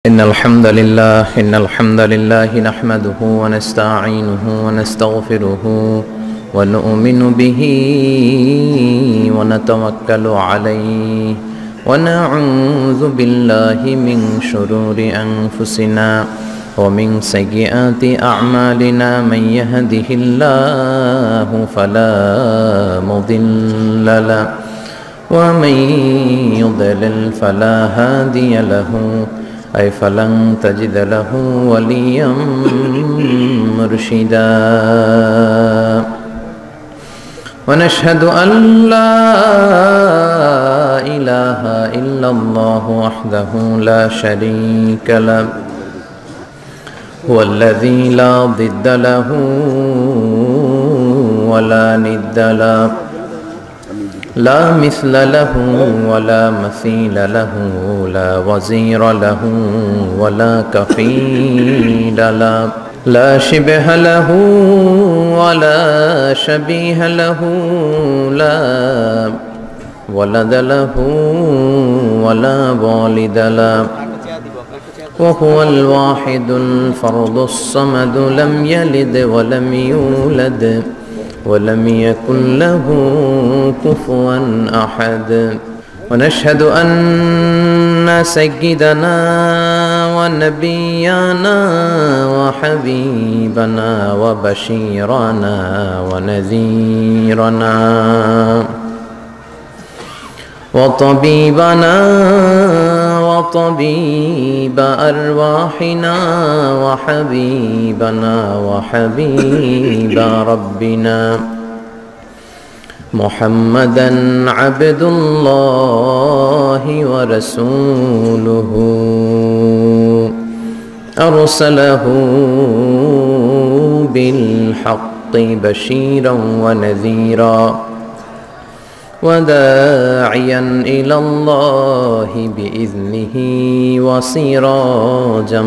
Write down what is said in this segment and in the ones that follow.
إن الحمد لله نحمده ونستعينه ونستغفره ونؤمن به ونتوكل عليه ونعوذ بالله من شرور أنفسنا ومن سيئات أعمالنا من يهده الله فلا مضل له ومن يضلل فلا هادي له أي فلن تجد له وليا مرشدا ونشهد أن لا إله إلا الله وحده لا شريك له هو الذي لا ضد له ولا ند له لا مثل له ولا مثيل له لا وزير له ولا كفيل له لا شبه له ولا شبيه له لا ولد له ولا والد له وهو الواحد الفرد الصمد لم يلد ولم يولد ولم يكن له كفوا أحد ونشهد أن سيدنا ونبينا وحبيبنا وبشيرنا ونذيرنا وطبيبنا وطبيب أرواحنا وحبيبنا وحبيب ربنا محمدا عبد الله ورسوله أرسله بالحق بشيرا ونذيرا وداعيا إلى الله بإذنه وسراجا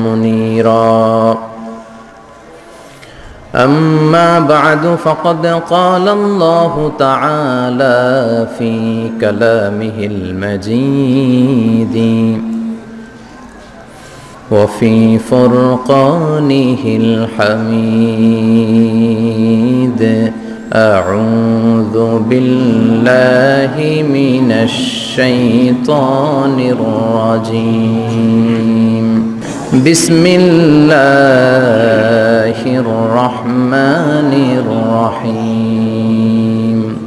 منيرا أما بعد فقد قال الله تعالى في كلامه المجيد وفي فرقانه الحميد أعوذ بالله من الشيطان الرجيم بسم الله الرحمن الرحيم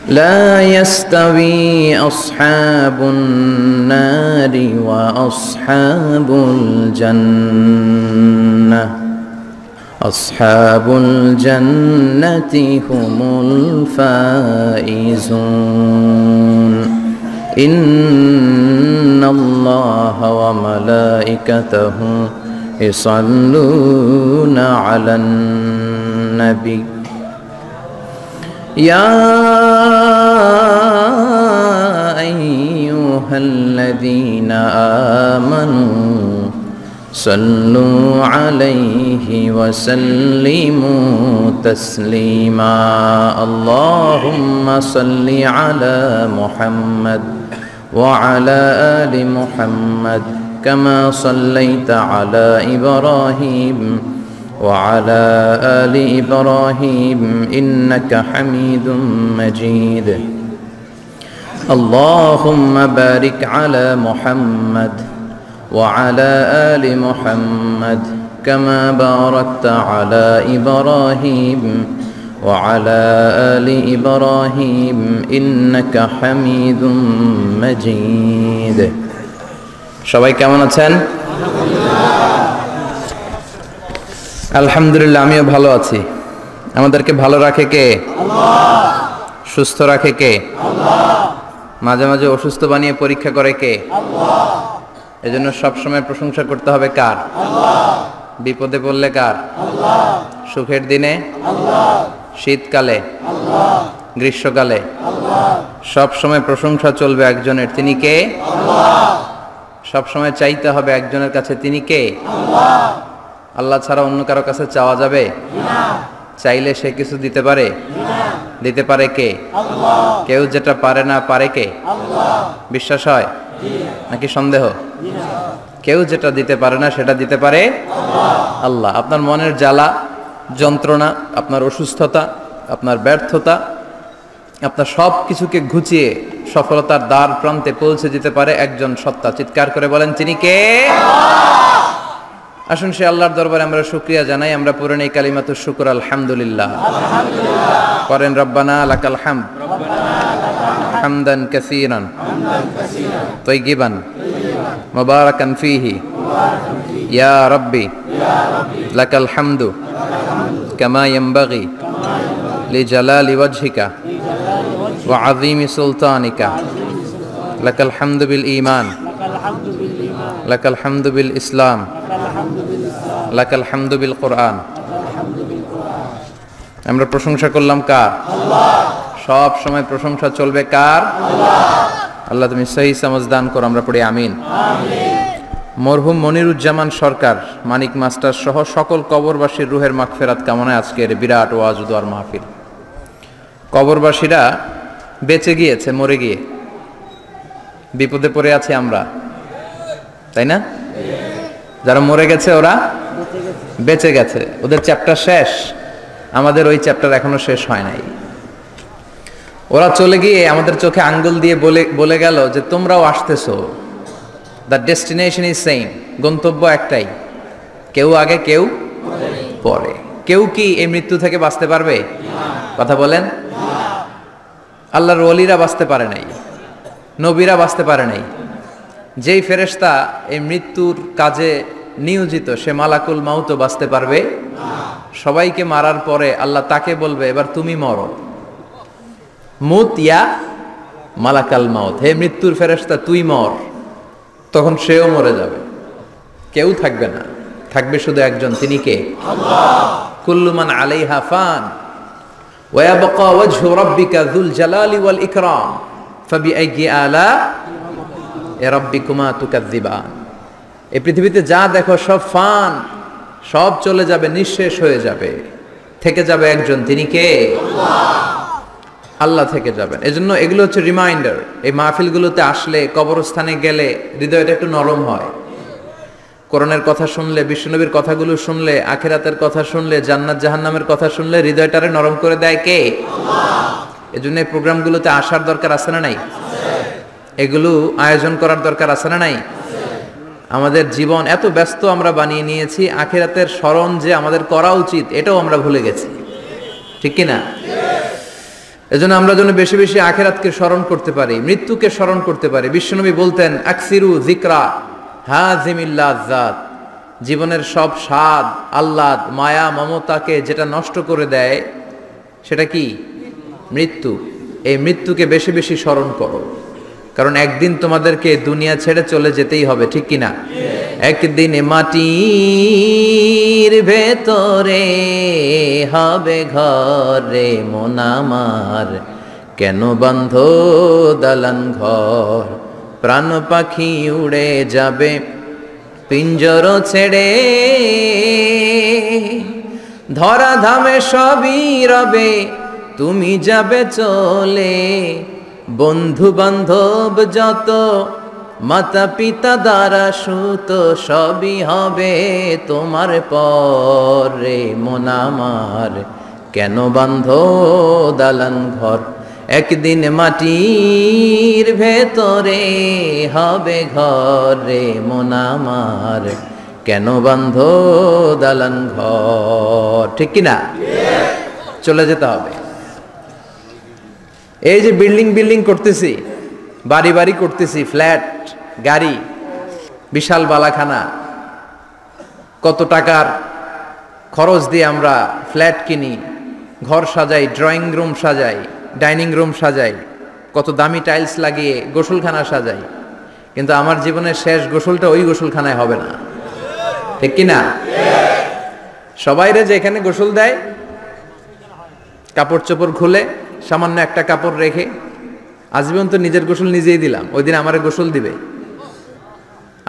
لا يستوي أصحاب النار وأصحاب الجنة أصحاب الجنة هم الفائزون إن الله وملائكته يصلون على النبي يا أيها الذين آمنوا صلوا عليه وسلموا تسليما اللهم صل على محمد وعلى آل محمد كما صليت على إبراهيم وعلى آل إبراهيم إنك حميد مجيد اللهم بارك على محمد وعلى آل محمد كما باركت على إبراهيم وعلى آل إبراهيم إنك حميد مجيد সবাই কেমন আছেন? আলহামদুলিল্লাহ আমিও ভালো আছি। আমাদেরকে ভালো রাখে কে? আল্লাহ। সুস্থ রাখে কে? আল্লাহ। মাঝে মাঝে অসুস্থ বানিয়ে পরীক্ষা করে কে? আল্লাহ। এজন্য সবসময় প্রশংসা করতে হবে কার? আল্লাহ। বিপদে পড়লে কার? আল্লাহ। সুখের দিনে? আল্লাহ। শীতকালে? আল্লাহ। গ্রীষ্মকালে? আল্লাহ। সবসময় প্রশংসা চলবে একজনের, তিনি কে? আল্লাহ। সবসময় চাইতে হবে একজনের কাছে, তিনি কে? আল্লাহ। আল্লাহ ছাড়া অন্য কারো কাছে চাওয়া যাবে না। চাইলে সে কিছু দিতে পারে না। দিতে পারে কে? আল্লাহ। কেউ যেটা পারে না পারে কে? আল্লাহ। বিশ্বাস হয়? নাকি সন্দেহ? কেউ যেটা দিতে পারে না সেটা দিতে পারে আল্লাহ। আপনার মনের জ্বালা যন্ত্রণা, আপনার অসুস্থতা, আপনার ব্যর্থতা, আপনার সব কিছুকে ঘুচিয়ে সফলতার দ্বার প্রান্তে পৌঁছে দিতে পারে একজন সত্তা। চিৎকার করে বলেন তিনি কে? আসুন সে আল্লাহর দরবারে আমরা শুকরিয়া জানাই। আমরা পড়ে নেই কালিমাতুশ শুকর, আলহামদুলিল্লাহ। করেন রব্বানা লাকাল হামদ হামদান কাসীরান তাইয়িবান মুবারাকান ফীহি ইয়া রাব্বি লাকাল হামদু কামা ইয়ানবাগি লিজালালি ওয়াজহিকা ওয়া আযীমি সুলতানিকা লাকাল হামদু বিল ঈমান লাকাল হামদু বিল ইসলাম লাকাল হামদু বিল কোরআন। আমরা প্রশংসা করলাম কার? সব সময় প্রশংসা চলবে কার? আল্লাহ তুমি সহি সমঝ দান করো। আমরা পড়ি আমিন। মরহুম মনিরুজ্জামান সরকার, মানিক মাস্টার সহ সকল কবরবাসীর রুহের মাগফিরাত কামনায় আজকের বিরাট ওয়াজ ও দোয়ার মাহফিল। কবরবাসীরা বেঁচে গিয়েছে মরে গিয়ে, বিপদে পড়ে আছি আমরা, তাই না? যারা মরে গেছে ওরা বেঁচে গেছে, ওদের চ্যাপ্টার শেষ, আমাদের ওই চ্যাপ্টার এখনো শেষ হয় নাই। ওরা চলে গিয়ে আমাদের চোখে আঙ্গুল দিয়ে বলে গেল যে তোমরাও আসতেছো, দ্য ডেস্টিনেশন ইজ সেম, গন্তব্য একটাই, কেউ আগে কেউ পরে। কেউ কি এই মৃত্যু থেকে বাঁচতে পারবে? কথা বলেন। আল্লাহর ওলিরা বাঁচতে পারে নাই, নবীরা বাঁচতে পারে নাই। যেই ফেরেশতা এই মৃত্যুর কাজে নিয়োজিত সে মালাকুল মাউতও বাঁচতে পারবে? সবাইকে মারার পরে আল্লাহ তাকে বলবে এবার তুমি মরো, মুত ইয়া মালাকাল মাউত, হে মৃত্যুর ফেরেশতা তুই মর। তখন সেও মরে যাবে, কেউ থাকবে না, থাকবে শুধু একজন, তিনি কে? আল্লাহ। কুল্লু মান আলাইহা ফান ওয়া ইয়াবকা ওয়াজহু রাব্বিকা যুল জালালি ওয়াল ইকরাম ফাবিআইয়ি আলা রাব্বিকুমা তুকাযযিবান। এই পৃথিবীতে যা দেখো সব ফান, সব চলে যাবে, নিঃশেষ হয়ে যাবে, থেকে যাবে একজন, তিনি কে? আল্লাহ থেকে যাবেন। এজন্য এগুলো হচ্ছে রিমাইন্ডার। এই মাহফিলগুলোতে আসলে, কবরস্থানে গেলে হৃদয়টা একটু নরম হয়। কোরআনের কথা শুনলে, বিশ্বনবীর কথাগুলো শুনলে, আখিরাতের কথা শুনলে, জান্নাত জাহান্নামের কথা শুনলে হৃদয়টারে নরম করে দেয় কে? আল্লাহ। এজন্য এই প্রোগ্রামগুলোতে আসার দরকার আছে না নাই? এগুলো আয়োজন করার দরকার আছে না নাই? আমাদের জীবন এত ব্যস্ত আমরা বানিয়ে নিয়েছি, আখিরাতের স্মরণ যে আমাদের করা উচিত এটাও আমরা ভুলে গেছি, ঠিক কি না? এজন্য আমরা যেন বেশি বেশি আখিরাতকে স্মরণ করতে পারি, মৃত্যুকে স্মরণ করতে পারি। বিশ্বনবী বলতেন আকসিরু যিকরা হাযিমিল লাযাত, জীবনের সব স্বাদ, আহ্লাদ, মায়া, মমতাকে যেটা নষ্ট করে দেয় সেটা কি? মৃত্যু। এই মৃত্যুকে বেশি বেশি স্মরণ করো, কারণ একদিন তোমাদেরকে দুনিয়া ছেড়ে চলে যেতেই হবে, ঠিক কিনা? একদিন মাটির ভেতরে হবে ঘরে মন আমার, কেন বন্ধ দালান ঘর, প্রাণ পাখি উড়ে যাবে পিঞ্জর ছেড়ে, ধরা ধামে সবই রবে তুমি যাবে চলে, বন্ধু বান্ধব যত, মাতা পিতা দ্বারা সুত, সবই হবে তোমার পরে মন আমার, কেন বান্ধ দালান ঘর, একদিন মাটির ভেতরে হবে ঘরে মন আমার, কেন বান্ধ দালান ঘর, ঠিক কিনা? চলে যেতে হবে। এই যে বিল্ডিং বিল্ডিং করতেছি, বাড়ি বাড়ি করতেছি, ফ্ল্যাট, গাড়ি, বিশাল বালাখানা, কত টাকার খরচ দিয়ে আমরা ফ্ল্যাট কিনি, ঘর সাজাই, ড্রয়িং রুম সাজাই, ডাইনিং রুম সাজাই, কত দামি টাইলস লাগিয়ে গোসলখানা সাজাই, কিন্তু আমার জীবনের শেষ গোসলটা ওই গোসলখানায় হবে না, ঠিক কিনা? সবাইরে যে এখানে গোসল দেয়, কাপড় চোপড় খুলে সামান্য একটা কাপড় রেখে, আজীবন তো নিজের গোসল নিজেই দিলাম, ওই দিন আমারে গোসল দিবে।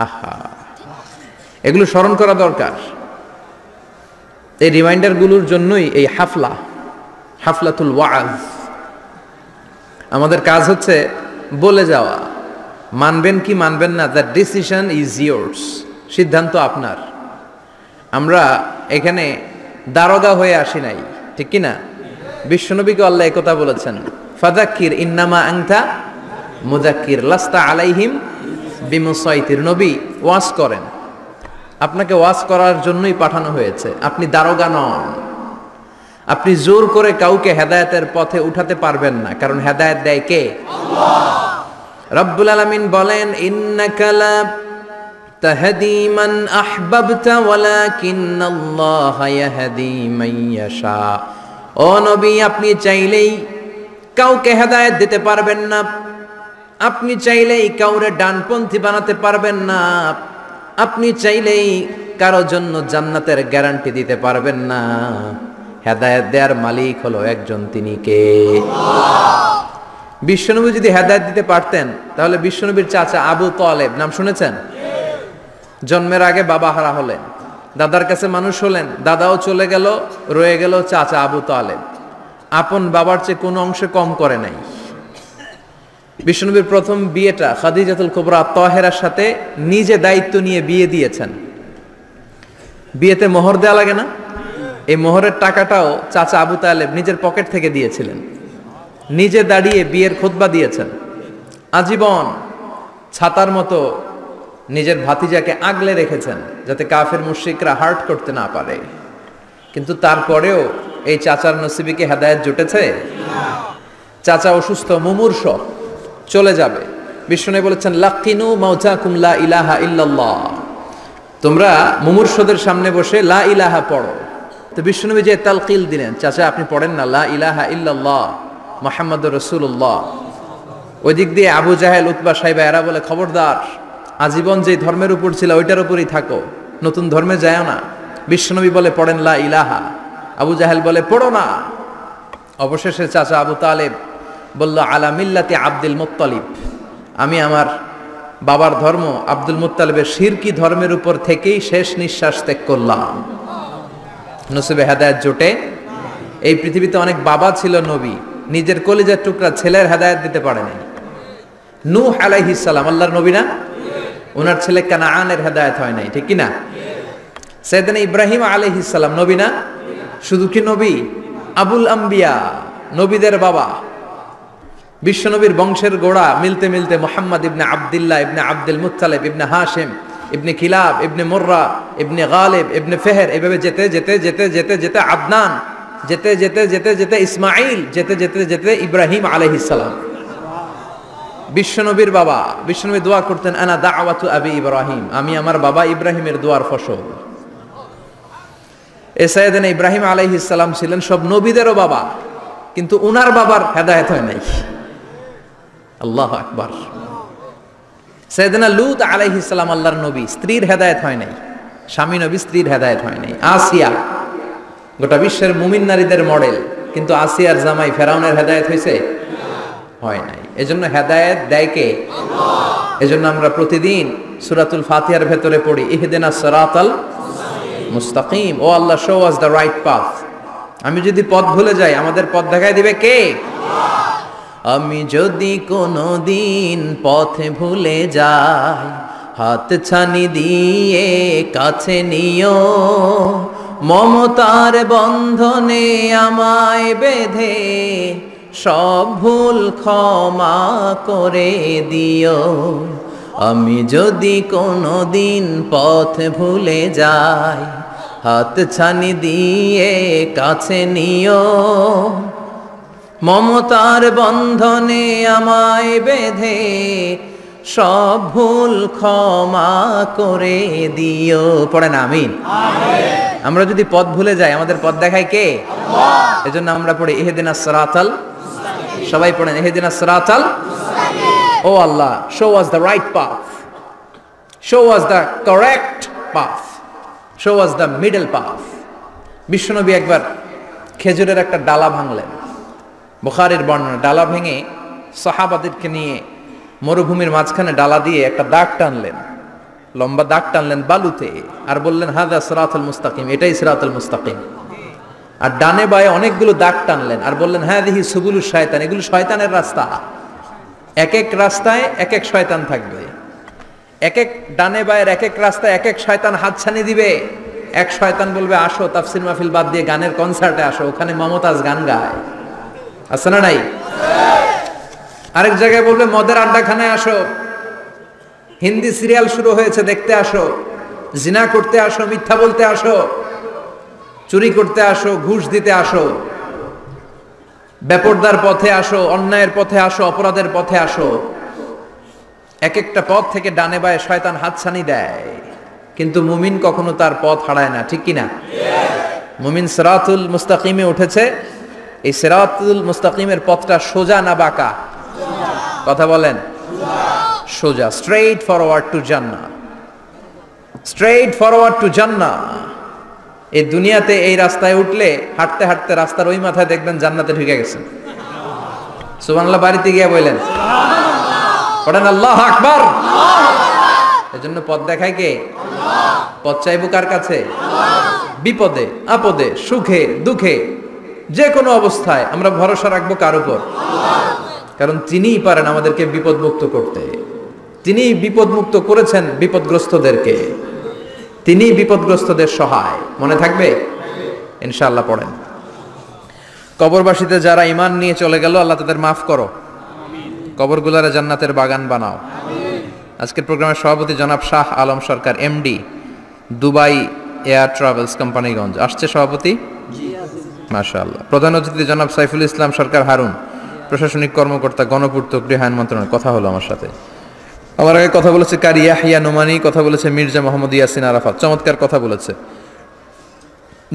আহা, এগুলো স্মরণ করা দরকার। এই রিমাইন্ডারগুলোর জন্যই এই হাফলাতুল ওয়াজ। আমাদের কাজ হচ্ছে বলে যাওয়া, মানবেন কি মানবেন না, দ্য ডিসিশন ইজ ইয়োর্স, সিদ্ধান্ত আপনার। আমরা এখানে দারোগা হয়ে আসি নাই, ঠিক কি না? বিশ্বনবীকে আল্লাহ একথা বলেছেন, ফাযাক্কির ইন্নামা আনতা মুযাক্কির লাস্তা আলাইহিম বিমুসাইতির। নবী ওয়াজ করেন, আপনাকে ওয়াজ করার জন্যই পাঠানো হয়েছে, আপনি দারোগা নন। আপনি জোর করে কাউকে হেদায়েতের পথে উঠাতে পারবেন না, কারণ হেদায়েত দেয় কে? আল্লাহ। রব্বুল আলামিন বলেন, ইন্নাকা লা তাহদি মান আহবাবতা ওয়ালাকিন্নাল্লাহা ইয়াহদি মান ইয়াশা। ও নবী, আপনি চাইলেই কাউকে হেদায়েত দিতে পারবেন না, আপনি চাইলেই কাউরে ডানপন্থী বানাতে পারবেন না, আপনি চাইলেই কারো জন্য জান্নাতের গ্যারান্টি দিতে পারবেন না। হেদায়েত দেওয়ার মালিক হলো একজন, তিনি কে? বিশ্বনবী যদি হেদায়েত দিতে পারতেন তাহলে বিশ্বনবীর চাচা আবু তালেব, নাম শুনেছেন? জন্মের আগে বাবা হারা হলেন, দাদার কাছে মানুষ হলেন, দাদাও চলে গেল, রয়ে গেল চাচা আবু তালেব। আপন বাবার চেয়ে কোনো অংশে কম করে নাই। বিশ্বনবীর প্রথম বিয়েটা খাদিজাতুল কুবরা তাহেরার সাথে নিজে দায়িত্ব নিয়ে বিয়ে দিয়েছেন। বিয়েতে মোহর দেওয়া লাগে না? এই মোহরের টাকাটাও চাচা আবু তালেব নিজের পকেট থেকে দিয়েছিলেন, নিজে দাঁড়িয়ে বিয়ের খুতবা দিয়েছেন। আজীবন ছাতার মতো নিজের ভাতিজাকে আগলে রেখেছেন যাতে কাফের মুশরিকরা হার্ট করতে না পারে। কিন্তু তারপরেও এই চাচার নসিবিকে হেদায়েত জুটেছে? চাচা অসুস্থ, মুমূর্ষ, চলে যাবে। বিষ্ণু বলেছেন, লাকিনু মাউতাকুম লা ইলাহা ইল্লাল্লাহ, তোমরা মুমূর্ষদের সামনে বসে লা ইলাহা পড়ো। তো বিষ্ণুনবী যে তালকিল দিলেন, চাচা আপনি পড়েন না লা ইলাহা ইল্লাল্লাহ মুহাম্মাদুর রাসূলুল্লাহ। ওই দিক দিয়ে আবু জাহেল, উতবা, সাইবা এরা বলে, খবরদার, আজীবন যে ধর্মের উপর ছিল ওইটার উপরই থাকো, নতুন ধর্মে যায়ও না। বিশ্বনবী বলে পড়েন লা ইলাহা, আবু জাহেল বলে পড়ো না। অবশেষে চাচা আবু তালেব বলল, আলা মিল্লাতি আব্দুল মুত্তালিব, আমি আমার বাবার ধর্ম আব্দুল মুত্তালিবের শিরকি ধর্মের উপর থেকেই শেষ নিঃশ্বাস ত্যাগ করলাম। নসিবে হেদায়েত জোটে? এই পৃথিবীতে অনেক বাবা ছিল নবী, নিজের কলিজার টুকরা ছেলের হেদায়েত দিতে পারে নাই। নূহ আলাইহিস সালাম আল্লাহর নবী না? ওনার ছেলে কানাআনের হেদায়েত হয় নাই, ঠিক কি না? সাইয়েদনা ইব্রাহিম আলাইহিস সালাম নবী না? শুধু কি নবী, আবুল আম্বিয়া, নবীদের বাবা। বিশ্বনবীর বংশের গোড়া মিলতে মিলতে মুহাম্মদ ইবনে আব্দুল্লাহ ইবনে আব্দুল মুত্তালিব ইবনে হাশিম ইবনে কিলাব ইবনে মুররা ইবনে গালিব ইবনে ফেহের, এভাবে যেতে যেতে যেতে যেতে যেতে আদনান, যেতে যেতে যেতে যেতে ইসমাইল, যেতে যেতে যেতে ইব্রাহিম আলাইহিস সালাম। বিশ্বনবীর বাবা, বিশ্বনবী দোয়া করতেন, আনা দাওয়াতু আবি ইব্রাহিম, আমি আমার বাবা ইব্রাহিমের দোয়ার ফসল। সাইয়েদনা ইব্রাহিম আলাইহিস সালাম ছিলেন সব নবীদেরও বাবা, কিন্তু উনার বাবার হেদায়েত হয় নাই। আল্লাহু আকবার। সাইয়েদনা লূত আলাইহিস সালাম আল্লাহর নবী, স্ত্রীর হেদায়েত হয় নাই, স্বামী নবী, স্ত্রীর হেদায়েত হয় নাই। আসিয়া গোটা বিশ্বের মুমিন নারীদের মডেল, কিন্তু আসিয়ার জামাই ফেরাউনের হেদায়েত হয়েছে? হয় নাই। এজন্য হেদায়েত দেয় কে? আল্লাহ। এজন্য আমরা প্রতিদিন সূরাতুল ফাতিহার ভেতরে পড়ি, ইহদিনাস সিরাতাল মুস্তাকিম, ও Allah show us the right path. আমি যদি পথ ভুলে যাই, আমাদের পথ দেখায় দিবে কে? আল্লাহ। আমি যদি কোনো দিন পথ ভুলে যাই, হাত ছানি দিয়ে কাছে নিও, মমতার বন্ধনে আমায় বেঁধে সব ভুল ক্ষমা করে দিও। আমি যদি কোনো দিন পথ ভুলে যাই, হাত ছানি দিয়ে কাছে নিও, মমতার বন্ধনে আমায় বেঁধে সব ভুল ক্ষমা করে দিও। পড়েন আমিন। আমরা যদি পথ ভুলে যাই, আমাদের পথ দেখায় কে? আল্লাহ। এজন্য আমরা পড়ি ইহদিনাস সিরাতাল মুস্তাকিম। সবাই পড়েন ইহদিনাস সিরাতাল মুস্তাকিম। ও Allah, show us the right path, show us the correct path, show us the middle path. বিশ্বনবী একবার খেজুরের একটা ডালা ভাঙলেন, বুখারীর বর্ণনা। ডালা ভেঙে সাহাবাদেরকে নিয়ে মরুভূমির মাঝখানে ডালা দিয়ে একটা দাগ টানলেন, লম্বা দাগ টানলেন বালুতে, আর বললেন, হাযা সিরাতুল মুস্তাকিম, এটাই সিরাতুল মুস্তাকিম। আর ডানে বায়ে অনেকগুলো দাগ টানলেন আর বললেন, হাযিহি সুবুলুশ শায়তান, এগুলো শয়তানের রাস্তা। এক এক রাস্তায় এক এক শয়তান থাকবে, এক এক ডানে বায়ের এক এক রাস্তায় এক এক শয়তান হাতছানি দিবে। এক শয়তান বলবে আসো তাফসির মাহফিল বাদ দিয়ে গানের কনসার্টে আসো, ওখানে মমতাজ গান গায়, আছে না নাই? আরেক জায়গায় বলবে মদের আড্ডাখানায় আসো, হিন্দি সিরিয়াল শুরু হয়েছে দেখতে আসো, জিনা করতে আসো, মিথ্যা বলতে আসো, চুরি করতে আসো, ঘুষ দিতে আসো, বেপরদার পথে আসো, অন্যায়ের পথে আসো, অপরাধের পথে আসো। এক একটা পথ থেকে ডানে বায়ে শয়তান হাতছানি দেয়, কিন্তু মুমিন কখনো তার পথ হারায় না, ঠিক কিনা? মুমিন সিরাতুল মুস্তাকিমে উঠেছে। এই সিরাতুল মুস্তাকিমের পথটা সোজা না বাঁকা? কথা বলেন। সোজা, স্ট্রেইট ফরওয়ার্ড টু জান্নাহ, স্ট্রেইট ফরওয়ার্ড টু জান্নাহ। এই দুনিয়াতে এই রাস্তায় উঠলে হাঁটতে হাঁটতে রাস্তার ওই মাথায় দেখবেন জান্নাতে ঢুকে গেছেন। সুবহানাল্লাহ বাড়িতে গিয়ে বললেন, পড়েন আল্লাহু আকবার। এজন্য পথ দেখায় কে? পথ চাইবো কার কাছে? বিপদে আপদে সুখে দুঃখে যে কোনো অবস্থায় আমরা ভরসা রাখবো কার উপর? কারণ তিনিই পারেন আমাদেরকে বিপদ মুক্ত করতে। তিনি বিপদ মুক্ত করেছেন বিপদগ্রস্তদেরকে, তিনি বিপদগ্রস্তদের সহায়। মনে থাকবে ইনশাআল্লাহ। পড়েন, কবরবাসীতে যারা ঈমান নিয়ে চলে গেল আল্লাহ তাদের মাফ করো, কবরগুলারে জান্নাতের বাগান বানাও। আজকের প্রোগ্রামের সভাপতি জনাব Shah Alam Sarkar, MD, Dubai air travels Companiganj আসছে সভাপতি, মাশাআল্লাহ। প্রধান অতিথি জনাব সাইফুল ইসলাম সরকার হারুন, প্রশাসনিক কর্মকর্তা, গণপূর্ত গৃহায়ন মন্ত্রণালয়। কথা হলো আমার সাথে, আমার আগে কথা বলেছে কারি ইয়াহিয়া নোমানি, কথা বলেছে মির্জা মোহাম্মদ ইয়াসিন আরাফাত, চমৎকার কথা বলেছে।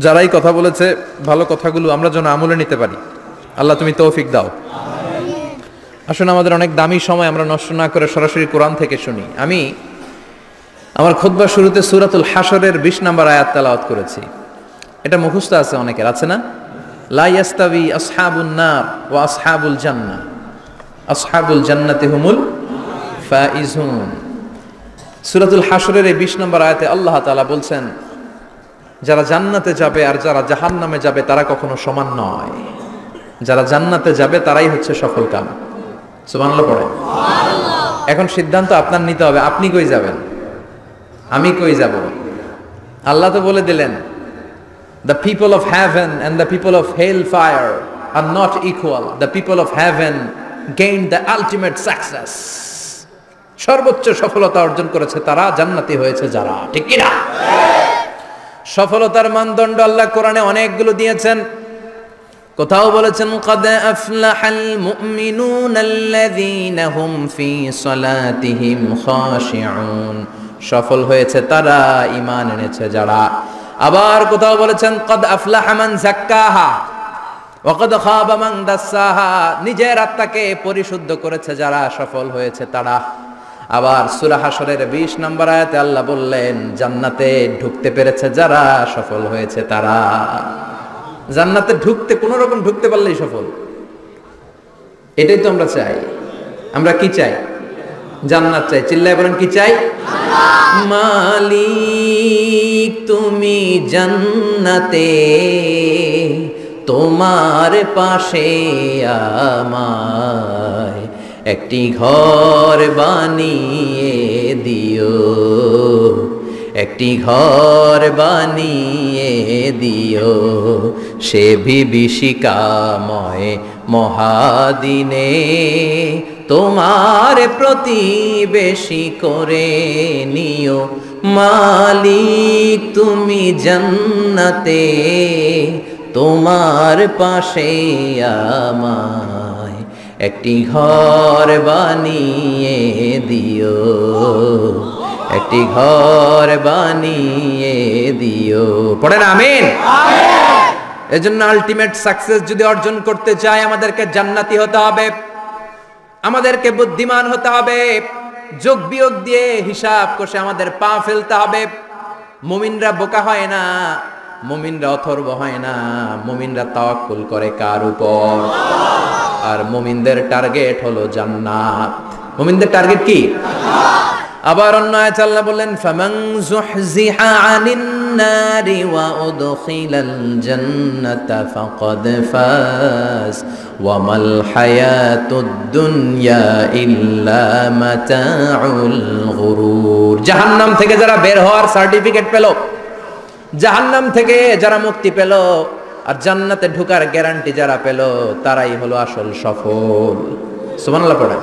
যারাই কথা বলেছে ভালো কথাগুলো আমরা যেন আমলে নিতে পারি, আল্লাহ তুমি তৌফিক দাও। আসুন আমাদের অনেক দামি সময় আমরা নষ্ট না করে সরাসরি কোরআন থেকে শুনি। আমি আমার খুতবার শুরুতে সূরাতুল হাশরের 20 নম্বর আয়াত তেলাওয়াত করেছি। এটা মুখস্থ আছে অনেকের, আছে না? লা ইয়াস্তাবি আসহাবুন নার ওয়া আসহাবুল জান্নাহ, আসহাবুল জান্নাতি হুমুল ফাইজুন। সূরাতুল হাশরের এই 20 নম্বর আয়াতে আল্লাহ তাআলা বলছেন যারা জান্নাতে যাবে আর যারা জাহান্নামে যাবে তারা কখনো সমান নয়। যারা জান্নাতে যাবে তারাই হচ্ছে সফল কাম। সুবহানাল্লাহ পড়ে। এখন সিদ্ধান্ত আপনার নিতে হবে, আপনি কই যাবেন, আমি কই যাব। আল্লাহ তো বলে দিলেন the people of heaven and the people of hellfire are not equal. The people of heaven gained the ultimate success. সর্বোচ্চ সফলতা অর্জন করেছে তারা, জান্নাতি হয়েছে যারা, ঠিক কি না? সফলতার মানদণ্ড আল্লাহ কোরআনে অনেকগুলো দিয়েছেন। কোথাও বলেছেন قد أفلح المؤمنون الذين هم في صلاتهم خاشعون, সফল হয়েছে তারা, ঈমান এনেছে যারা। আবার কোথাও বলেছেন قد أفلح من زكاها وقد خاب من دساها, নিজের আত্মাকে পরিশুদ্ধ করেছে যারা, সফল হয়েছে তারা। আবার সূরা হাশরের 20 নম্বর আয়াতে আল্লাহ বললেন জান্নাতে ঢুকতে পেরেছে যারা, সফল হয়েছে তারা। জান্নাতে ঢুকতে কোন রকম ঢুকতে পারলেই সফল। এটাই তো আমরা চাই। আমরা কি চাই? জান্নাত চাই। চিল্লায় বলেন কি চাই? মালিক তুমি জান্নাতে, তোমার পাশে আমায় একটি ঘর বানিয়ে দিও, একটি ঘর বানিয়ে দিও, সে বিভীষিকাময় মহাদিনে তোমার প্রতিবেশী করে নিও। মালিক তুমি জান্নাতে, তোমার পাশে আমায় একটি ঘর বানিয়ে দিও, একটি ঘর বানিয়ে দিও। পড়েন আমিন। এজন্য আলটিমেট সাকসেস যদি অর্জন করতে চাই আমাদেরকে জান্নাতি হতে হবে, আমাদেরকে বুদ্ধিমান হতে হবে, যোগ বিয়োগ দিয়ে হিসাব কষে আমাদের পা ফেলতে হবে। মুমিনরা বোকা হয় না, মুমিনরা অথর্ব হয় না, মুমিনরা তাওয়াক্কুল করে কার উপর? আর মুমিনদের টার্গেট হলো জান্নাত। মুমিনদের টার্গেট কি? আবার অন্য আয়াতে আল্লাহ বললেন ফামান যুহজিহা আনিন নারি ওয়া উদখিলাল জান্নাতা ফাকাদ ফাজ ওয়া মাল হায়াতুদ দুনিয়া ইল্লা মাতাউল গুরুর। জাহান্নাম থেকে যারা বের হওয়ার সার্টিফিকেট পেল, জাহান্নাম থেকে যারা মুক্তি পেল আর জান্নাতে ঢোকার গ্যারান্টি যারা পেল, তারাই হলো আসল সফল। সুবহানাল্লাহ পড়েন।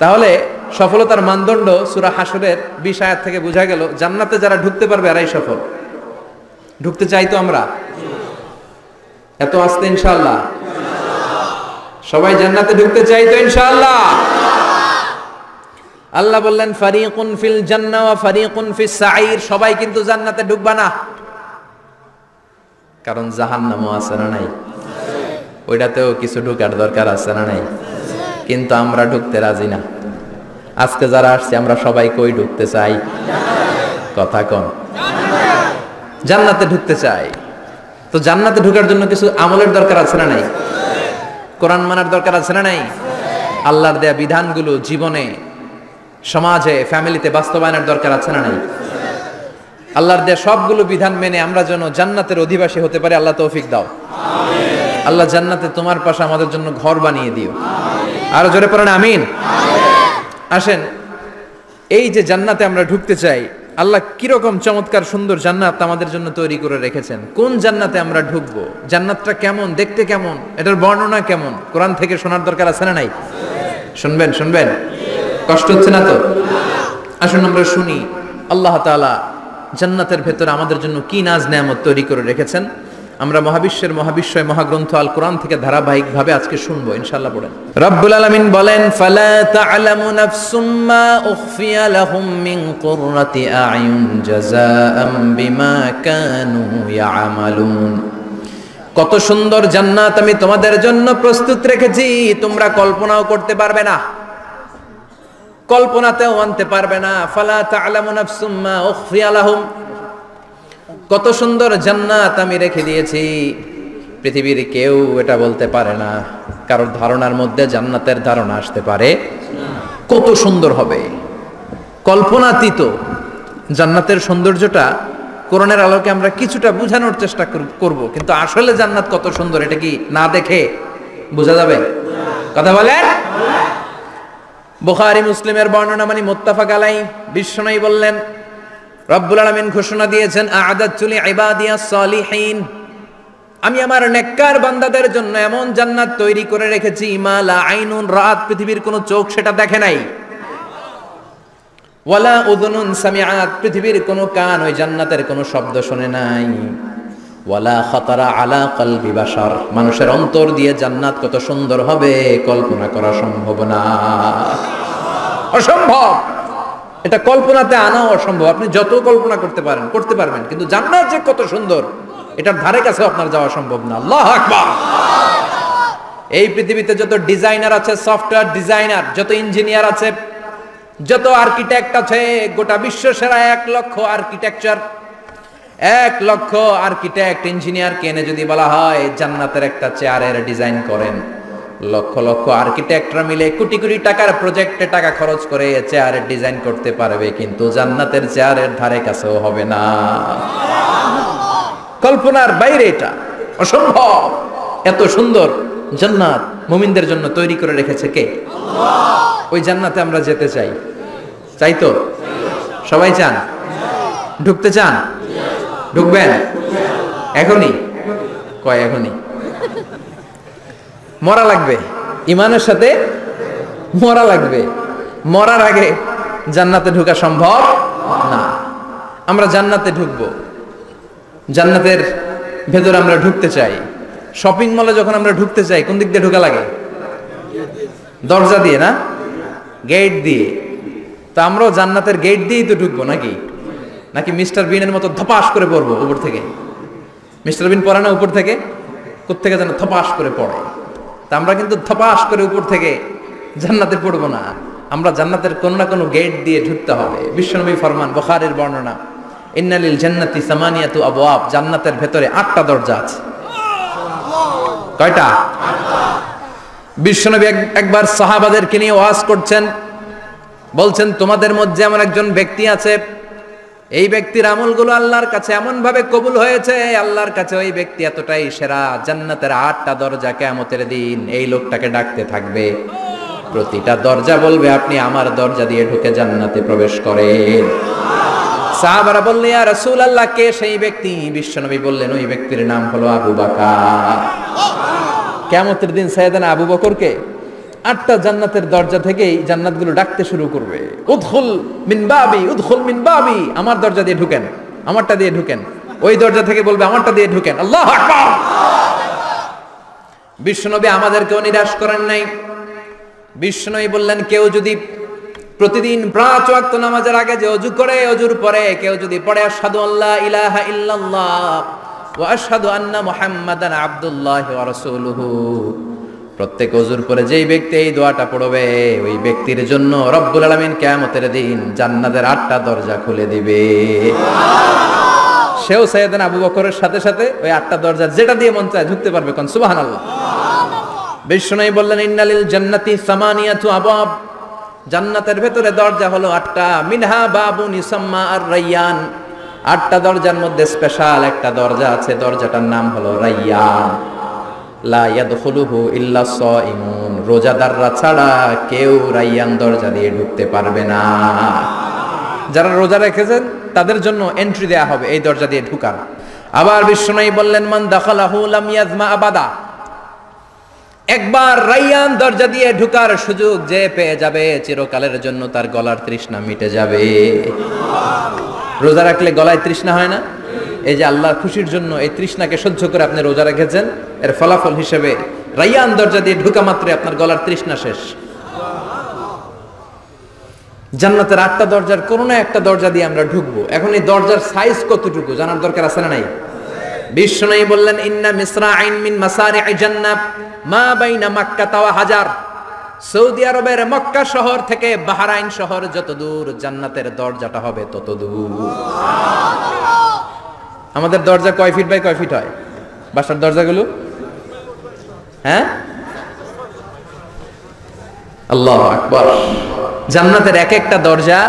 তাহলে সফলতার মানদণ্ড সূরা হাশরের 20 আয়াত থেকে বোঝা গেল, জান্নাতে যারা ঢুকতে পারবে এরাই সফল। ঢুকতে চাই তো আমরা? এত আস্তে ইনশাআল্লাহ? সবাই জান্নাতে ঢুকতে চাই তো ইনশাআল্লাহ? আল্লাহ বললেন ফারিকুন ফিল জান্নাহ ওয়া ফারিকুন ফিস সাঈর। সবাই কিন্তু জান্নাতে ঢুকবা না, কারণ জাহান্নামও আছে না নাই? ওইটাতেও কিছু ঢুকার দরকার আছে না নাই? কিন্তু আমরা ঢুকতে রাজি না। আজকে যারা আসছে আমরা সবাই কই ঢুকতে চাই? কথা কম। জান্নাতে ঢুকতে চাই। তো জান্নাতে ঢোকার জন্য কিছু আমলের দরকার আছে না নাই? কোরআন মানার দরকার আছে না নাই? আল্লাহর দেয়া বিধানগুলো জীবনে, সমাজে, ফ্যামিলিতে বাস্তবায়নের দরকার আছে না নাই? আল্লাহর দেয়া সবগুলো বিধান মেনে আমরা যেন জান্নাতের অধিবাসী হতে পারি, আল্লাহ তৌফিক দাও। আল্লাহ জান্নাতে তোমার পাশে আমাদের জন্য ঘর বানিয়ে দিও। আরো জোরে পড়েন আমিন। আসেন, এই যে জান্নাতে আমরা ঢুকতে চাই, আল্লাহ কিরকম চমৎকার সুন্দর জান্নাত আমাদের জন্য তৈরি করে রেখেছেন। কোন জান্নাতে আমরা ঢুকবো, জান্নাতটা কেমন, দেখতে কেমন, এটার বর্ণনা কেমন, কোরআন থেকে শোনার দরকার আছে না নাই? শুনবেন শুনবেন? কষ্ট হচ্ছে না তো? আসুন আমরা শুনি আল্লাহ তাআলা জান্নাতের ভেতরে আমাদের জন্য কি নাজ নেয়ামত তৈরি করে রেখেছেন। আমরা মহাবিশ্বের মহাবিশ্বয় মহাগ্রন্থ আল কোরআন থেকে ধারাবাহিকভাবে আজকে শুনবো ইনশাআল্লাহ। পড়েন। রব্বুল আলামিন বলেন ফালা তা'লামু নাফসুম মা উখফিয়া লাহুম মিন কুররাতি আ'য়ুন জাযাআম বিমা কানু ইয়া'মালুন। কত সুন্দর জান্নাত আমি তোমাদের জন্য প্রস্তুত রেখেছি, তোমরা কল্পনাও করতে পারবে না, কল্পনাতেও আনতে পারবে না। ফালা তা'লামু নাফসুম মা উখফিয়া লাহুম, কত সুন্দর জান্নাত আমি রেখে দিয়েছি, পৃথিবীর কেউ এটা বলতে পারে না। কারোর ধারণার মধ্যে জান্নাতের ধারণা আসতে পারে কত সুন্দর হবে, কল্পনাতীত। জান্নাতের সৌন্দর্যটা কোরআনের আলোকে আমরা কিছুটা বোঝানোর চেষ্টা করব, কিন্তু আসলে জান্নাত কত সুন্দর এটা কি না দেখে বোঝা যাবে? কথা বলেন। বুখারী মুসলিমের বর্ণনা মানে মুত্তাফাক আলাইহি। বিশ্বনবী বললেন, রব্বুল আলামিন ঘোষণা দিয়েছেন আ'আদাতু লিইবাদিয়াস সালিহিন, আমি আমার নেককার বান্দাদের জন্য এমন জান্নাত তৈরি করে রেখেছি মা লা আইনুন রাত, পৃথিবীর কোনো চোখ সেটা দেখে নাই, ওয়ালা উযুনুন সামিআত, পৃথিবীর কোনো কান ওই জান্নাতের কোনো শব্দ শুনে নাই, ওয়ালা খাতারা আলা কলবি বাশার, মানুষের অন্তর দিয়ে জান্নাত কত সুন্দর হবে কল্পনা করা সম্ভব না, অসম্ভব। এটা কল্পনাতে আনা অসম্ভব। আপনি যত কল্পনা করতে পারেন করতে পারবেন, কিন্তু জান্নাত যে কত সুন্দর এটার ধারে কাছে আপনার যাওয়া সম্ভব না। আল্লাহু আকবার। এই পৃথিবীতে যত ডিজাইনার আছে, সফটওয়্যার ডিজাইনার, যত ইঞ্জিনিয়ার আছে, যত আর্কিটেক্ট আছে, গোটা বিশ্ব সেরা 1 লক্ষ আর্কিটেকচার, 1 লক্ষ আর্কিটেক্ট ইঞ্জিনিয়ারকে এনে যদি বলা হয় জান্নাতের একটা চেয়ারের ডিজাইন করেন, লক্ষ লক্ষ আর্কিটেক্টরা মিলে কোটি কোটি টাকার প্রজেক্টে টাকা খরচ করে চেয়ারের ডিজাইন করতে পারবে, কিন্তু জান্নাতের চেয়ারের ধারে কাছেও হবে না। কল্পনার বাইরে, এটা অসম্ভব। এত সুন্দর জান্নাত মুমিনদের জন্য তৈরি করে রেখেছে কে? আল্লাহ। ওই জান্নাতে আমরা যেতে চাই, চাই তো? সবাই চান? ঢুকতে চান? ঢুকবেন এখনই? কয় এখনই? মরা লাগবে, ইমানের সাথে মরা লাগবে। মরার আগে জান্নাতে ঢোকা সম্ভব না। আমরা জান্নাতে ঢুকবো, জান্নাতের ভেতর আমরা ঢুকতে চাই। শপিং মলে যখন আমরা ঢুকতে চাই কোন দিক দিয়ে ঢোকা লাগে? দরজা দিয়ে না, গেট দিয়ে। তা আমরাও জান্নাতের গেট দিয়েই তো ঢুকবো নাকি? নাকি মিস্টার বিনের মতো ধপাস করে পড়বো উপর থেকে? মিস্টার বিন পড়ে না উপর থেকে? কোত্থেকে যেন ধপাস করে পড়ে। তা আমরা কিন্তু ধপাস করে উপর থেকে জান্নাতে পড়বো না, আমরা জান্নাতের কোন না কোনো গেট দিয়ে ঢুকতে হবে। বিশ্বনবী ফরমান, বুখারীর বর্ণনা, ইন্নালিল জান্নাতি সামানিয়াতু আবওয়াব, জান্নাতের ভেতরে 8টা দরজা আছে। কয়টা? 8টা। বিশ্বনবী একবার সাহাবাদেরকে নিয়ে ওয়াজ করছেন। বলছেন তোমাদের মধ্যে এমন একজন ব্যক্তি আছে, এই ব্যক্তির আমলগুলো আল্লাহর কাছে এমন ভাবে কবুল হয়েছে, আল্লাহর কাছে ওই ব্যক্তি এতটাই সেরা, জান্নাতের 8টা দরজা কিয়ামতের দিন এই লোকটাকে ডাকতে থাকবে। প্রতিটা দরজা বলবে আপনি আমার দরজা দিয়ে ঢুকে জান্নাতে প্রবেশ করেন। সাহাবারা বললেন ইয়া রাসূলুল্লাহ, কে সেই ব্যক্তি? বিশ্বনবী বললেন ওই ব্যক্তির নাম হলো আবু বকর। কিয়ামতের দিন সাইয়েদনা আবু বকরকে 8টা জান্নাতের দরজা থেকেই জান্নাতগুলো ডাকতে শুরু করবে, উদখুল মিন বাবি, উদখুল মিন বাবি, আমার দরজা দিয়ে ঢুকেন, আমারটা দিয়ে ঢুকেন। ওই দরজা থেকে বলবে আমারটা দিয়ে ঢুকেন। আল্লাহু আকবার। বিশ্বনবী আমাদেরকেও নিরাশ করেন নাই। বিশ্বনবী বললেন কেউ যদি প্রতিদিন 5 ওয়াক্ত নামাজের আগে যে ওযু করে, ওযুর পরে কেউ যদি পড়ে আশহাদু আল্লা ইলাহা ইল্লাল্লাহ ওয়া আশহাদু আন্না মুহাম্মাদান আবদুল্লাহি ওয়া রাসূলুহু, প্রত্যেক ওযুর পরে যেই ব্যক্তি এই দোয়াটা পড়বে ওই ব্যক্তির জন্য রব্বুল আলামিন কিয়ামতের দিন জান্নাতের 8টা দরজা খুলে দিবে। সেও সাইয়েদনা আবু বকরের সাথে সাথে ওই 8টা দরজা যেটা দিয়ে মন চায় ঢুকতে পারবে। কোন সুবহানাল্লাহ। বিশ্বনবী বললেন ইন্নালিল জান্নাতি সামানিয়াতু আবওয়াব, জান্নাতের ভেতরে দরজা হলো 8টা, মিনহা বাবুন ইউসাম্মা আর-রায়্যান, 8টা দরজার মধ্যে স্পেশাল একটা দরজা আছে, দরজাটার নাম হলো রায়্যান। লা ইয়াদখুলুহু ইল্লা সাইমুন, রোজাদাররা ছাড়া কেউ রায়্যান দরজা দিয়ে ঢুকতে পারবে না। যারা রোজা রেখেছেন তাদের জন্য এন্ট্রি দেয়া হবে এই দরজা দিয়ে ঢুকার। আবার বিশ্বনবী বললেন মান দাখালাহু লাম ইয়াজমা আবাদা, একবার রায়্যান দরজা দিয়ে ঢুকার সুযোগ যে পেয়ে যাবে চিরকালের জন্য তার গলার তৃষ্ণা মিটে যাবে। রোজা রাখলে গলায় তৃষ্ণা হয় না? এই যে আল্লাহর খুশির জন্য এই তৃষ্ণাকে সহ্য করে আপনি রোজা রেখেছেন, এর ফলাফল হিসেবে রায়্যান দরজা দিয়ে ঢুকা মাত্রই আপনার গলার তৃষ্ণা শেষ। জান্নাতের 8টা দরজার কোন না একটা দরজা দিয়ে আমরা ঢুকবো। এখন এই দরজার সাইজ কতটুকু জানার দরকার আছে না নাই? বিশ্বনবী বললেন ইন্না মিসরাইন মিন মাসারি'i জান্নাত মা বাইনা মাক্কা ওয়া হাজার, সৌদি আরবের মক্কা শহর থেকে বাহরাইন শহর যত দূর, জান্নাতের দরজাটা হবে তত দূর। আমাদের দরজা কয় ফিট বাই কয় ফিট হয় বাসার দরজাগুলো? হ্যাঁ, আল্লাহু আকবার। জান্নাতের এক একটা দরজা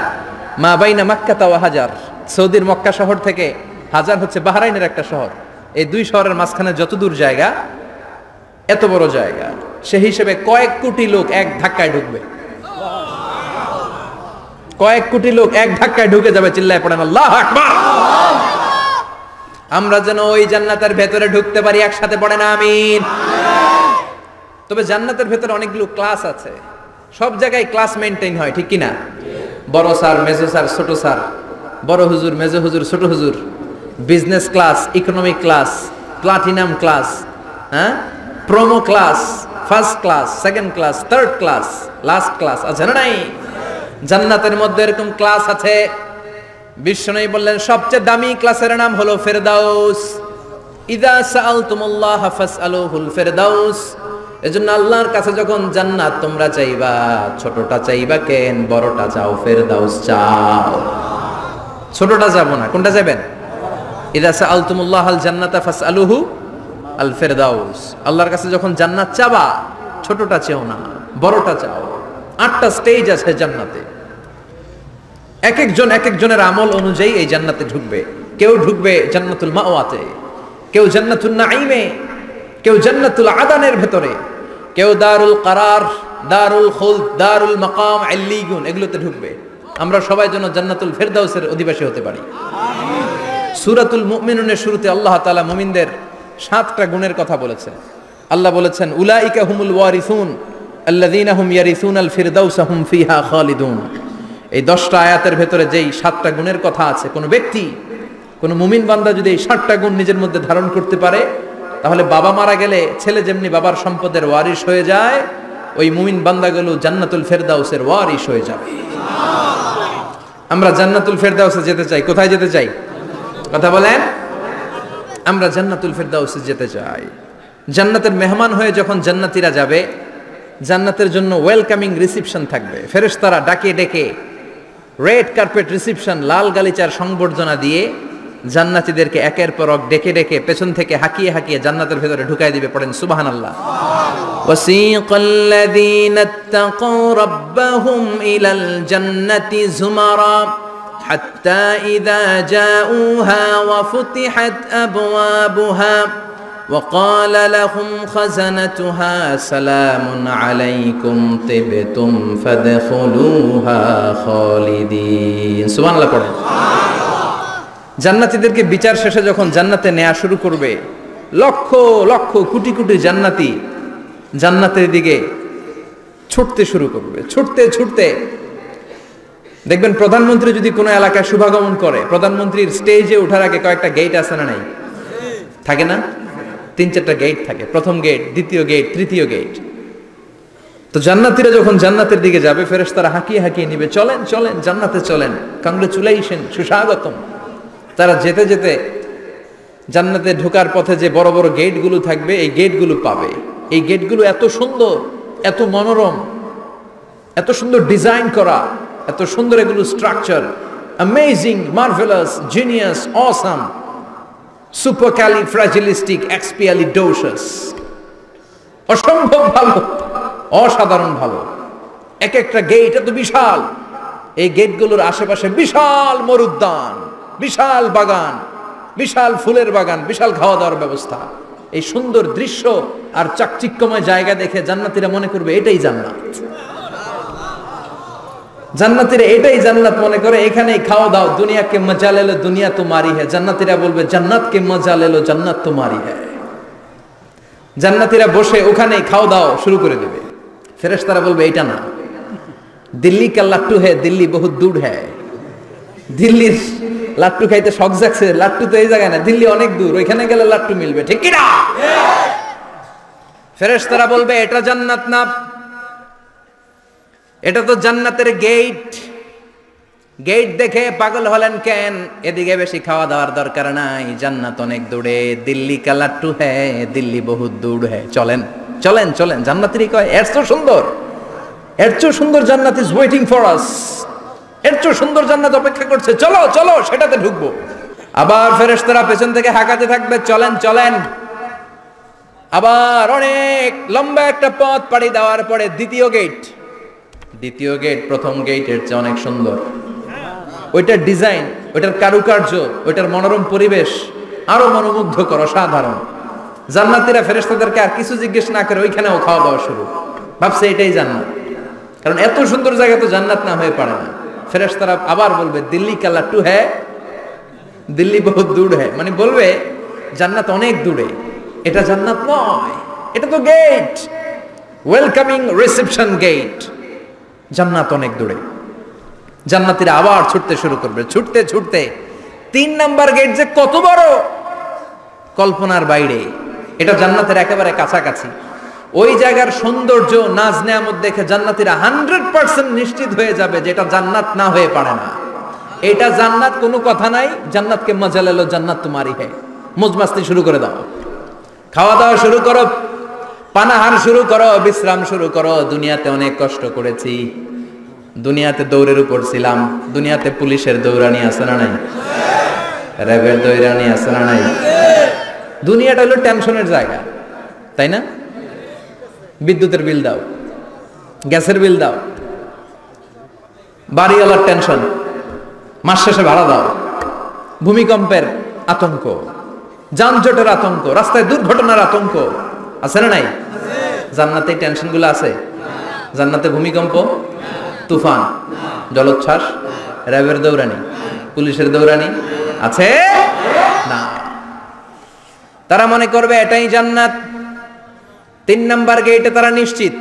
মা বাইনা মাক্কা ওয়া হাজার, সৌদির মক্কা শহর থেকে হাজার হচ্ছে বাহরাইনের একটা শহর, এই দুই শহরের মাঝখানে যত দূর জায়গা এত বড় জায়গা, সেই হিসেবে কয়েক কোটি লোক এক ধাক্কায় ঢুকবে। কয়েক কোটি লোক এক ধাক্কায় ঢুকে যাবে। চিল্লায় পড়েন আল্লাহু আকবার। আমরা যেন ওই জান্নাতের ভেতরে ঢুকতে পারি, একসাথে পড়েন আমিন। তবে জান্নাতের ভেতরে অনেকগুলো ক্লাস আছে, সব জায়গায় ক্লাস মেইনটেইন হয়, ঠিক কিনা? বড় স্যার, মেজো স্যার, ছোট স্যার, বড় হুজুর, মেজো হুজুর, ছোট হুজুর, business class, economic class, platinum class, হ্যাঁ, promo class, first class, second class, third class, last class আছে না নাই? জান্নাতের মধ্যে এরকম ক্লাস আছে। বিশ্বনবী বললেন সবচেয়ে দামি ক্লাসের নাম হলো ফেরদাউস। ইযা সাআলতুমুল্লাহ ফাসআলুহুল ফেরদাউস, এজন্য আল্লাহর কাছে যখন জান্নাত তোমরা চাইবা, ছোটটা চাইবা কেন, বড়টা চাও, ফেরদাউস চাও। ছোটটা যাবো না, কোনটা যাবেন? ইযা সাআলতুমুল্লাহাল জান্নাতা ফাসআলুহু আল ফেরদাউস, আল্লাহর কাছে যখন জান্নাত চাবা ছোটটা চেও না, বড়টা চাও। 8টা স্টেজ আছে জান্নাতে, এক একজনের আমল অনুযায়ী এই জান্নাতে ঢুকবে। কেউ ঢুকবে জান্নাতুল মাওয়াতে, কেউ জান্নাতুল নাঈমে, কেউ জান্নাতুল আদানের ভেতরে, কেউ দারুল কারার, দারুল খুলদ, দারুল মাকাম, আল্লিগুন, এগুলোতে ঢুকবে। আমরা সবাই যেন জান্নাতুল ফেরদাউসের অধিবাসী হতে পারি। সূরাতুল মুমিনুনের শুরুতে আল্লাহ তাআলা মুমিনদের 7টা গুণের কথা বলেছেন। আল্লাহ বলেছেন উলাইকা হুমুল ওয়ারিসুন আল্লাযীনা হুম ইয়ারিসুনাল ফিরদাউসা হুম ফিহা খালিদুন। এই 10টা আয়াতের ভেতরে যেই 7টা গুণের কথা আছে, কোন ব্যক্তি, কোন মুমিন বান্দা যদি এই 7টা গুণ নিজের মধ্যে ধারণ করতে পারে, তাহলে বাবা মারা গেলে ছেলে যেমনি বাবার সম্পদের ওয়ারিশ হয়ে যায়, ওই মুমিন বান্দাগুলো জান্নাতুল ফেরদাউসের ওয়ারিশ হয়ে যাবে। আমরা জান্নাতুল ফেরদাউসে যেতে চাই। কোথায় যেতে চাই? কথা বলেন। আমরা জান্নাতুল ফেরদাউসে যেতে চাই। জান্নাতের মেহমান হয়ে যখন জান্নাতীরা যাবে, জান্নাতের জন্য ওয়েলকামিং রিসিপশন থাকবে। ফেরেশতারা ডাকে ডেকে রেড কার্পেট রিসিপশন, লাল গালিচার সংবর্ধনা দিয়ে জান্নাতীদেরকে একের পর এক ডেকে ডেকে পেছন থেকে হাঁকিয়ে হাঁকিয়ে জান্নাতের ভেতরে ঢুকাই দিবে। পড়েন সুবহানাল্লাহ। وسيق الذين اتقوا ربهم إلى الجنة زمرا حتى إذا جاءوها وفتحت أبوابها وقال لهم خزنتها سلام عليكم طبتم فادخلوها خالدين سبحان الله পড়েন জান্নাতীদেরকে বিচার শেষে যখন জান্নাতে নেওয়া শুরু করবে লক্ষ লক্ষ কোটি কোটি জান্নাতি জান্নাতের দিকে ছুটতে শুরু করবে ছুটতে ছুটতে দেখবেন প্রধানমন্ত্রী যদি কোনো এলাকায় শুভাগমন করে প্রধানমন্ত্রীর স্টেজে ওঠার আগে কয়েকটা গেট আছে না নাই থাকে না 3-4টা গেট থাকে প্রথম গেট দ্বিতীয় গেট তৃতীয় গেট তো জান্নাতীরা যখন জান্নাতের দিকে যাবে ফেরেশতারা হাঁকিয়ে হাঁকিয়ে নিবে চলেন চলেন জান্নাতে চলেন কংগ্রেচুলেশন সুস্বাগতম তারা যেতে যেতে জান্নাতে ঢোকার পথে যে বড় বড় গেটগুলো থাকবে এই গেটগুলো পাবে এই গেটগুলো এত সুন্দর এত মনোরম এত সুন্দর ডিজাইন করা এত সুন্দর এগুলো structure amazing marvellous genius awesome supercalifragilisticexpialidocious অসম্ভব ভালো অসাধারণ ভালো এক একটা গেট এত বিশাল এই গেটগুলোর আশেপাশে বিশাল মরুদ্যান বিশাল বাগান বিশাল ফুলের বাগান বিশাল খাওয়া দাওয়ার ব্যবস্থা এই সুন্দর দৃশ্য আর চাকচিক্যময় জায়গা দেখে জান্নাতীরা মনে করবে এটাই জান্নাত জান্নাতীরা এটাই জান্নাত মনে করে এখানেই খাওয়া দাও দুনিয়া কে মজা লে লো দুনিয়া তোমারি হ্যায় জান্নাতীরা বলবে জান্নাত কে মজা লে লো জান্নাত তোমারি হ্যায় জান্নাতীরা বসে ওখানেই খাওয়া দাও শুরু করে দেবে ফেরেশতারা বলবে এটা না দিল্লি কা লাট্টু হ্যায় দিল্লি বহুত দূর হ্যায় দিল্লির লাট্টু খাইতে শখ জাগছে লাট্টু তো এই জায়গায় না দিল্লি অনেক দূর ওইখানে গেলে লাট্টু মিলবে ঠিক কি না ফেরেশতারা বলবে এটা জান্নাত না এটা তো জান্নাতের গেট গেট দেখে পাগল হলেন কেন এদিকে বেশি খাওয়া দাওয়ার দরকার নাই জান্নাত অনেক দূরে দিল্লি কা লাট্টু হ্যায় দিল্লি বহুত দূর হ্যায় চলেন চলেন চলেন জান্নাতেরই কয় এর চেয়ে সুন্দর জান্নাত ইজ ওয়েটিং ফর আস এর চেয়ে সুন্দর জান্নাত অপেক্ষা করছে চলো চলো সেটাতে ঢুকবো আবার ফেরেশতারা পেছন থেকে হাঁকাতে থাকবে চলেন চলেন আবার অনেক লম্বা একটা পথ পাড়ি দেওয়ার পরে দ্বিতীয় গেট প্রথম গেটের চেয়ে অনেক সুন্দর ওইটার ডিজাইন ওইটার কারুকার্য ওইটার মনোরম পরিবেশ আরো মনোমুগ্ধকর অসাধারণ জান্নাতীরা ফেরেশতাদেরকে আর কিছু জিজ্ঞেস না করে ওইখানেও খাওয়া দাওয়া শুরু ভাবছে এটাই জান্নাত কারণ এত সুন্দর জায়গা তো জান্নাত না হয়ে পারে না ফেরেশতারা আবার বলবে দিল্লি কা লাট্টু হ্যায় দিল্লি বহুত দূর হ্যায় মানে বলবে জান্নাত অনেক দূরে এটা জান্নাত নয় এটা তো গেট ওয়েলকামিং রিসেপশন গেট জান্নাত অনেক দূরে জান্নাতীরা আবার ছুটতে শুরু করবে ছুটতে ছুটতে 3 নাম্বার গেট যে কত বড় কল্পনার বাইরে এটা জান্নাতের একেবারে কাছাকাছি ওই জায়গার সৌন্দর্য নাজ নেয়ামত দেখে জান্নাতীরা 100% নিশ্চিত হয়ে যাবে যে এটা জান্নাত না হয়ে পারে না এটা জান্নাত কোনো কথা নাই জান্নাতকে মজা লেলো জান্নাত তোমারই হ্যায় মজমাস্তি শুরু করে দাও খাওয়া দাওয়া শুরু করো পানাহার শুরু করো বিশ্রাম শুরু করো দুনিয়াতে অনেক কষ্ট করেছি দুনিয়াতে দৌড়ের উপর ছিলাম দুনিয়াতে পুলিশের দৌড়ানি আছে না নাই র্যাবের দৌড়ানি আছে না নাই দুনিয়াটা হলো টেনশনের জায়গা তাই না বিদ্যুতের বিল দাও গ্যাসের বিল দাও বাড়িওয়ালার টেনশন মাস শেষে ভাড়া দাও ভূমিকম্পের আতঙ্ক যানজটের আতঙ্ক রাস্তায় দুর্ঘটনার আতঙ্ক আছে না নাই জান্নাতে টেনশন গুলো আছে জান্নাতে ভূমিকম্প তুফান জলোচ্ছ্বাস র্যাবের দৌড়ানি পুলিশের দৌড়ানি আছে না তারা মনে করবে এটাই জান্নাত 3 নাম্বার গেটে তারা নিশ্চিত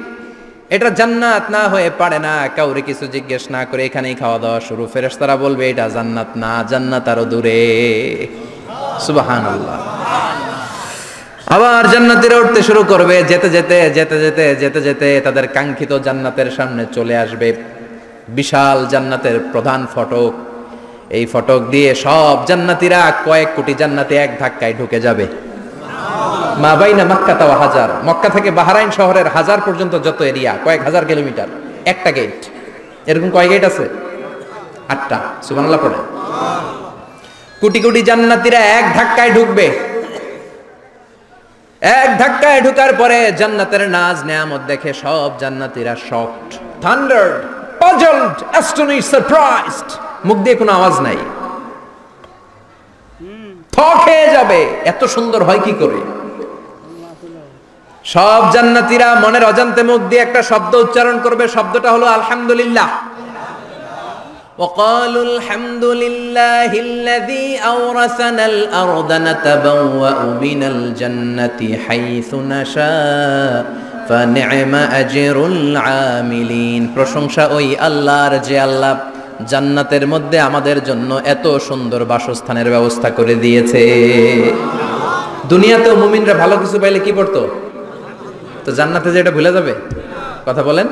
এটা জান্নাত না হয়ে পারে না কাউরে কিছু জিজ্ঞেস না করে এখানেই খাওয়া দাওয়া শুরু ফেরেশতারা বলবে এটা জান্নাত না জান্নাত আরো দূরে সুবহানাল্লাহ আবার জান্নাতীরা উঠতে শুরু করবে যেতে যেতে যেতে যেতে যেতে যেতে তাদের কাঙ্ক্ষিত জান্নাতের সামনে চলে আসবে বিশাল জান্নাতের প্রধান ফটক এই ফটক দিয়ে সব জান্নাতীরা কয়েক কোটি জান্নাতে এক ধাক্কায় ঢুকে যাবে মা বাইনা মক্কা ওয়া হাজার মক্কা থেকে বাহরাইন শহরের হাজার পর্যন্ত যত এরিয়া কয়েক হাজার কিলোমিটার একটা গেট এরকম কয় গেট আছে 8টা সুবহানাল্লাহ পড়ে কোটি কোটি জান্নাতীরা এক ধাক্কায় ঢুকবে এক ধাক্কায় ঢোকার পরে জান্নাতের নাজ নেয়ামত দেখে সব জান্নাতীরা শকড, থান্ডার্ড, পাজলড, অ্যাস্টনিশড, সারপ্রাইজড। মুখ দিয়ে কোনো আওয়াজ নাই, থক হয়ে যাবে, এত সুন্দর হয় কি করে। সব জান্নাতীরা মনের অজান্তে মুখ দিয়ে একটা শব্দ উচ্চারণ করবে, শব্দটা হলো আলহামদুলিল্লাহ। وقالوا الحمد لله الذي أورثنا الأرض نتبوأ من الجنة حيث نشاء فنعم أجر العاملين। প্রশংসা ওই আল্লাহর যে আল্লাহ জান্নাতের মধ্যে আমাদের জন্য এত সুন্দর বাসস্থানের ব্যবস্থা করে দিয়েছে। দুনিয়াতেও মুমিনরা ভালো কিছু পাইলে কি করতো? তো জান্নাতে যে এটা ভুলে যাবে? কথা বলেন।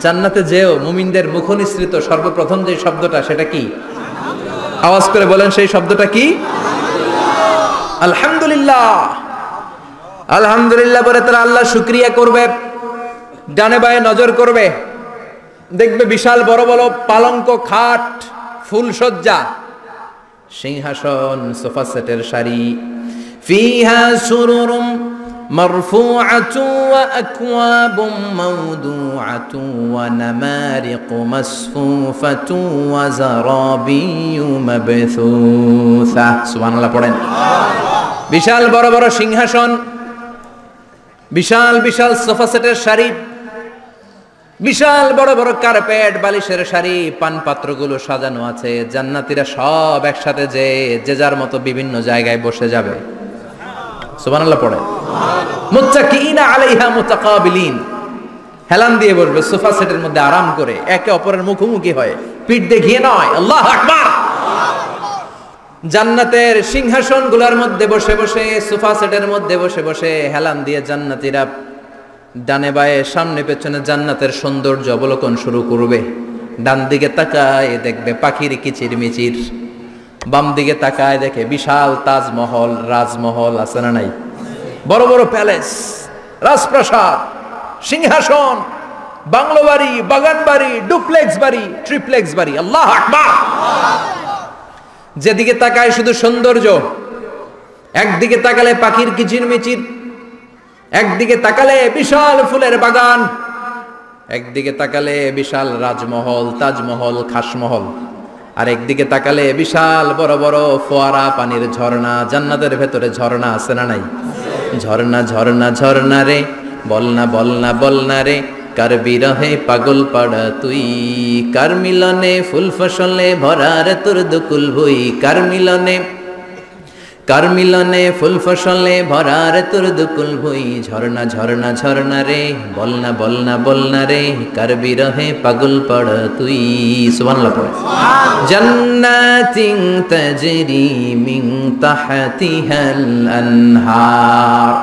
জান্নাতে যেও মুমিনদের মুখ নিঃসৃত সর্বপ্রথম যে শব্দটা, সেটা কি? আওয়াজ করে বলেন, সেই শব্দটা কি? আলহামদুলিল্লাহ। আলহামদুলিল্লাহ বলে তারা আল্লাহ শুকরিয়া করবে, ডানে বায়ে নজর করবে, দেখবে বিশাল বড় বড় পালঙ্ক, খাট, ফুলসজ্জা, সিংহাসন, সোফা সেটের সারি, ফিহা সুরুরুম মারফুআতু ওয়া আকওয়াবুম মাওদুআতু ওয়া নামারিকু মাসফুফাতু ওয়া যারাবিয়্যু মাবথুসা। সুবহানাল্লাহ পড়েন। বিশাল বড় বড় সিংহাসন, বিশাল বিশাল সোফা সেটের সারি, বিশাল বড় বড় কার্পেট, বালিশের সারি, পানপাত্রগুলো সাজানো আছে। জান্নাতীরা সব একসাথে যে যার মতো বিভিন্ন জায়গায় বসে যাবে। সুবহানাল্লাহ পড়ে। মুত্তাকিইনা আলাইহা মুতাকাবিলিন, হেলান দিয়ে বসবে সোফা সেটের মধ্যে আরাম করে, একে অপরের মুখোমুখি হয়ে, পিঠ দেখিয়ে নয়। আল্লাহু আকবার। জান্নাতের সিংহাসনগুলোর মধ্যে বসে বসে, সোফা সেটের মধ্যে বসে বসে হেলান দিয়ে জান্নাতীরা ডানে বায়ে সামনে পেছনে জান্নাতের সৌন্দর্য অবলোকন শুরু করবে। ডান দিকে তাকায় দেখবে পাখির কিচিরমিচির, বাম দিকে তাকায় দেখে বিশাল তাজমহল, রাজমহল আছে না নাই? বড় বড় প্যালেস, রাজপ্রাসাদ, সিংহাসন, বাংলো বাড়ি, বাগান বাড়ি, ডুপ্লেক্স বাড়ি, ট্রিপ্লেক্স বাড়ি। আল্লাহু আকবার। যেদিকে তাকায় শুধু সৌন্দর্য। একদিকে তাকালে পাখির কিচিরমিচির, একদিকে তাকালে বিশাল ফুলের বাগান, একদিকে তাকালে বিশাল রাজমহল, তাজমহল, খাসমহল, আর একদিকে তাকালে বিশাল বড় বড় ফোয়ারা, পানির ঝর্ণা। জান্নাতের ভেতরে ঝর্ণা আছে না নাই? ঝর্ণা ঝর্ণা ঝর্ণা রে, বলনা বলনা বলনা রে, কার বিরহে পাগল পাড়া তুই, কার মিলনে ফুল ফসলে ভরা রে তোর দুকুল ভুই, কার মিলনে ফুল ফসলে ভরা রে তোর দুকুল ভুই। ঝর্ণা ঝর্ণা ঝর্ণা রে, বলনা বলনা বলনা রে, কার বিরহে পাগল পাড়া তুই। সুবহানাল্লাহ পড়ে। জান্নাতিন তাজরি মিন তাহতিহাল আনহার।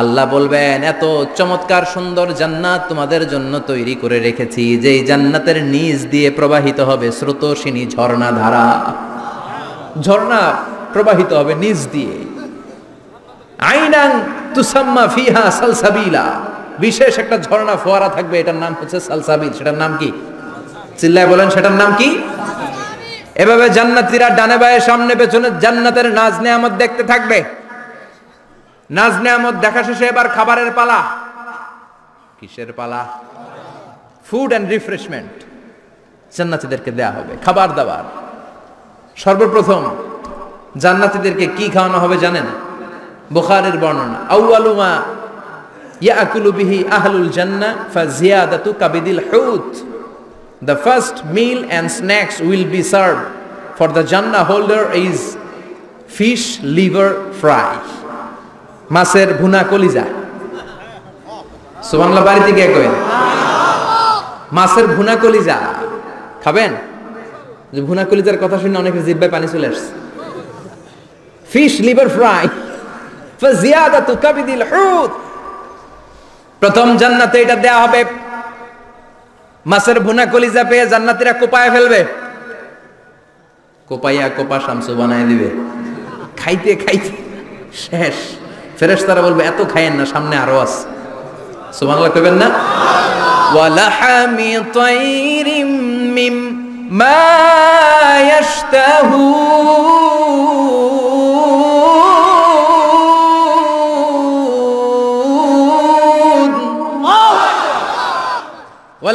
আল্লাহ বলবেন, এত চমৎকার সুন্দর জান্নাত তোমাদের জন্য তৈরি করে রেখেছি, যেই জান্নাতের নিচ দিয়ে প্রবাহিত হবে স্রোতস্বিনী ঝর্ণা ধারা। ঝর্ণা প্রবাহিত হবে নিচ দিয়ে। আইনান তুসাম্মা ফিহা সালসাবিলা, বিশেষ একটা ঝর্ণা ফোয়ারা থাকবে, এটার নাম হচ্ছে সালসাবিল। সেটার নাম কি? চিল্লায় বলেন, সেটার নাম কি? এভাবে জান্নাতীরা ডানে বায়ে সামনে পেছনে জান্নাতের নাজ নেয়ামত দেখতে থাকবে। নাজ নেয়ামত দেখা শেষে এবার খাবারের পালা। কিসের পালা? ফুড এন্ড রিফ্রেশমেন্ট জান্নাতীদেরকে দেয়া হবে, খাবার দাবার। সর্বপ্রথম জান্নাতীদেরকে কি খাওয়ানো হবে জানেন? বুখারীর বর্ণনা, আউয়ালু মা ইয়াকুলু বিহি আহলুল জান্নাহ ফাজিয়াদাতু কাবিদিল হুত। The first meal and snacks will be served for the Jannah holder is fish liver fry, মাছের ভুনা কলিজা। সুবহানাল্লাহ। বাড়িতে গিয়ে কইন, মাছের ভুনা কলিজা খাবেন? যে ভুনা কলিজার কথা শুনে অনেকের জিহ্বায় পানি চলে আসছে। ফিশ লিভার ফ্রাই ফাজিয়াদাতু কাবিদিল হুত। প্রথম জান্নাতে এটা দেয়া হবে। মাছের ভুনা কলিজা পেয়ে জান্নাতীরা কোপায় ফেলবে, কোপাইয়া কোপা শামসু বানায় দিবে। খাইতে খাইতে শেষ। ফেরেশতারা বলবে, এত খাইয়েন না, সামনে আরো আছে। সুবহানাল্লাহ কইবেন না? ওয়া লাহামি তাইরিম মিম্মা ইয়াশতাহুন।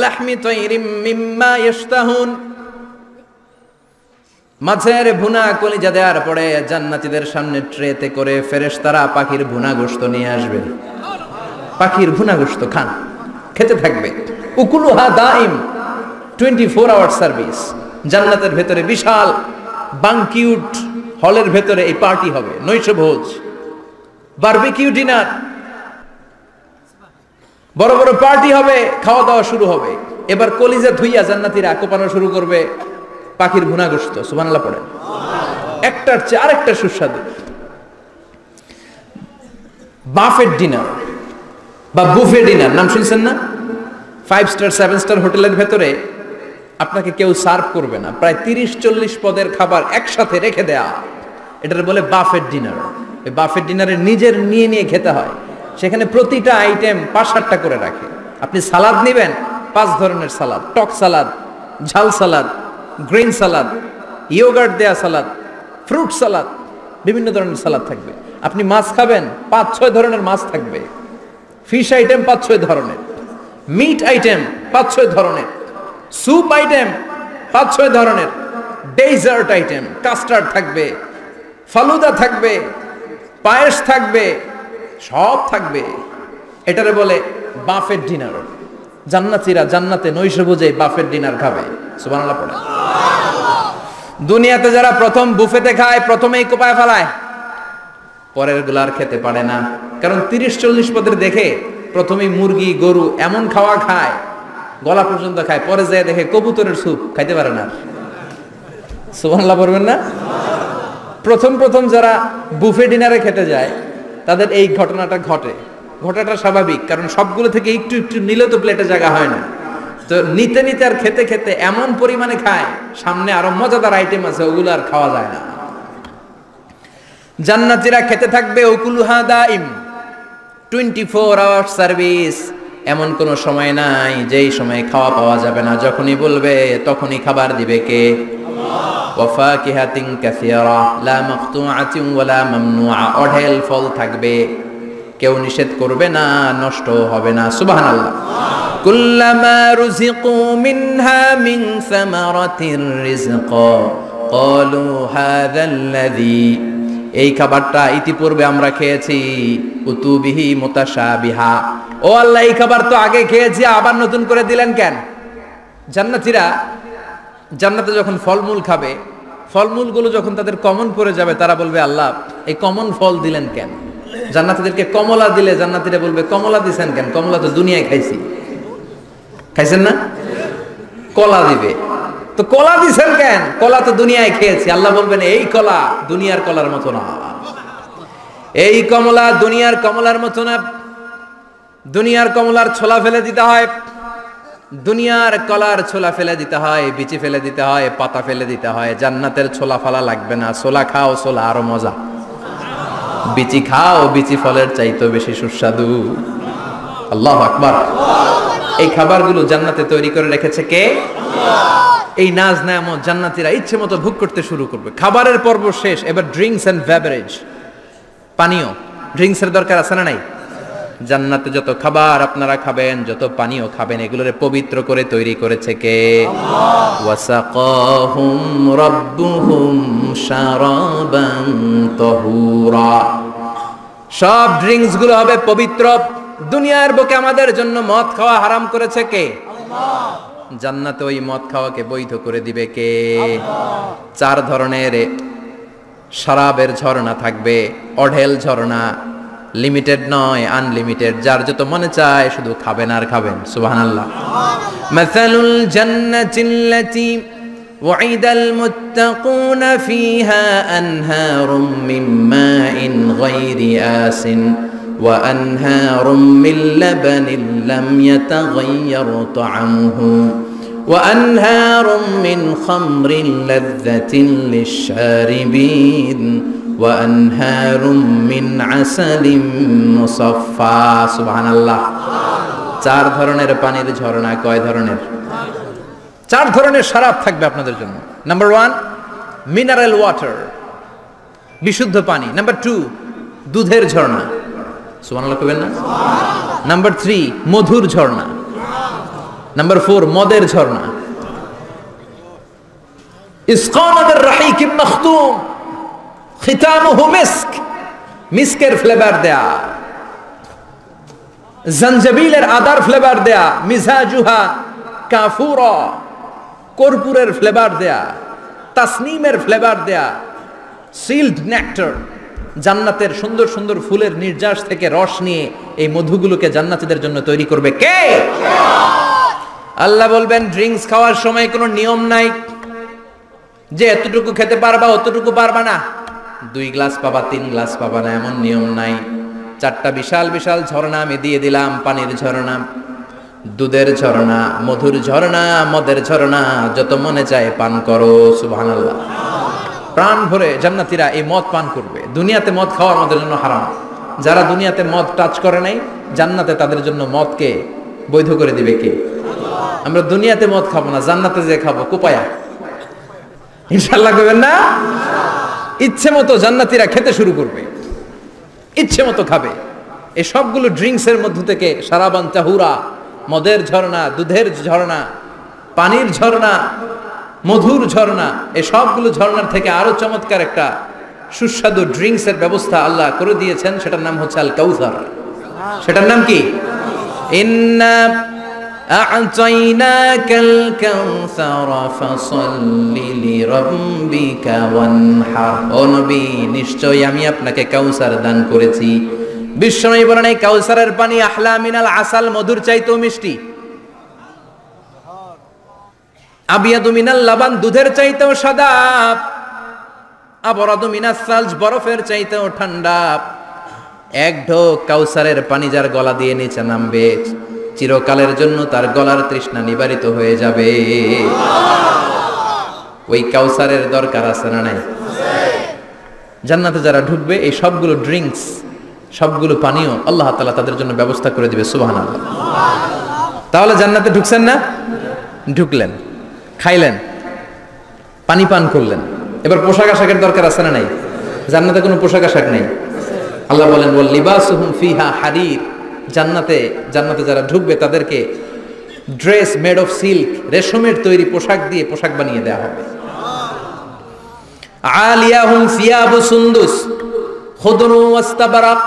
লাহমি তায়রিম মিম্মা ইশতাহুন, মাছের ভুনা কলিজা দেওয়ার পরে জান্নাতীদের সামনে ট্রেতে করে ফেরেশতারা পাখির ভুনা গোশত নিয়ে আসবে। পাখির ভুনা গোশত খান, খেতে থাকবে। উকুলুহা দাইম, 24 আওয়ার সার্ভিস। জান্নাতের ভেতরে বিশাল বানকিউট হলের ভেতরে এই পার্টি হবে, নৈশভোজ, বারবিকিউ ডিনার, বড় বড় পার্টি হবে, খাওয়া দাওয়া শুরু হবে। এবার কলিজা ধুইয়া জান্নাতীরা কোপানো শুরু করবে পাখির ভুনা গোশত। সুবহানাল্লাহ পড়ে। একটার চেয়ে আরেকটা সুস্বাদু। বাফেট ডিনার বা বুফে ডিনার নাম শুনছেন না? 5 স্টার 7 স্টার হোটেলের ভেতরে আপনাকে কেউ সার্ভ করবে না, প্রায় 30-40 পদের খাবার একসাথে রেখে দেয়া, এটার বলে বাফেট ডিনার। এই বাফেট ডিনারে নিজের নিয়ে নিয়ে খেতে হয়। সেখানে প্রতিটা আইটেম 5-7টা করে রাখে। আপনি সালাদ নেবেন, 5 ধরনের সালাদ, টক সালাদ, ঝাল সালাদ, গ্রিন সালাদ, ইয়োগার্ট দেয়া সালাদ, ফ্রুট সালাদ, বিভিন্ন ধরনের সালাদ থাকবে। আপনি মাছ খাবেন, 5-6 ধরনের মাছ থাকবে। ফিশ আইটেম 5-6 ধরনের, মিট আইটেম 5-6 ধরনের, স্যুপ আইটেম 5-6 ধরনের, ডেজার্ট আইটেম, কাস্টার্ড থাকবে, ফালুদা থাকবে, পায়েস থাকবে, সব থাকবে। এটারে বলে বাফেট ডিনার। জান্নাতীরা জান্নাতে নৈশভোজে বাফেট ডিনার খাবে। সুবহানাল্লাহ পড়ে। দুনিয়াতে যারা প্রথম বুফেতে খায়, প্রথমেই কোপায় ফেলায়, পরের গুলার খেতে পারে না। কারণ 30-40 পদের দেখে প্রথমেই মুরগি গরু এমন খাওয়া খায়, গলা পর্যন্ত খায়, পরে যায় দেখে কবুতরের স্যুপ খাইতে পারে না। সুবহানাল্লাহ পড়বেন না? প্রথম প্রথম যারা বুফে ডিনারে খেতে যায় তাদের এই ঘটনাটা ঘটে। ঘটাটা স্বাভাবিক, কারণ সবগুলো থেকে একটু একটু নিলে তো প্লেটে জায়গা হয় না। তো নিতে নিতে আর খেতে খেতে এমন পরিমাণে খায়, সামনে আরো মজাদার আইটেম আছে, ওগুলো আর খাওয়া যায় না। জান্নাতীরা খেতে থাকবে উকুলুহা দাইম, 24 আওয়ার সার্ভিস। এমন কোনো সময় নাই যেই সময় খাওয়া পাওয়া যাবে না। যখনই বলবে তখনই খাবার দিবে কে? আল্লাহ। ওয়া ফাকিহাতিন কাসীরা লা মাকতুআতিন ওয়ালা মামনুআ, অঢেল ফল থাকবে, কেউ নিষেধ করবে না, নষ্ট হবে না। সুবহানাল্লাহ। কুল্লামা রুজিকু মিনহা মিন সামারাতির রিজকা ক্বালু হাযাল্লাযী, এই খাবারটা ইতিপূর্বে আমরা খেয়েছি, উতুবিহি মুতাশাবিহা, ও আল্লাহ এই খাবার তো আগে খেয়েছি, আবার নতুন করে দিলেন কেন? জান্নাতীরা জান্নাতে যখন ফলমূল খাবে, ফলমূলগুলো যখন তাদের কমন পড়ে যাবে, তারা বলবে আল্লাহ এই কমন ফল দিলেন কেন? জান্নাতীদেরকে কমলা দিলে জান্নাতীরা বলবে কমলা দিছেন কেন? কমলা তো দুনিয়ায় খাইছি। খাইছেন না? কলা দিবে, তো কলা দিছেন কেন? কলা তো দুনিয়ায় খেয়েছি। আল্লাহ বলবেন এই কলা দুনিয়ার কলার মতো না, এই কমলা দুনিয়ার কমলার মতো না। দুনিয়ার কমলার ছোলা ফেলে দিতে হয়, দুনিয়ার কলার ছোলা ফেলে দিতে হয়, বিচি ফেলে দিতে হয়, পাতা ফেলে দিতে হয়। জান্নাতের ছোলা ফালা লাগবে না, ছোলা খাও, ছোলা আরো মজা। বিচি খাও, বিচি ফলের চাইতো বেশি সুস্বাদু। আল্লাহু আকবার। এই খাবারগুলো জান্নাতে তৈরি করে রেখেছে কে? আল্লাহ। এই নাজ নেয়ামত জান্নাতীরা ইচ্ছে মতো ভোগ করতে শুরু করবে। খাবারের পর্ব শেষ, এবার ড্রিঙ্কস এন্ড বেভারেজ, পানীয়। ড্রিঙ্কসের দরকার আছে না নাই? জান্নাতে যত খাবার আপনারা খাবেন, যত পানীয় খাবেন, এগুলোরে পবিত্র করে তৈরি করেছে কে? আল্লাহ। ওয়াসাকাহুম রাব্বুহুম শারাবান তাহুরা, সব ড্রিঙ্কস গুলো হবে পবিত্র। দুনিয়ার বুকে আমাদের জন্য মদ খাওয়া হারাম করেছে কে? আল্লাহ। জান্নাতে ওই মদ খাওয়াকে বৈধ করে দিবে কে? আল্লাহ। 4 ধরনের শরাবের ঝর্ণা থাকবে, অঢেল ঝর্ণা, লিমিটেড নয়, আনলিমিটেড। যার যত মনে চায় শুধু খাবেন আর খাবেন। সুবহানাল্লাহ। মাসালুল জান্নাতিল্লাতী ওয়াইদাল মুত্তাকুনা ফিহা আনহারুম মিন মাইন গায়রি আসিন ওয়া আনহারুম মিন লাবানিন লাম ইয়াতাগায়্যার তা'আমুহু ওয়া আনহারুম মিন খামরিন লাযযাতিন লিশ-শারিবিন ওয়া আনহারুম মিন আসালিম মুসাফফা। সুবহানাল্লাহ। 4 ধরনের পানির ঝর্ণা। কয় ধরনের? 4 ধরনের শরাব থাকবে আপনাদের জন্য। নাম্বার 1 মিনারেল ওয়াটার, বিশুদ্ধ পানি। নাম্বার 2 দুধের ঝর্ণা। সুবহানাল্লাহ কইবেন না? নাম্বার 3 মধুর ঝর্ণা। নাম্বার 4, মদের ঝর্ণা। ইসকানাদের রাহিকিম মাখতুম খিতামুহু মিস্ক, মিস্কের ফ্লেভার দেয়া, জঞ্জবিলের আদার ফ্লেভার দেয়া, মিজাজুহা কাফুরা, কর্পূরের ফ্লেভার দেয়া, তাসনিমের ফ্লেভার দেয়া, সিল্ড নেক্টার, জান্নাতের সুন্দর সুন্দর ফুলের নির্যাস থেকে রস নিয়ে এই মধুগুলোকে জান্নাতীদের জন্য তৈরি করবে কে? আল্লাহ বলবেন ড্রিঙ্কস খাওয়ার সময় কোনো নিয়ম নাই যে এতটুকু খেতে পারবা অতটুকু পারবা না, 2 গ্লাস পাবা 3 গ্লাস পাবা না, এমন নিয়ম নাই। 4টা বিশাল বিশাল ঝর্ণা আমি দিয়ে দিলাম, পানির ঝর্ণা, দুধের ঝর্ণা, মধুর ঝর্ণা, মদের ঝর্ণা, যত মনে চায় পান করো। সুবহানাল্লাহ। প্রাণ ভরে জান্নাতীরা এই মদ পান করবে। দুনিয়াতে মদ খাওয়া আমাদের জন্য হারাম। যারা দুনিয়াতে মদ টাচ করে নাই, জান্নাতে তাদের জন্য মদকে বৈধ করে দিবে কে? আমরা দুনিয়াতে মদ খাবো না, জান্নাতে যে খাবো কোপায়া, ইনশাআল্লাহ করবেন না? ইচ্ছে মতো জান্নাতীরা খেতে শুরু করবে, ইচ্ছে মতো খাবে। এই সবগুলো ড্রিঙ্কসের মধ্য থেকে সারাবান তাহুরা, মদের ঝর্ণা, দুধের ঝর্ণা, পানির ঝর্ণা, মধুর ঝর্ণা, এই সবগুলো ঝর্ণার থেকে আরো চমৎকার একটা সুস্বাদু ড্রিঙ্কসের ব্যবস্থা আল্লাহ করে দিয়েছেন। সেটার নাম হচ্ছে আল কাউসার। সেটার নাম কি? ইন্না আ'তাইনাকাল কাউসার ফাসাল্লি লিরাব্বিকা ওয়ানহার। ও নবী, নিশ্চয়ই আমি আপনাকে কাউসার দান করেছি। বিশ্বনবী বলেন এই কাউসারের পানি আহলা মিনাল আসাল, মধুর চাইতেও মিষ্টি। আবিয়াদু মিনাল লাবান, দুধের চাইতেও সাদা। আবরাদু মিনাস সালজ, বরফের চাইতেও ঠান্ডা। এক ঢোক কাউসারের পানি যার গলা দিয়ে নিচে নামবে, চিরকালের জন্য তার গলার তৃষ্ণা নিবারিত হয়ে যাবে। ওই কাউসারের দরকার আছে না নাই? জান্নাতে যারা ঢুকবে এই সবগুলো ড্রিঙ্কস, সবগুলো পানীয় আল্লাহ তাআলা তাদের জন্য ব্যবস্থা করে দিবে। সুবহানাল্লাহ। তাহলে জান্নাতে ঢুকছেন না? ঢুকলেন, খাইলেন, পানি পান করলেন, এবার পোশাক আশাকের দরকার আছে না নাই? জান্নাতে কোনো পোশাক আশাক নেই। আল্লাহ বলেন ওয়াল লিবাসুহুম ফিহা হারির, জান্নাতে যারা ঢুকবে তাদেরকে ড্রেস মেড অফ সিল্ক, রেশমের তৈরি পোশাক দিয়ে পোশাক বানিয়ে দেওয়া হবে। আলিয়াহুম সিয়াবু সুন্দুস খুদরু ওয়াস্তাবরাক,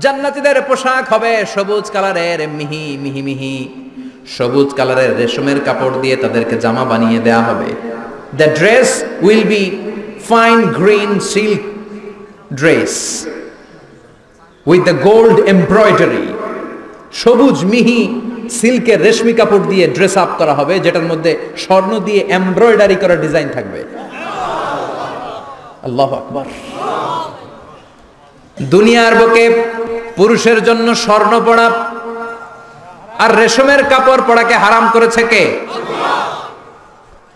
জান্নাতীদের পোশাক হবে সবুজ কালারের, মিহি মিহি মিহি সবুজ কালারের রেশমের কাপড় দিয়ে তাদেরকে জামা বানিয়ে দেওয়া হবে। The dress will be fine green silk dress with the gold embroidery. সবুজ মিহি সিল্কের রেশমি কাপড় দিয়ে ড্রেস আপ করা হবে, যেটার মধ্যে স্বর্ণ দিয়ে এমব্রয়ডারি করা ডিজাইন থাকবে। আল্লাহু আকবার। দুনিয়ার বুকে পুরুষের জন্য স্বর্ণ পরা আর রেশমের কাপড় পরাকে হারাম করেছে কে?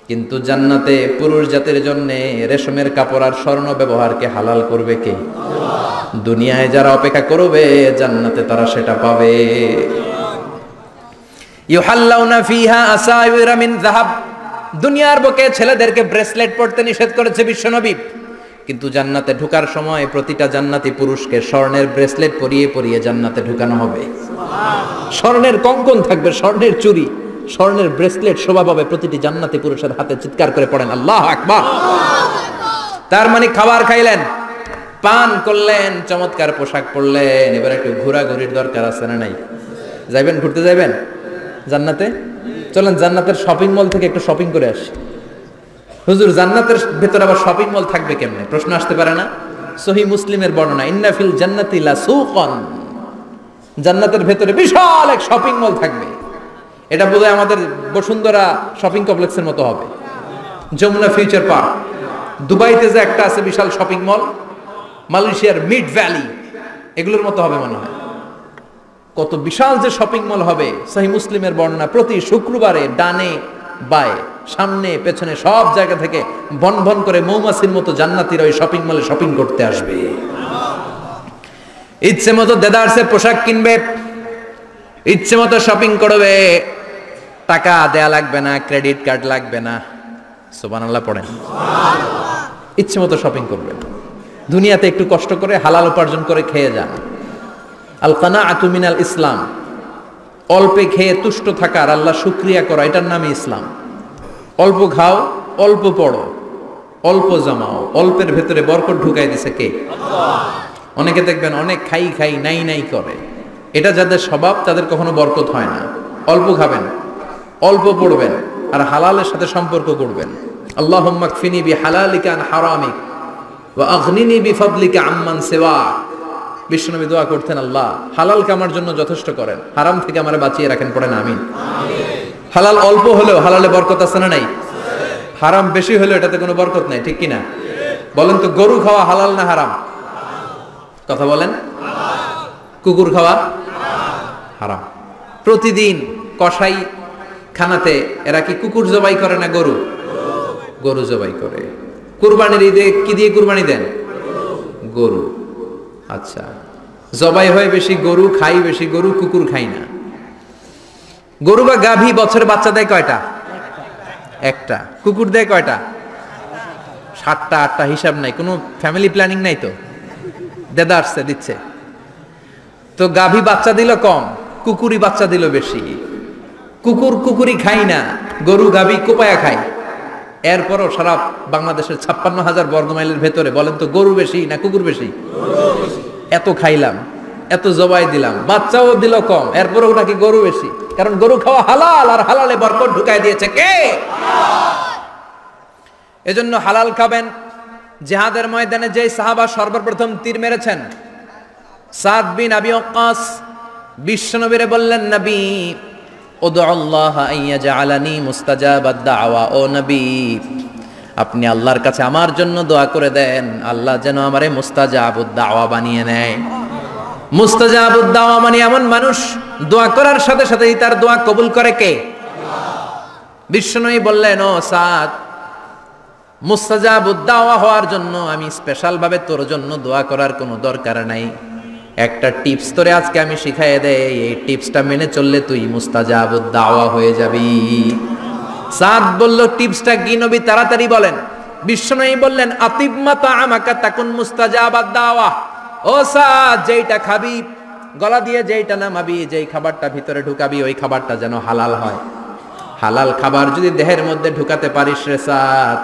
কিন্তু জান্নাতে পুরুষ জাতির জন্য রেশমের কাপড় আর স্বর্ণ ব্যবহারকে হালাল করবে কে? দুনিয়ায় যারা অপেক্ষা করবে জান্নাতে তারা সেটা পাবে। ইউহাল্লাউনা ফিহা আসাইরা মিন যাহাব, দুনিয়ার বুকে ছেলেদেরকে ব্রেসলেট পরতে নিষেধ করেছে বিশ্বনবী, কিন্তু জান্নাতে ঢোকার সময় প্রতিটা জান্নাতি পুরুষকে স্বর্ণের ব্রেসলেট পরিয়ে পরিয়ে জান্নাতে ঢুকানো হবে। স্বর্ণের কঙ্কন থাকবে, স্বর্ণের চুড়ি, স্বর্ণের ব্রেসলেট শোভা পাবে প্রতিটি জান্নাতি পুরুষের হাতে। চিৎকার করে পড়েন আল্লাহু আকবার। তার মানে খাবার খাইলেন, পান করলেন, চমৎকার পোশাক পরলেন, এবার একটু ঘোরাঘুরির দরকার আছে না নাই? যাইবেন, ঘুরতে যাইবেন জান্নাতে? চলেন জান্নাতের শপিং মল থেকে একটু শপিং করে আসি। হুজুর জান্নাতের ভেতরে আবার শপিং মল থাকবে কেমনে? প্রশ্ন আসতে পারে না? সহিহ মুসলিমের বর্ণনা, ইন্না ফিল জান্নাতি লাসুকান, জান্নাতের ভেতরে বিশাল এক শপিং মল থাকবে। এটা বোধহয় আমাদের বসুন্ধরা শপিং কমপ্লেক্সের মতো হবে, যমুনা ফিউচার পার্ক। দুবাইতে যে একটা আছে বিশাল শপিং মল, মালয়েশিয়ার মিড ভ্যালি, এগুলোর মতো হবে মনে হয়। কত বিশাল যে শপিং মল হবে। সহিহ মুসলিমের বর্ণনা, প্রতি শুক্রবারে ডানে বায়ে সামনে পেছনে সব জায়গা থেকে বন বন করে মৌমাছির মতো জান্নাতীরা ওই শপিং মলে শপিং করতে আসবে। ইচ্ছে মতো দেদারসে পোশাক কিনবে, ইচ্ছে মতো শপিং করবে, টাকা দেয়া লাগবে না, ক্রেডিট কার্ড লাগবে না। সুবহানাল্লাহ পড়েন। ইচ্ছে মতো শপিং করবে। দুনিয়াতে একটু কষ্ট করে হালাল উপার্জন করে খেয়ে যান। আল কানাআতু মিনাল ইসলাম, অল্পে খেয়ে তুষ্ট থাকার, আল্লাহ শুকরিয়া করা, এটার নামই ইসলাম। অল্প খাও, অল্প পড়ো, অল্প জমাও, অল্পের ভেতরে বরকত ঢুকাই দিছে কে? অনেকে দেখবেন অনেক খাই খাই নাই নাই করে, এটা যাদের স্বভাব তাদের কখনো বরকত হয় না। অল্প খাবেন, অল্প পড়বেন, আর হালালের সাথে সম্পর্ক করবেন। আল্লাহুম্মা কফিনি বিহালালিকা আন হারামিক ওয়া আগনিনি বিফাদলিকা আম্মান সিওয়াক। বিশ্বনবী দোয়া করতেন, আল্লাহ হালাল কামার জন্য যথেষ্ট করেন, হারাম থেকে আমারে বাঁচিয়ে রাখেন, পড়েন আমিন। হালাল অল্প হলেও হালালে বরকত আছে না নাই? হারাম বেশি হলেও এটাতে কোনো বরকত নাই, ঠিক কিনা? বলেন তো, গরু খাওয়া হালাল না হারাম? কথা বলেন। কুকুর খাওয়া হারাম। প্রতিদিন কসাই খানাতে এরা কি কুকুর জবাই করে না গরু? গরু জবাই করে। কুরবানির ঈদে কি দিয়ে কুরবানি দেন? গরু। আচ্ছা, জবাই হয় বেশি গরু, খাই বেশি গরু, কুকুর খাই না। গরু বা গাভী বছরে বাচ্চা দেয় কয়টা? একটা। কুকুর দেয় কয়টা? 7টা 8টা, হিসাব নাই, কোনো ফ্যামিলি প্ল্যানিং নাই তো, দেদা আসছে দিচ্ছে। তো গাভী বাচ্চা দিল কম, কুকুরি বাচ্চা দিল বেশি। কুকুরি খাই না, গরু গাভী কোপায়া খায়। এরপরও সারা বাংলাদেশের 56,000 বর্গমাইলের ভেতরে বলেন তো, গরু বেশি না কুকুর বেশি? এত খাইলাম, এত জবাই দিলাম, বাচ্চাও দিল কম, এরপরও নাকি গরু বেশি। কারণ গরু খাওয়া হালাল, আর হালালে বরকত ঢুকাই দিয়েছে কে? এজন্য হালাল খাবেন। জিহাদের ময়দানে যে সাহাবা সর্বপ্রথম তীর মেরেছেন, সাদ বিন আবি ওয়াক্কাস, বিশ্বনবীরে বললেন, নবী উদু আল্লাহ আইয়াজআলানি মুস্তাজাবাদ দাওয়া। ও নবী, আপনি আল্লাহর কাছে আমার জন্য দোয়া করে দেন, আল্লাহ যেন আমারে মুস্তাজাবুদ দাওয়া বানিয়ে নেয়। মুস্তাজাবুদ দাওয়া মানে এমন মানুষ, দোয়া করার সাথে সাথেই তার দোয়া কবুল করে কে? বিশ্বনবী বললেন, ও সাদ, মুস্তাজাবুদ দাওয়া হওয়ার জন্য আমি স্পেশাল ভাবে তোর জন্য দোয়া করার কোনো দরকার নাই। একটা টিপস তোরে আজকে আমি শিখাই দেই, এই টিপসটা মেনে চললে তুই মুস্তাজাবুদ দাওয়া হয়ে যাবি। সাদ বলল, টিপসটা কি নবী? তাড়াতাড়ি বলেন। বিশ্বনবী বললেন, আতিব মাতা আমাকা তাকুন মুস্তাজাবাদ দাওয়া। ও সাদ, যেইটা খাবি, গলা দিয়ে যেইটা নামাবি, যেই খাবারটা ভিতরে ঢুকাবি, ওই খাবারটা যেন হালাল হয়। হালাল খাবার যদি দেহের মধ্যে ঢুকাতে পারিস রে সাদ,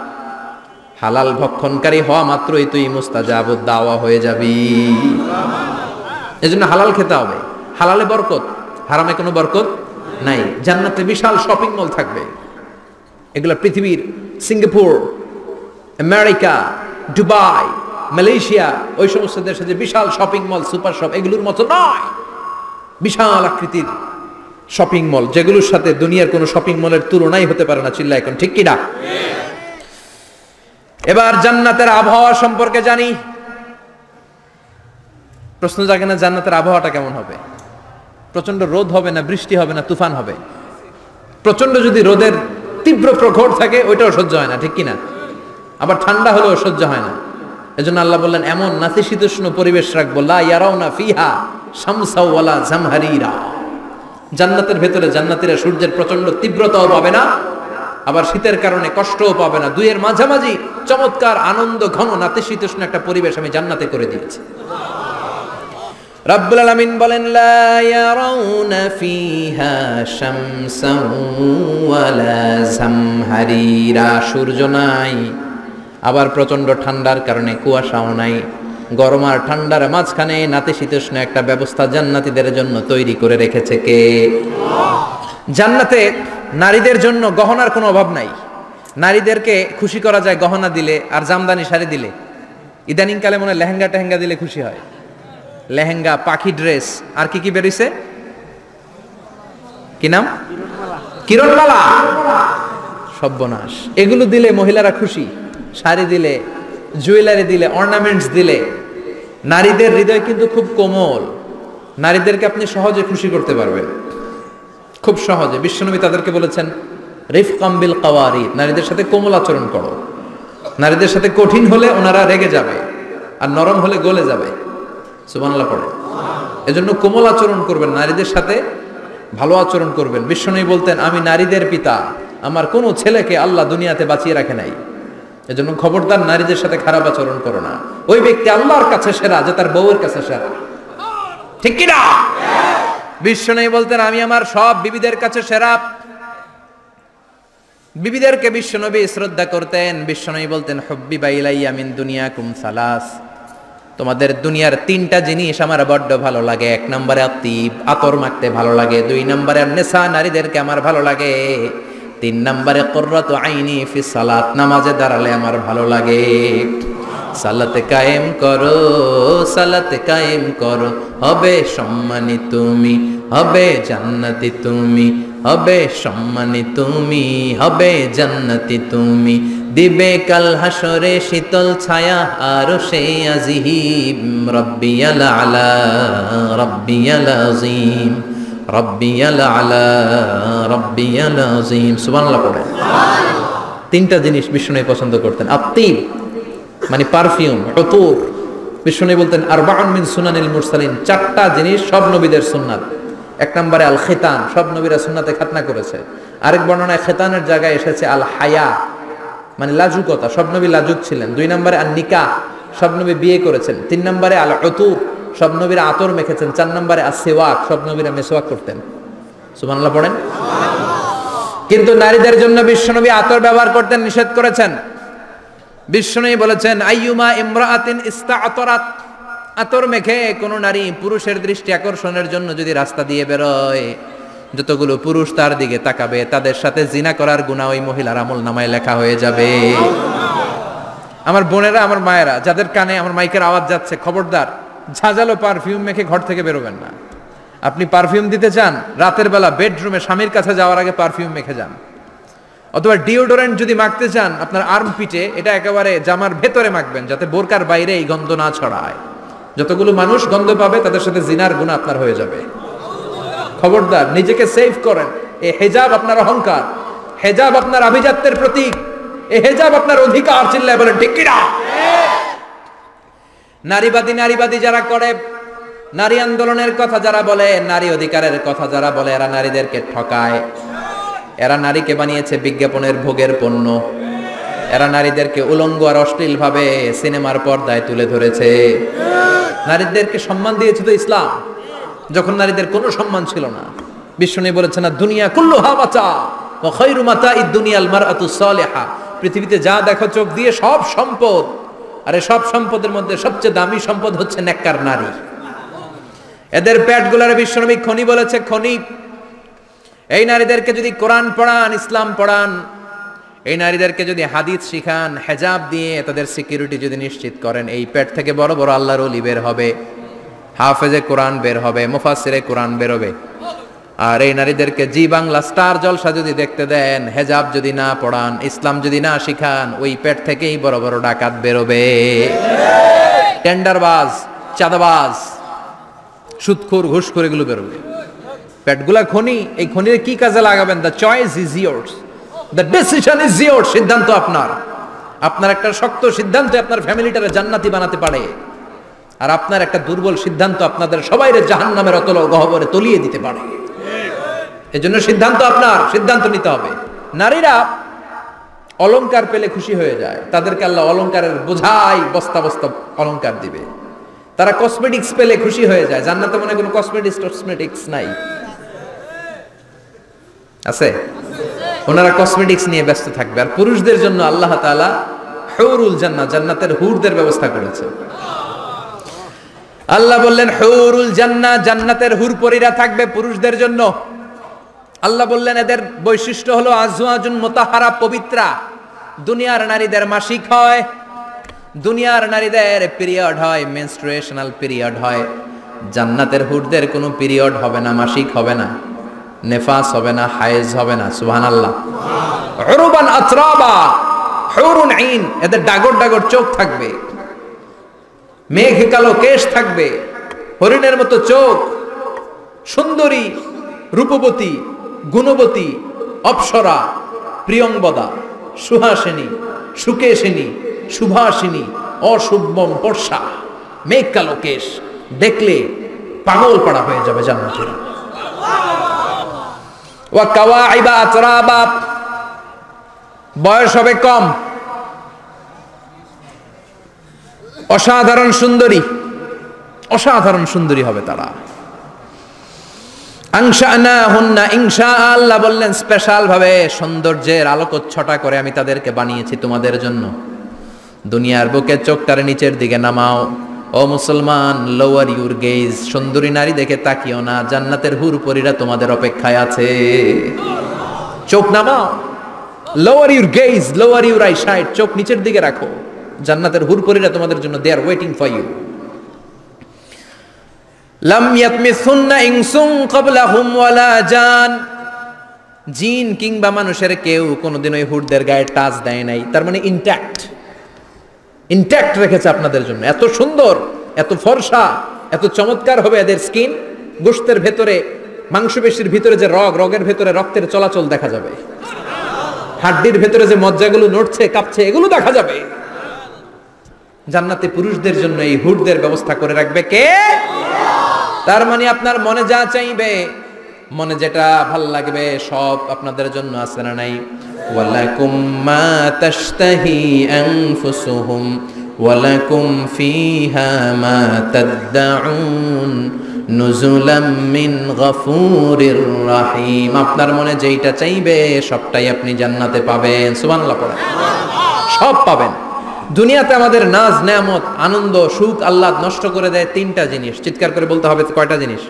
হালাল ভক্ষণকারী হওয়া মাত্রই তুই মুস্তাজাবুদ দাওয়া হয়ে যাবি। এজন্য হালাল খেতে হবে। হালালে বরকত, হারামে কোনো বরকত নাই। জান্নাতে বিশাল শপিং মল থাকবে, এগুলো পৃথিবীর সিঙ্গাপুর, আমেরিকা, দুবাই, মালয়েশিয়া, ওই সমস্ত দেশে যে বিশাল শপিং মল, সুপার শপ, এগুলোর মতো নয়। বিশাল আকৃতির শপিং মল, যেগুলোর সাথে দুনিয়ার কোনো শপিং মলের তুলনাই হতে পারে না। চিল্লা এখন ঠিক কিনা? এবার জান্নাতের আবহাওয়া সম্পর্কে জানি। প্রশ্ন জাগে না, জান্নাতের আবহাওয়াটা কেমন হবে? প্রচন্ড রোদ হবে না বৃষ্টি হবে না তুফান হবে? প্রচন্ড যদি রোদের তীব্র প্রখর থাকে ওইটাও সহ্য হয় না, ঠিক কিনা? আবার ঠান্ডা হলেও সহ্য হয় না। এজন্য আল্লাহ বললেন, এমন নাতিশীতোষ্ণ পরিবেশ রাখবো, লা ইয়ারাউনা ফিহা শামসাও ওয়ালা জামহারিরা। জান্নাতের ভেতরে জান্নাতীরা সূর্যের প্রচন্ড তীব্রতাও পাবে না, আবার শীতের কারণে কষ্টও পাবে না। দুইয়ের মাঝামাঝি চমৎকার আনন্দ ঘন নাতিশীতোষ্ণ একটা পরিবেশ আমি জান্নাতে করে দিয়েছি। রাব্বুল আলামিন বলেন, লা ইয়ারাউনা ফিহা শামসাও ওয়ালা জামহারিরা। সূর্য নাই, আবার প্রচন্ড ঠান্ডার কারণে কুয়াশাও নাই। গরম আর ঠান্ডার মাঝখানে নাতিশীতোষ্ণ একটা ব্যবস্থা জান্নাতীদের জন্য তৈরি করে রেখেছে কে? জান্নাতে নারীদের জন্য গহনার কোনো অভাব নাই। নারীদেরকে খুশি করা যায় গহনা দিলে আর জামদানি শাড়ি দিলে। ইদানিং কালে মনে লেহেঙ্গা টেহেঙ্গা দিলে খুশি হয়। লেহেঙ্গা, পাখি ড্রেস, আর কি কি বেরিয়েছে, কি নাম? কিরণমালা। সর্বনাশ, এগুলো দিলে মহিলারা খুশি। শাড়ি দিলে, জুয়েলারি দিলে, অর্নামেন্টস দিলে। নারীদের হৃদয় কিন্তু খুব কোমল, নারীদেরকে আপনি সহজে খুশি করতে পারবেন, খুব সহজে। বিশ্বনবী তাদেরকে বলেছেন, রিফকাম বিল কাওয়ারিদ, নারীদের সাথে কোমল আচরণ করো। নারীদের সাথে কঠিন হলে ওনারা রেগে যাবে, আর নরম হলে গলে যাবে। সুবহানাল্লাহ পড়ে। এজন্য কোমল আচরণ করবেন, নারীদের সাথে ভালো আচরণ করবেন। বিশ্বনবী বলতেন, আমি নারীদের পিতা, আমার কোনো ছেলেকে আল্লাহ দুনিয়াতে বাঁচিয়ে রাখে নাই। এজন্য খবরদার নারীদের সাথে খারাপ আচরণ করো না। ওই ব্যক্তি আল্লাহর কাছে সেরা যে তার বউয়ের কাছে সেরা, ঠিক কিনা? বিশ্বনবী বলতেন আমি আমার সব বিবিদের কাছে সেরা। বিবিদেরকে বিশ্বনবী শ্রদ্ধা করতেন। বিশ্বনবী বলতেন হুব্বিবা ইলাইয়া মিন দুনিয়াকুম সালাস, তোমাদের দুনিয়ার তিনটা জিনিস আমার বড্ড ভালো লাগে। এক নম্বরে আতিব, আতর মাখতে ভালো লাগে। দুই নম্বরে নেশা, নারীদেরকে আমার ভালো লাগে। তিন নম্বরে কুররাতু আইনি ফি সালাত, নামাজে দাঁড়ালে আমার ভালো লাগে। সালাতে কায়েম করো, সালাতে কায়েম করো, হবে সম্মানী তুমি, হবে জান্নাতি তুমি, হবে সম্মানী তুমি, হবে জান্নাতি তুমি। দিবে কাল হাসরে শীতল ছায়া আরশে আজিম। রব্বিয়াল আলা, রব্বিয়াল আযীম, রব্বিয়াল আলা, রব্বিয়াল আযীম। সুবহানাল্লাহ পড়েন। তিনটা জিনিস বিষ্ণু পছন্দ করতেন। আত্তিব মানে পারফিউম, উতুর। বিষ্ণু বলতেন আরবাউন মিন সুনানিল মুরসালিন, চারটা জিনিস সব নবীদের সুন্নাত। এক নম্বরে আল খিতান, সব নবীরা সুন্নাতে খাতনা করেছে। আরেক বর্ণনায় খিতানের জায়গায় এসেছে আল হায়া, মানে লাজুকতা, সব নবী লাজুক ছিলেন। দুই নম্বরে আল নিকাহ, সব নবী বিয়ে করেছেন। তিন নম্বরে আল উতুর, সব নবীরা আতর মেখেছেন। চার নম্বরে আস সিওয়াক, সব নবীরা মিসওয়াক করতেন। সুবহানাল্লাহ পড়েন। কিন্তু নারীদের জন্য বিশ্বনবী আতর ব্যবহার করতেন নিষেধ করেছেন। বিশ্বনবী বলেছেন আইয়ুমা ইমরাআতিন ইস্তাআতারাত, আতর মেখে কোন নারী পুরুষের দৃষ্টি আকর্ষণের জন্য যদি রাস্তা দিয়ে বেরোয়, যতগুলো পুরুষ তার দিকে তাকাবে তাদের সাথে জিনা করার গুনাহ ওই মহিলার আমলনামায় লেখা হয়ে যাবে। আমার বোনেরা, আমার মায়েরা, যাদের কানে আমার মাইকের আওয়াজ যাচ্ছে, খবরদার ঝাঁঝালো পারফিউম মেখে ঘর থেকে বেরোবেন না। আপনি পারফিউম দিতে চান, রাতের বেলা বেডরুমে স্বামীর কাছে যাওয়ার আগে পারফিউম মেখে যান। অথবা ডিওডোরেন্ট যদি মাখতে চান, আপনার আর্ম পিটে এটা একেবারে জামার ভেতরে মাখবেন, যাতে বোরকার বাইরে এই গন্ধ না ছড়ায়। যতগুলো মানুষ গন্ধ পাবে তাদের সাথে জিনার গুনাহ আপনার হয়ে যাবে। খবরদার, নিজেকে সেভ করেন। এই হেজাব আপনার অহংকার, হেজাব আপনার আভিজাত্যের প্রতীক, এই হেজাব আপনার অধিকার। চিল্লায় বলেন ঠিক কিনা? নারীবাদী নারীবাদী যারা করে, নারী আন্দোলনের কথা যারা বলে, নারী অধিকারের কথা যারা বলে, এরা নারীদেরকে ঠকায়। এরা নারীকে বানিয়েছে বিজ্ঞাপনের ভোগের পণ্য। এরা নারীদেরকে উলঙ্গ আর অশ্লীল ভাবে সিনেমার পর্দায় তুলে ধরেছে। নারীদেরকে সম্মান দিয়েছে তো ইসলাম, যখন নারীদের কোনো সম্মান ছিল না। বিষ্ণু বলেছেন না দুনিয়া কুল্লুহা মাতা ওয়া খায়রু মাতা'id দুনিয়াল মারআতু সালিহা, পৃথিবীতে যা দেখো চোখ দিয়ে সব সম্পদ, আরে সব সম্পদের মধ্যে সবচেয়ে দামি সম্পদ হচ্ছে নেককার নারী। এদের পেটগুলার বিশ্বনবী খনি বলেছে, খনি। এই নারীদেরকে যদি কোরআন পড়ান, ইসলাম পড়ান, এই নারীদেরকে যদি হাদিস শিখান, হেজাব দিয়ে তাদের সিকিউরিটি যদি নিশ্চিত করেন, এই পেট থেকে বড় বড় আল্লাহর ওলি বের হবে, হাফেজে কোরআন বের হবে, মুফাসসিরে কোরআন বের হবে। আর এই নারীদেরকে জি বাংলা স্টার জলসা যদি দেখতে দেন, হেজাব যদি না পড়ান, ইসলাম যদি না শিখান, ওই পেট থেকেই বড় বড় ডাকাত বেরোবে, টেন্ডারবাজ, চাঁদাবাজ, সুদখোর, ঘুষখোর, এগুলো বেরোবে। পেটগুলা খনি, এই খনির কি কাজে লাগাবেন? The choice is years, the decision is years. সিদ্ধান্ত আপনার। আপনার একটা শক্ত সিদ্ধান্ত আপনার ফ্যামিলিটারে জান্নাতি বানাতে পারে, আর আপনার একটা দুর্বল সিদ্ধান্ত আপনাদের সবাইরে জাহান্নামের অতল গহ্বরে তলিয়ে দিতে পারে। এজন্য সিদ্ধান্ত আপনার, সিদ্ধান্ত নিতে হবে। নারীরা অলংকার পেলে খুশি হয়ে যায়, তাদেরকে আল্লাহ অলংকারের বোঝাই বস্তা বস্তা অলংকার দিবে। তারা কসমেটিক্স পেলে খুশি হয়ে যায়। জান্নাতে মনে কোনো কসমেটিক্স নাই, আছে? ওনারা কসমেটিক্স নিয়ে ব্যস্ত থাকবে। আর পুরুষদের জন্য আল্লাহ তাআলা হুরুল জান্নাহ, জান্নাতের হুরদের ব্যবস্থা করেছে। আল্লাহ বললেন হুরুল জান্নাহ, জান্নাতের হুর পরীরা থাকবে পুরুষদের জন্য। আল্লাহ বললেন এদের বৈশিষ্ট্য হলো আজওয়াজুন মুতাহহারা, পবিত্রা। দুনিয়ার নারীদের মাসিক হয়, দুনিয়ার নারীদের পিরিয়ড হয়, মেনস্ট্রুয়েশনাল পিরিয়ড হয়। জান্নাতের হুরদের কোনো পিরিয়ড হবে না, মাসিক হবে না, নেফাস হবে না, হায়েজ হবে না। সুবহানাল্লাহ। উরবান আতরাবা, হুরুন আইন, এদের ডাগর ডাগর চোখ থাকবে, মেঘ কালো কেশ থাকবে, হরিণের মতো চোখ, সুন্দরী, রূপবতী, গুণবতী, অপ্সরা, প্রিয়ংবদা, সুহাসিনী, সুকেশিনী, সুভাষিনী, অশুভম বর্ষা, মেঘ কালো কেশ, দেখলে পাগল পাড়া হয়ে যাবে জান্নাতীরা। ওয়া কাওয়াইবা আতরাবা, বয়স হবে কম, অসাধারণ সুন্দরী, অসাধারণ সুন্দরী হবে তারা। আনশানাহুন্না ইনশা, আল্লাহ বললেন স্পেশাল ভাবে সৌন্দর্যের আলোকচ্ছটা করে আমি তাদেরকে বানিয়েছি তোমাদের জন্য। দুনিয়ার বুকে চোখটারে নিচের দিকে নামাও। ও মুসলমান, লোয়ার ইউর গেজ, সুন্দরী নারী দেখে তাকিও না, জান্নাতের হুরপরীরা তোমাদের অপেক্ষায় আছে। চোখ নামাও, lower your gauge, lower your I side, চোখ নিচের দিকে রাখো, জান্নাতের হুরপরীরা তোমাদের জন্য দে আর ওয়েটিং ফর ইউ। লাম ইয়াতমিসুন্না ইনসুন ক্বাবলাহুম ওয়ালা জান, জিন কিংবা মানুষের কেউ কোনোদিন ওই হুরদের গায়ে টাচ দেয় নাই। তার মানে ইনট্যাক্ট রেখেছে আপনাদের জন্য। এত সুন্দর, এত ফর্সা, এত চমৎকার হবে এদের স্কিন। গোশতের ভেতরে, মাংসপেশির ভিতরে যে রগের ভেতরে রক্তের চলাচল দেখা যাবে, হাড্ডির ভেতরে যে মজ্জাগুলো নড়ছে কাঁপছে এগুলো দেখা যাবে। জান্নাতে পুরুষদের জন্য এই হুরদের ব্যবস্থা করে রাখবে কে? তার মানে আপনার মনে যা চাইবে, মনে যেটা ভাল লাগবে সব আপনাদের জন্য আছে না নাই? ওয়ালাকুম মা তাশতাহি আনফুসুহুম ওয়ালাকুম ফিহা মা তাদউন নুজুলাম মিন গফুরির রহিম। আপনার মনে যেইটা চাইবে সবটাই আপনি জান্নাতে পাবেন। সুবহানাল্লাহ পড়েন। সব পাবেন। দুনিয়াতে আমাদের নাজ নেয়ামত, আনন্দ, সুখ আল্লাহ নষ্ট করে দেয় তিনটা জিনিস। চিৎকার করে বলতে হবে কয়টা জিনিস?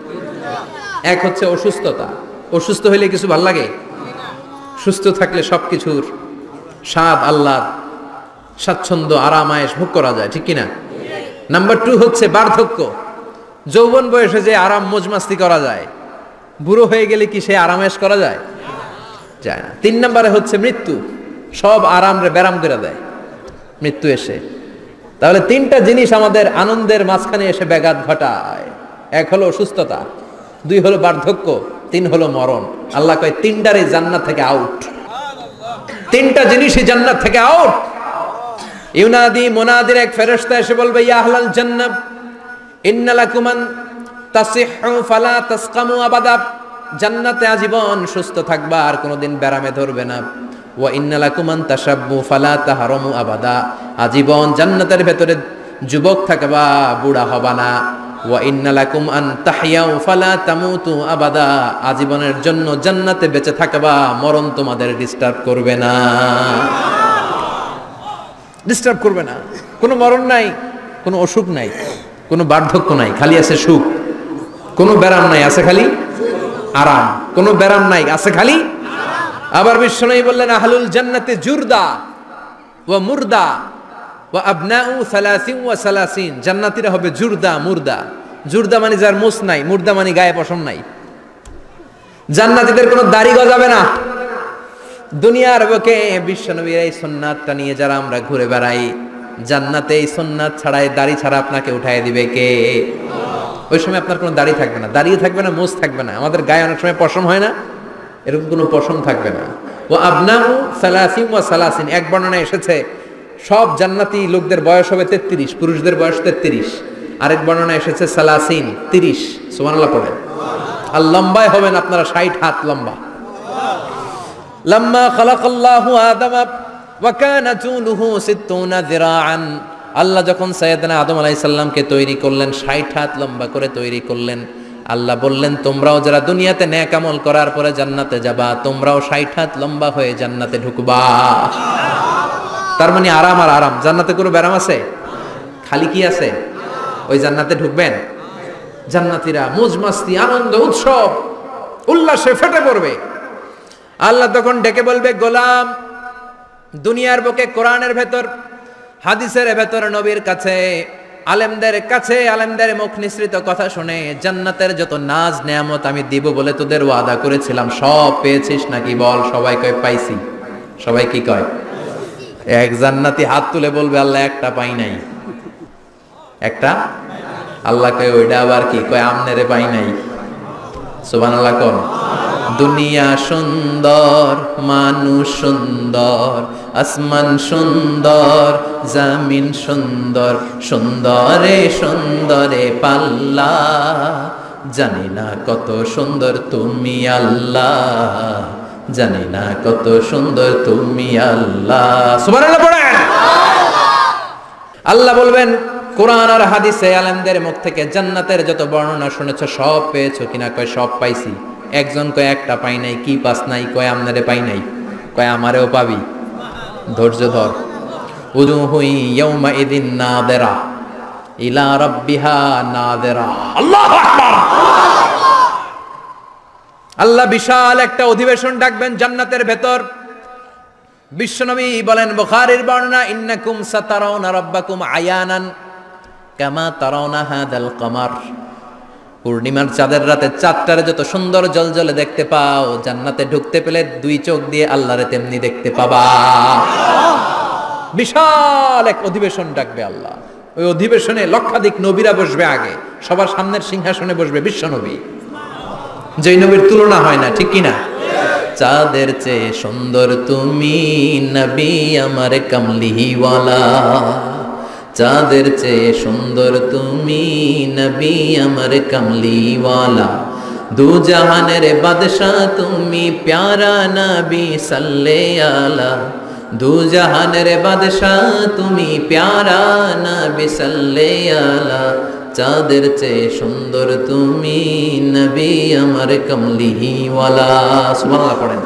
এক হচ্ছে অসুস্থতা। অসুস্থ হইলে কিছু ভাল লাগে? সুস্থ থাকলে সবকিছুর স্বাদ, আহ্লাদ, স্বাচ্ছন্দ্য, আরাম আয়েশ ভোগ করা যায়, ঠিক কিনা? নাম্বার 2 হচ্ছে বার্ধক্য। যৌবন বয়সে যে আরাম মজমাস্তি করা যায়, বুড়ো হয়ে গেলে কি সে আরাম আয়েশ করা যায়? যায় না। 3 নম্বরে হচ্ছে মৃত্যু। সব আরাম রে ব্যারাম করে দেয় মৃত্যু এসে। তাহলে 3টা জিনিস আমাদের আনন্দের মাঝখানে এসে ব্যাঘাত ঘটায়। 1 হলো অসুস্থতা, 2 হলো বার্ধক্য, 3 হলো মরণ। আল্লাহ কয় 3টারই জান্নাত থেকে আউট। 3টা জিনিসই জান্নাত থেকে আউট। ইউনাদি মুনাদির এক ফেরেশতা এসে বলবে, ইয়া আহলাল জান্নাহ ইন্না লাকুম আন তাসিহু ফালা তাসকামু আবাদা। জান্নাতে আজীবন সুস্থ থাকবা, আর কোনোদিন ব্যারামে ধরবে না। ওয়া ইন্না লাকুম আন তাশাব্বু ফালা তাহরামু আবাদা। আজীবন জান্নাতের ভেতরে যুবক থাকবা, বুড়া হবা না। ওয়া ইন্না লাকুম আন তাহইয়াউ ফালা তামুতু আবাদা। আজীবনের জন্য জান্নাতে বেঁচে থাকবা, মরণ তোমাদের ডিস্টার্ব করবে না। ডিস্টার্ব করবে না। কোনো মরণ নাই, কোনো অসুখ নাই, কোনো বার্ধক্য নাই, খালি আছে সুখ। কোনো ব্যারাম নাই, আছে খালি আরাম। কোনো ব্যারাম নাই, আছে খালি। আবার বিশ্বনবী বললেন, আহলুল জান্নাতে জুরদা ওয়া মুরদা ওয়া আবনাউ 30 ওয়া 30। জান্নাতীরা হবে জুরদা, মুরদা। জুরদা মানে যার মুছ নাই, মুরদা মানে গায়ে পশম নাই। জান্নাতীদের কোনো দাড়ি গজাবে না। দুনিয়ার বুকে বিশ্বনবীর এই সুন্নাতটা নিয়ে যারা আমরা ঘুরে বেড়াই, জান্নাতে এই সুন্নাত ছাড়াই, দাড়ি ছাড়া আপনাকে উঠায় দিবে কে? ওই সময় আপনার কোনো দাড়ি থাকবে না, দাড়িও থাকবে না, মুছ থাকবে না। আমাদের গায়ে অনেক সময় পশম হয় না, এরকম কোনো পশম থাকবে না। ও আবনাউ 30 ওয়া 30। এক বর্ণনায় এসেছে সব জান্নাতি লোকদের বয়স হবে 33, পুরুষদের বয়স 33। আরেক বর্ণনায় এসেছে 30। সুবহানাল্লাহ পড়ে। আর লম্বায় হবেন আপনারা 60 হাত লম্বা। লাম্মা খালাকাল্লাহু আদামা ওয়া কানা তুলুহু 60 যিরাআন। আল্লাহ যখন সাইয়েদনা আদম আলাইহিস সালামকে তৈরি করলেন, 60 হাত লম্বা করে তৈরি করলেন। আল্লাহ বললেন, তোমরাও যারা দুনিয়াতে নেক আমল করার পরে জান্নাতে যাবা, তোমরাও 60 হাত লম্বা হয়ে জান্নাতে ঢুকবা। তার মানে আরাম আর আরাম। জান্নাতে কোনো ব্যারাম আছে? খালি কি আছে? ওই জান্নাতে ঢুকবেন, জান্নাতীরা মौज মাস্তি, আনন্দ, উৎসব, উল্লাসে ফেটে পড়বে। আল্লাহ তখন ডেকে বলবে, গোলাম, দুনিয়ার বুকে কোরআনের ভেতর, হাদিসের ভেতর, নবীর কাছে, আলেমদের কাছে, আলেমদের মুখ নিঃসৃত কথা শুনে জান্নাতের যত নাজ নেয়ামত আমি দিব বলে তোদের ওয়াদা করেছিলাম, সব পেয়েছিস নাকি বল? সবাই কয় পাইছি। সবাই কি কয়? এক জান্নাতি হাত তুলে বলবে, আল্লাহ একটা পাই নাই। একটা? আল্লাহ কয় ওইটা আবার কি? কয় আমনেরে পাই নাই। সুবহানাল্লাহ কোন? দুনিয়া সুন্দর, মানুষ সুন্দর, আসমান সুন্দর, জমিন সুন্দর, সুন্দরে সুন্দরে পাল্লা, জানি না কত সুন্দর তুমি আল্লাহ, জানি না কত সুন্দর তুমি আল্লাহ। সুবহানাল্লাহ পড়েন। আল্লাহ বলবেন কোরআন আর হাদিসে আলেমদের মুখ থেকে জান্নাতের যত বর্ণনা শুনেছো সব পেয়েছো কিনা? কয় সব পাইছি। একজন কয় একটা পাই নাই, কি পাস নাই, কয় আমনারে পাই নাই, কয় আমারেও পাবি, ধৈর্য ধর। উজুহু ইয়াউমা ইদিন নাদিরা ইলা রাব্বিহা নাদিরা। আল্লাহু আকবার। আল্লাহ বিশাল একটা অধিবেশন ডাকবেন জান্নাতের ভেতর। বিশ্বনবী বলেন, বুখারীর বর্ণনা, ইন্নাকুম সাতারাউনা রাব্বাকুম আয়ানান কামা তারাউনা হাদাল কমার। পূর্ণিমার চাঁদের রাতে চাঁদটারে যত সুন্দর জলজলে দেখতে পাও, জান্নাতে ঢুকতে পেলে দুই চোখ দিয়ে আল্লাহরে তেমনি দেখতে পাবা। বিশাল এক অধিবেশন ডাকবে আল্লাহ। ওই অধিবেশনে লক্ষাধিক নবীরা বসবে, আগে সবার সামনের সিংহাসনে বসবে বিশ্বনবী, যেই নবীর তুলনা হয় না, ঠিক কিনা? চাঁদের চেয়ে সুন্দর তুমি নবী আমার কামলিওয়ালা, চাঁদের চেয়ে সুন্দর তুমি নবী আমার কামলিওয়ালা, দু জাহানের বাদশাহ তুমি প্যারা নবী সাল্লে আলা, দু জাহানের বাদশাহ তুমি প্যারা নবী সাল্লে আলা, চাঁদের চেয়ে সুন্দর তুমি নবী আমার কামলিওয়ালা। সুবহানাল্লাহ পড়েন।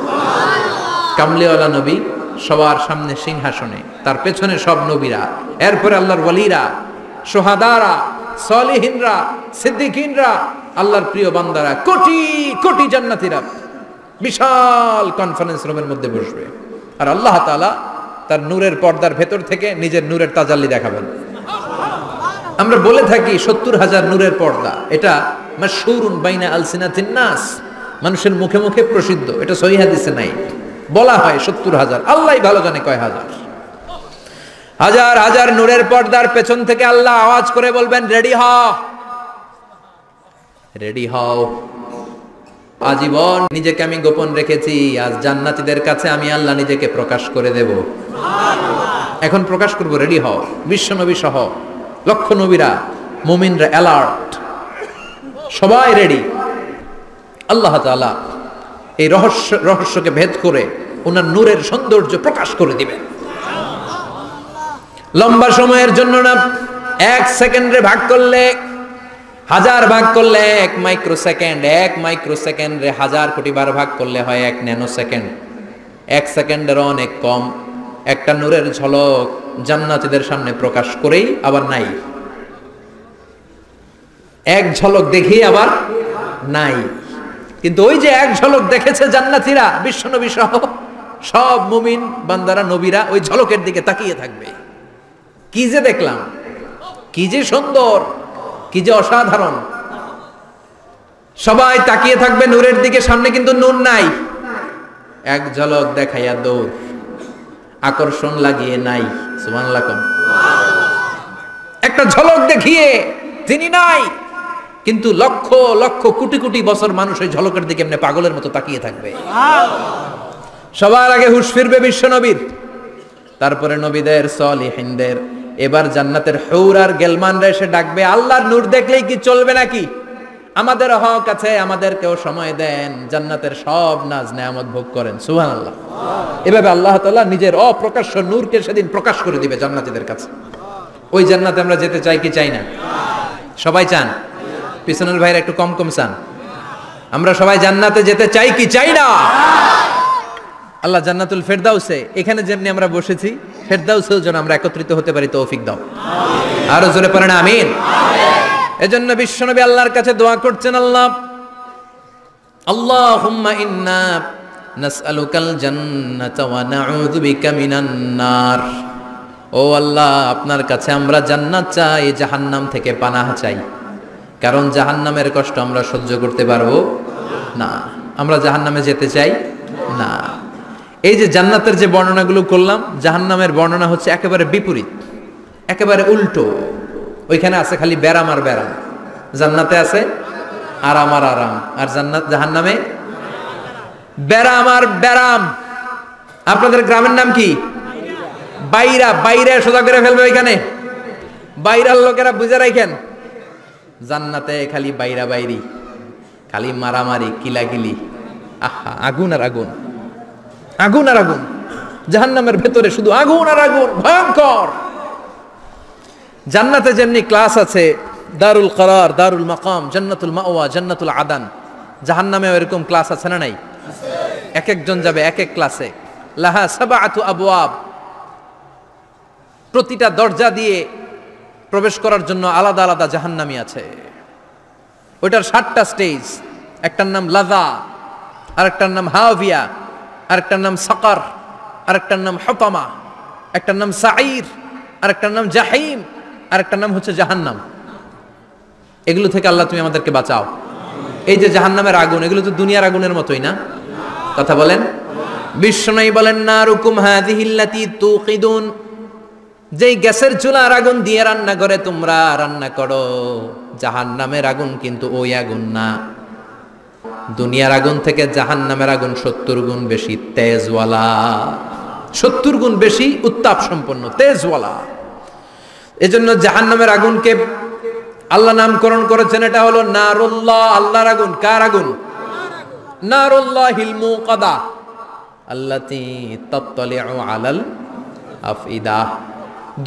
কামলিওয়ালা নবী সবার সামনে সিংহাসনে, তার পেছনে সব নবীরা, এরপরে আল্লাহর ওয়ালিরা, সোহাদারা, সলিহিনরা, সিদ্দিকিনরা, আল্লাহর প্রিয় বান্দারা, কোটি কোটি জান্নাতীরা বিশাল কনফারেন্স রুমের মধ্যে বসবে। আর আল্লাহ তাআলা তার নূরের পর্দার ভেতর থেকে নিজের নূরের তাজাল্লি দেখাবেন। আমরা বলে থাকি 70,000 নূরের পর্দা, এটা মাশহুরুন বাইনা আলসিনাতিন নাস, মানুষের মুখে মুখে প্রসিদ্ধ, এটা সহিহ হাদিসে নাই। বলা হয় 70,000, আল্লাহই ভালো জানে কয় হাজার। হাজার হাজার নূরের পর্দার পেছন থেকে আল্লাহ আওয়াজ করে বলবেন, রেডি হও, রেডি হও। আজীবন নিজেকে আমি গোপন রেখেছি, আজ জান্নাতীদের কাছে আমি আল্লাহ নিজেকে প্রকাশ করে দেব। এখন প্রকাশ করব, রেডি হও। বিশ্বনবী সহ লক্ষ নবীরা, মুমিনরা অ্যালার্ট, সবাই রেডি। আল্লাহ তাআলা এই রহস্যকে ভেদ করে ওনার নূরের সৌন্দর্য প্রকাশ করে দিবেন। লম্বা সময়ের জন্য না, 1 সেকেন্ডে ভাগ করলে, হাজার ভাগ করলে 1 মাইক্রোসেকেন্ড, 1 মাইক্রোসেকেন্ডে 1000 কোটি বার ভাগ করলে হয় 1 ন্যানো সেকেন্ড। 1 সেকেন্ডের অনেক কম একটা নূরের ঝলক জান্নাতীদের সামনে প্রকাশ করেই আবার নাই, এক ঝলক দেখেই আবার নাই। কিন্তু ওই যে এক ঝলক দেখেছে জান্নাতীরা, বিশ্বনবী সহ সব মুমিন বান্দারা, নবীরা ওই ঝলকের দিকে তাকিয়ে থাকবে। কি যে দেখলাম, কি যে সুন্দর, কি যে অসাধারণ। সবাই তাকিয়ে থাকবে নূরের দিকে, সামনে কিন্তু নূর নাই। এক ঝলক দেখাইয়া দৌড়, আকর্ষণ লাগিয়ে নাই। সুবহানাল্লাহ। একটা ঝলক দেখিয়ে তিনি নাই, কিন্তু লক্ষ লক্ষ কোটি কোটি বছর মানুষ ওই ঝলকের দিকে এমনি পাগলের মতো তাকিয়ে থাকবে। সবার আগে হুঁশ ফিরবে বিশ্বনবীর, তারপরে নবীদের, সলিহিনদের। এবার জান্নাতের হুর আর গেলমানরা এসে ডাকবে, আল্লাহর নূর দেখলেই কি চলবে নাকি? আমাদের হক আছে, আমাদেরকেও সময় দেন, জান্নাতের সব নাজ নেয়ামত ভোগ করেন। সুবহানাল্লাহ। এভাবে আল্লাহ তাআলা নিজের অপ্রকাশ্য নূরকে সেদিন প্রকাশ করে দিবে জান্নাতীদের কাছে। ওই জান্নাতে আমরা যেতে চাই কি চাই না? সবাই চান? পিছনের ভাইরা একটু কম কম চান। আমরা সবাই জান্নাতে যেতে চাই কি চাই না? আল্লাহ জান্নাতুল ফেরদাউসে, এখানে যেমনি আমরা বসেছি, ফেরদাউসেও যেন আমরা একত্রিত হতে পারি, তৌফিক দাও। আরো জোরে পড়েন আমিন। এজন্য বিশ্বনবী আল্লাহর কাছে দোয়া করছেন, আল্লাহ, আল্লাহুম্মা ইন্না নাসআলুকাল জান্নাতা ওয়া নাউযু বিকা মিনান নার। ও আল্লাহ, আপনার কাছে আমরা জান্নাত চাই, জাহান্নাম থেকে পানাহ চাই। কারণ জাহান্নামের কষ্ট আমরা সহ্য করতে পারবো না, আমরা জাহান্নামে যেতে চাই না। এই যে জান্নাতের যে বর্ণনাগুলো করলাম, জাহান্নামের বর্ণনা হচ্ছে একেবারে বিপরীত, একেবারে উল্টো। ওইখানে আছে খালি ব্যারাম আর ব্যারাম, জান্নাতে আছে আরাম আর আরাম, আর জাহান্নামে ব্যারাম আর ব্যারাম। আপনাদের গ্রামের নাম কি? বাইরা। বাইরে সোজা করে ফেলবে ওইখানে, বাইরার লোকেরা বুঝে রাখেন। জান্নাতে খালি বাইরা বাইরি, খালি মারামারি, কিলাকিলি, আহা, আগুন আর আগুন, আগুন আর আগুন। জাহান্নামের ভেতরে শুধু আগুন আর আগুন, ভয়ঙ্কর। জান্নাতে যেমনি ক্লাস আছে, দারুল করার, দারুল মাকাম, জান্নাতুল মাওয়া, জান্নাতুল আদান, জাহান্নামেও এরকম ক্লাস আছে না নাই? এক একজন যাবে এক এক ক্লাসে। লাহা সাবআতু আবওয়াব, প্রতিটা দরজা দিয়ে প্রবেশ করার জন্য আলাদা আলাদা জাহান্নামী আছে। ওইটার 7টা স্টেজ। একটার নাম লাযা, আরেকটার নাম হাভিয়া, আরেকটার নাম সাকার, আরেকটার নাম হুতামা, একটার নাম সাঈর, আরেকটার নাম জাহিম, আরেকটার নাম হচ্ছে জাহান্নাম। এগুলো থেকে আল্লাহ তুমি আমাদেরকে বাঁচাও। এই যে জাহান্নামের আগুন, এগুলো তো দুনিয়ার আগুনের মতোই না? কথা বলেন। বিশ্বনবী বলেন নারুকুম হাযিহিল্লাতী তুকিদুন, যেই গ্যাসের চুলার আগুন দিয়ে রান্না করে তোমরা রান্না করো, জাহান্নামের আগুন কিন্তু ওই আগুন না। দুনিয়ার আগুন থেকে জাহান্নামের আগুন 70 গুণ বেশি তেজওয়ালা, 70 গুণ বেশি উত্তাপ সম্পন্ন, তেজওয়ালা। এজন্য জাহান্নামের আগুনকে আল্লাহ নামকরণ করেছেন, এটা হলো নারুল্লাহ, আল্লাহর আগুন। কার আগুন? নারুল্লাহিল মুকাদা আল্লাতী তাত্তালিউ আলাল আফইদা।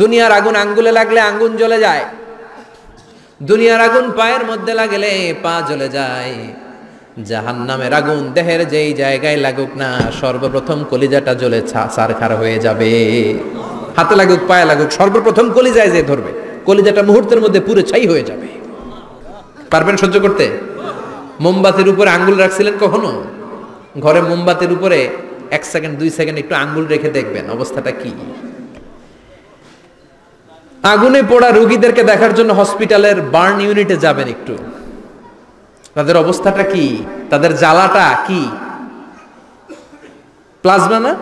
দুনিয়ার আগুন আঙ্গুলে লাগলে আঙ্গুল জ্বলে যায়, দুনিয়ার আগুন পায়ের মধ্যে লাগলে পা জ্বলে যায়। জাহান্নামের আগুন দেহের যেই জায়গায় লাগুক না, সর্বপ্রথম কলিজাটা জ্বলে ছারখার হয়ে যাবে। হাতে লাগুক পায়ে লাগুক, সর্বপ্রথম কলিজায় যে ধরবে, কলিজাটা মুহূর্তের মধ্যে পুরো ছাই হয়ে যাবে। পারবেন সহ্য করতে? মোমবাতির উপরে আঙ্গুল রাখছিলেন কখনো? ঘরে মোমবাতির উপরে 1 সেকেন্ড 2 সেকেন্ড একটু আঙ্গুল রেখে দেখবেন অবস্থাটা কি। আগুনে পোড়া রোগীদেরকে দেখার জন্য হসপিটালের বার্ন ইউনিটে যাবেন, একটু তাদের অবস্থাটা কি, তাদের জ্বালাটা কি। প্লাজমা না,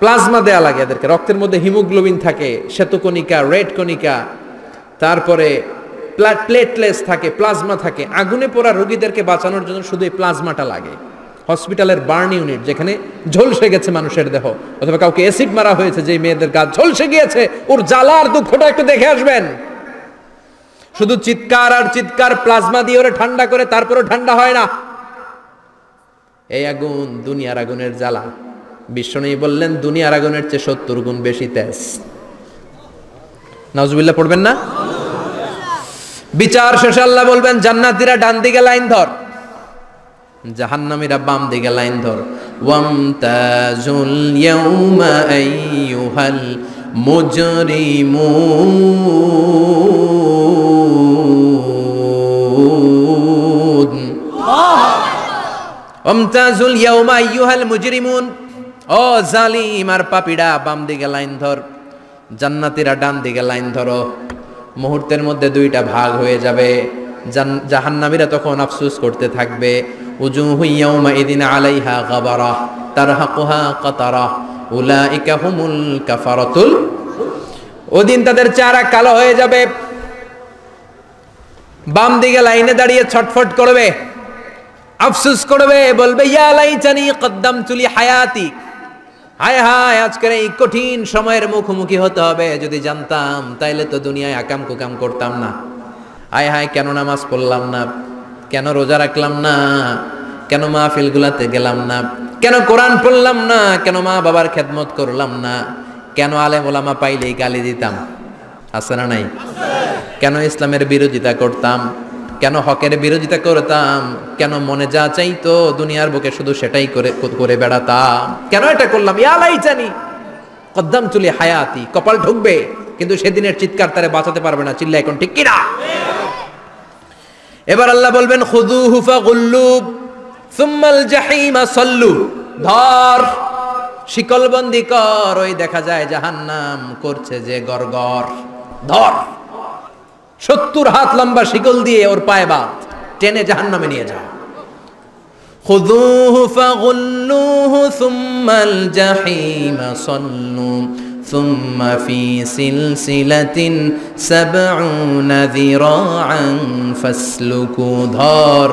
প্লাজমা দেয়া লাগে এদেরকে। রক্তের মধ্যে হিমোগ্লোবিন থাকে, শ্বেতকণিকা, রেড কণিকা, তারপরে প্লেটলেস থাকে, প্লাজমা থাকে। আগুনে পোড়া রোগীদেরকে বাঁচানোর জন্য শুধু এই প্লাজমাটা লাগে। হসপিটালের বার্ন ইউনিট, যেখানে ঝলসে গেছে মানুষের দেহ, অথবা কাউকে অ্যাসিড মারা হয়েছে, যে মেয়েদের গা ঝলসে গিয়েছে, ওর জ্বালার দুঃখটা একটু দেখে আসবেন। শুধু চিৎকার আর চিৎকার, প্লাজমা দিয়ে ওরে ঠান্ডা করে, তারপরও ঠান্ডা হয় না। এই আগুন দুনিয়ার আগুনের জ্বালা। বিশ্বনবী বললেন দুনিয়ার আগুনের চেয়ে 70 গুণ বেশি তেজ। নাউজুবিল্লাহ পড়বেন না? বিচার শেষে আল্লাহ বলবেন জান্নাতীরা ডান দিকে লাইন ধর, জাহান্নামীরা বাম দিকে লাইন ধর। ওয়ামতাজুল ইয়াউমা আইয়ুহাল মুজরিমুন, ওয়ামতাজুল ইয়াউমা আইয়ুহাল মুজরিমুন, ও জালিম আর পাপীরা বাম দিকে লাইন ধর, জান্নাতীরা ডান দিকে লাইন ধরো। মুহূর্তের মধ্যে 2টা ভাগ হয়ে যাবে। জাহান্নামীরা তখন আফসোস করতে থাকবে, উজুহু ইয়াউমা ইদিন আলাইহা গাবারা তারহাকুহা কাতারা উলাইকা হুমুল কাফারাতুল। ওদিন তাদের চেহারা কালো হয়ে যাবে। বাম দিকে লাইনে দাঁড়িয়ে ছটফট করবে, আফসোস করবে, বলবে ইয়া লাইতানি কদ্দামতু লি হায়াতি, হায় হায় আজকের এই কঠিন সময়ের মুখোমুখি হতে হবে, যদি জানতাম তাইলে তো দুনিয়ায় আকাম কুকাম করতাম না। হায় হায় কেন নামাজ পড়লাম না, কেন রোজা রাখলাম না, কেন মাহফিলগুলাতে গেলাম না, কেন কোরআন পড়লাম না, কেন মা বাবার খেদমত করলাম না, কেন আলেম ওলামা পাইলেই গালি দিতাম, আছে না নাই? কেন ইসলামের বিরোধিতা করতাম, কেন হকের বিরোধিতা করতাম, কেন মনে যা চাইতো দুনিয়ার বুকে শুধু সেটাই করে বেড়াতাম, কেন এটা করলাম? ইয়া লাইতানি কদ্দামতু লি হায়াতি। কপাল ঢুকবে, কিন্তু সেদিনের চিৎকার তারে বাঁচাতে পারবে না। চিল্লা এখন ঠিক কিনা? এবার আল্লাহ বলবেন খুযুহু ফাগুল্লু সুম্মাল জাহিমা সাল্লু, ধর শিকলবন্দি কর। ওই দেখা যায় জাহান্নাম করছে যে গরগর, ধর 70 হাত লম্বা শিকল দিয়ে ওর পায়ে বাঁধ, টেনে জাহান্নামে নিয়ে যাও। খুযুহু ফাগুল্লুহু সুম্মাল জাহিমা সাল্লু সুম্মা ফি সিলসিলাতিন 70 যিরাআন ফাসলুকু, ধর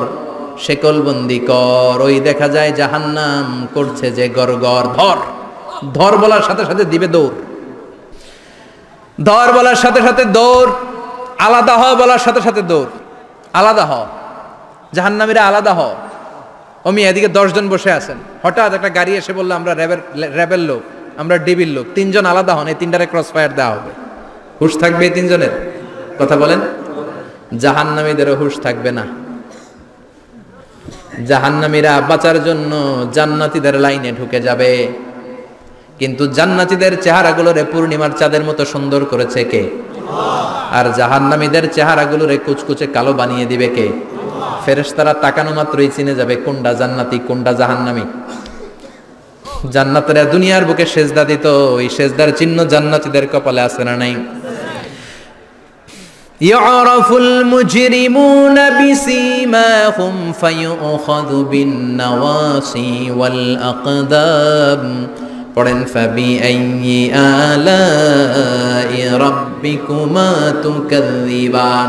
শিকলবন্দি কর। ওই দেখা যায় জাহান্নাম করছে যে গরগর, ধর। ধর বলার সাথে সাথে দিবে দৌড়, ধর বলার সাথে সাথে দৌড়, আলাদা হ বলার সাথে সাথে দৌড়। আলাদা হ, জাহান্নামীরা আলাদা হ। অমি এদিকে 10 জন বসে আছেন, হঠাৎ একটা গাড়ি এসে বললো আমরা র্যাবের লোক, আমরা ডিবির লোক, 3 জন আলাদা হন, এই 3টারে ক্রস ফায়ার দেওয়া হবে। হুশ থাকবে এই 3 জনের? কথা বলেন। জাহান্নামীদেরও হুশ থাকবে না। জাহান্নামীরা বাঁচার জন্য জান্নাতীদের লাইনে ঢুকে যাবে, কিন্তু জান্নাতীদের চেহারাগুলোরে পূর্ণিমার চাঁদের মতো সুন্দর করেছে কে? আর জাহান্নামীদের চেহারাগুলোরে কুচকুচে কালো বানিয়ে দিবে কে? ফেরেশতারা তাকানো মাত্রই চিনে যাবে কোনটা জান্নাতি কোনটা জাহান্নামী। জান্নাতীরা দুনিয়ার বুকে সেজদা দিত, ওই সেজদার চিহ্ন জান্নাতীদের কপালে আছে না নাই? ইয়ারাফুল মুজরিমুনা বিসীমাহুম ফায়ুখাযু বিন-নাওয়াসি ওয়াল আকদাম। পড়েন ফাবিআইয়ি আলাই রাব্বিকুমা তুকাযযিবান।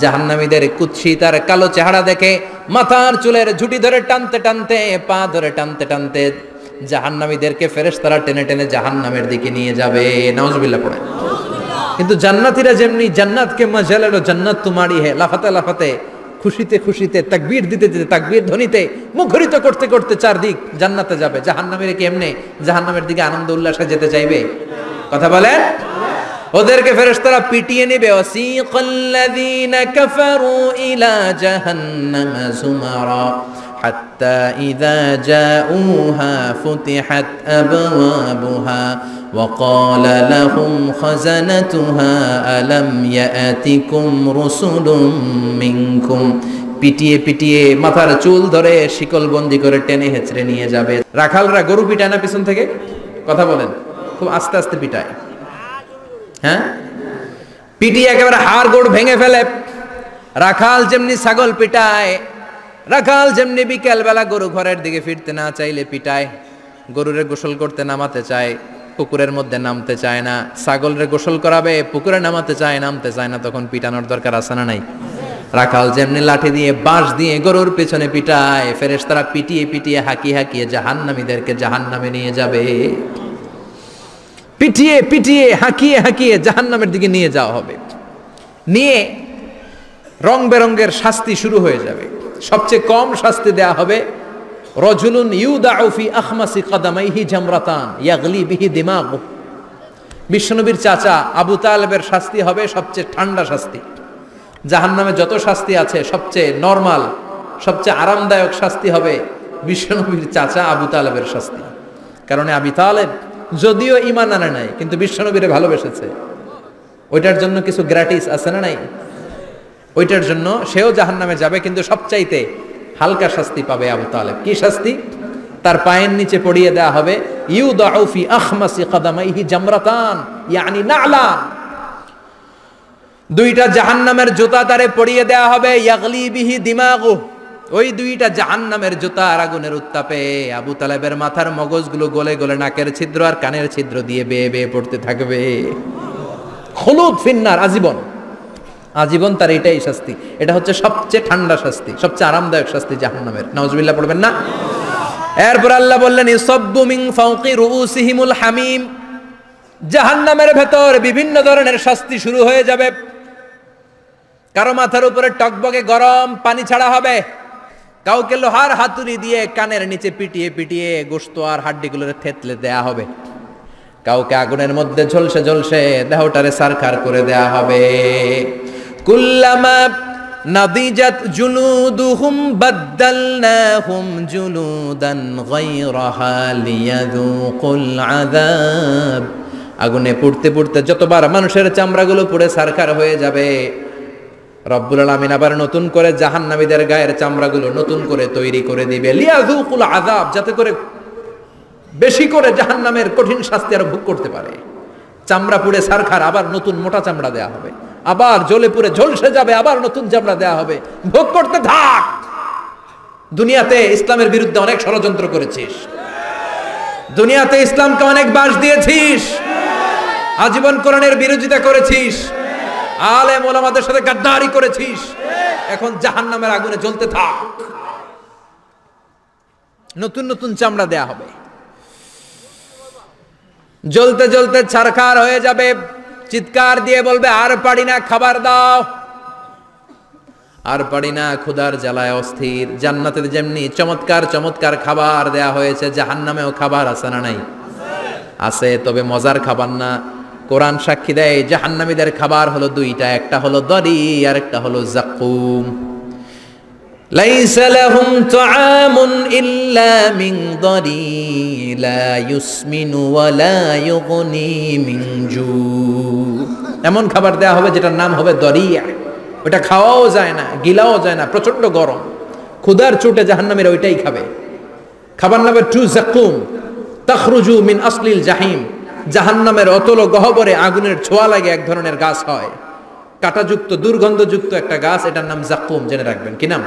জাহান্নামীদের কুৎসিত আর কালো চেহারা দেখে মাথার চুলের ঝুঁটি ধরে টানতে টানতে, পা ধরে টানতে টানতে জাহান্নামীদেরকে ফেরেশতারা টেনে টেনে জাহান্নামের দিকে নিয়ে যাবে। নাউজুবিল্লাহ পড়েন। কিন্তু জান্নাতীরা যেমনি জান্নাতকে মজা লেলো জান্নাত তোমারই হে, লাফাতে লাফাতে খুশিতে খুশিতে তাকবীর দিতে দিতে তাকবীর ধ্বনিতে মুখরিত করতে করতে চারদিক জান্নাতে যাবে। জাহান্নামীরা কি এমনি জাহান্নামের দিকে আনন্দ উল্লাসে যেতে চাইবে? কথা বলেন। ওদেরকে ফেরেশতারা পিটিয়ে নেবে। ওয়াসিকাল্লাযীনা কাফারু ইলা জাহান্নামা যুমারা হাত্তা ইযা জাউহা ফুতিহাত আবওয়াবুহা ওয়া ক্বালা লাহুম খাযানাতুহা আলাম ইয়াতিকুম রুসুলুম মিনকুম। পিটিয়ে পিটিয়ে মাথার চুল ধরে শিকলবন্দি করে টেনে হেঁচড়ে নিয়ে যাবে। রাখালরা গরু পিটায় না পিছন থেকে? কথা বলেন। খুব আস্তে আস্তে পিটায়, হ্যাঁ, পিটিয়ে একেবারে হাড় গোড় ভেঙে ফেলে। রাখাল যেমনি ছাগল পিটায়, রাখাল যেমনি বিকেল বেলা গরু ঘরের দিকে ফিরতে না চাইলে পিটায়, গরুরে গোসল করতে নামাতে চায়, পুকুরের মধ্যে নামতে চায় না, ছাগলরে গোসল করাবে, পুকুরে নামাতে চায়, নামতে চায় না, তখন পিটানোর দরকার আছে না নাই? রাখাল যেমনি লাঠি দিয়ে বাঁশ দিয়ে গরুর পেছনে পিটায়, ফেরেশতারা পিটিয়ে পিটিয়ে হাঁকিয়ে হাঁকিয়ে জাহান্নামীদেরকে জাহান্নামে নিয়ে যাবে। পিটিয়ে পিটিয়ে হাঁকিয়ে হাঁকিয়ে জাহান্নামের দিকে নিয়ে যাওয়া হবে। নিয়ে রং বেরঙ্গের শাস্তি শুরু হয়ে যাবে। সবচেয়ে কম শাস্তি দেয়া হবে রজুলুন ইউদাউ ফি আখমাসি কদামাইহি জামরাতান ইয়াগলি বিহি দিমাগু। বিশ্বনবীর চাচা আবু তালেবের শাস্তি হবে সবচেয়ে ঠান্ডা শাস্তি। জাহান্নামে যত শাস্তি আছে সবচেয়ে নরমাল, সবচেয়ে আরামদায়ক শাস্তি হবে বিশ্বনবীর চাচা আবু তালেবের শাস্তি। কারণ আবু তালেব যদিও ঈমান আনে নাই, কিন্তু বিশ্বনবীরে ভালোবেসেছে। ওইটার জন্য কিছু গ্র্যাটিস আছে না নাই? ওইটার জন্য সেও জাহান্নামে যাবে, কিন্তু সবচাইতে হালকা শাস্তি পাবে আবু তালেব। কি শাস্তি? তার পায়ের নিচে পড়িয়ে দেয়া হবে ইউদাউ ফি আখমাসি কদামাইহি জামরাতান ইয়ানি নালান। দুইটা জাহান্নামের জুতা তারে পড়িয়ে দেয়া হবে, ইয়াগলি বিহি দিমাগু। ওই দুইটা জাহান্নামের জুতা আর আগুনের উত্তাপে আবু তালেবের মাথার মগজগুলো গলে গলে নাকের ছিদ্র আর কানের ছিদ্র দিয়ে বেয়ে বেয়ে পড়তে থাকবে। খুলুদ ফিন্নার, আজীবন, আজীবন তার এটাই শাস্তি। এটা হচ্ছে সবচেয়ে ঠান্ডা শাস্তি, সবচেয়ে আরামদায়ক শাস্তি জাহান্নামের। নাউজুবিল্লাহ পড়বেন না? এরপর আল্লাহ বললেন ইসাব্বু মিন ফাওকি রুউসিহিমুল হামিম। জাহান্নামের ভেতর বিভিন্ন ধরনের শাস্তি শুরু হয়ে যাবে। কারো মাথার উপরে টকবকে গরম পানি ছাড়া হবে, কাউকে লোহার হাতুড়ি দিয়ে কানের নিচে পিটিয়ে পিটিয়ে গোশত আর হাড্ডিগুলোরে থেতলে দেয়া হবে, কাউকে আগুনের মধ্যে ঝলসে ঝলসে দেহটারে সারখার করে দেয়া হবে। কুল্লামা নাদিজাত জুলুদুহুম বাদদালনাহুম জুলুদান গায়রাহা লিয়াযুকুল আযাব। আগুনে পুড়তে পুড়তে যতবার মানুষের চামড়াগুলো পুড়ে সারখার হয়ে যাবে, রব্বুল আলামিন আবার নতুন করে জাহান্নামীদের গায়ের চামড়াগুলো নতুন করে তৈরি করে দিবে, লিয়াযুকুল আযাব, যাতে করে বেশি করে জাহান্নামের কঠিন শাস্তি আর ভোগ করতে পারে। চামড়া পুড়ে সারখার, আবার নতুন মোটা চামড়া দেয়া হবে, আবার জ্বলে পুড়ে ঝলসে যাবে, আবার নতুন চামড়া দেয়া হবে, ভোগ করতে থাক। দুনিয়াতে ইসলামের বিরুদ্ধে অনেক ষড়যন্ত্র করেছিস, দুনিয়াতে ইসলামকে অনেক বাস দিয়েছিস, আজীবন কোরআনের বিরোধিতা করেছিস, আলেম ওলামাদের সাথে গাদ্দারি করেছিস, এখন জাহান্নামের আগুনে জ্বলতে থাক। নতুন নতুন চামড়া দেয়া হবে, জ্বলতে জ্বলতে ছারখার হয়ে যাবে, চিৎকার দিয়ে বলবে আর পারি না, খাবার দাও। আর পারি না, ক্ষুধার জ্বালায় অস্থির। জান্নাতে যেমনি চমৎকার চমৎকার খাবার দেয়া হয়েছে, জাহান্নামেও খাবার আছে না নাই? আছে, তবে মজার খাবার না। কোরআন সাক্ষী দেয় জাহান্নামীদের খাবার হলো দুইটা, একটা হলো দরি আর একটা হলো জাকুম। লাইসা লাহুম তুআমুন ইল্লা মিন দারি লা ইউসমিনু ওয়া লা ইউগনি মিন জু। এমন খাবার দেয়া হবে যেটার নাম হবে দরিয়া, ওটা খাওয়াও যায় না, গিলাও যায় না, প্রচন্ড গরম, ক্ষুধার চোটে জাহান্নামীরা ওইটাই খাবে। খাবার নাম্বার 2 যাকুম তাখরুজু মিন আসলিল জাহিম। জাহান্নামের অতল গহ্বরে আগুনের ছোঁয়া লাগে এক ধরনের গাছ হয়, কাঁটাযুক্ত দুর্গন্ধযুক্ত একটা গাছ, এটার নাম যাকুম। জেনে রাখবেন কি নাম?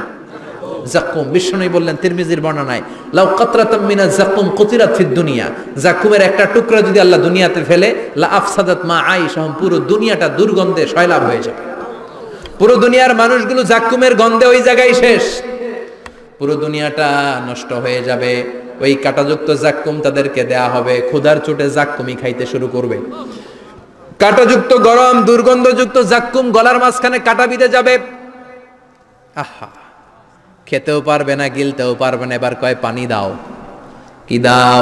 যাকুম। বিষ্ণু বললেন তিরমিজির বর্ণনায়, লাউ কাতরাতাম মিনা যাকুম কুতিরাত ফিদ দুনিয়া, যাকুমের একটা টুকরা যদি আল্লাহ দুনিয়াতে ফেলে, লা আফসাদাত মা আইশাহুম, পুরো দুনিয়াটা দুর্গন্ধে সয়লাব হয়ে যাবে। পুরো দুনিয়ার মানুষগুলো যাকুমের গন্ধে ওই জায়গায় শেষ, পুরো দুনিয়াটা নষ্ট হয়ে যাবে। ওই কাঁটাযুক্ত যাকুম তাদেরকে দেয়া হবে, ক্ষুধার চোটে যাকুমই খাইতে শুরু করবে। কাঁটাযুক্ত গরম দুর্গন্ধযুক্ত যাকুম গলার মাঝখানে কাঁটা বিঁধে যাবে। আহা, খেতেও পারবে না, গিলতেও পারবে না। এবার কয় পানি দাও। কি দাও?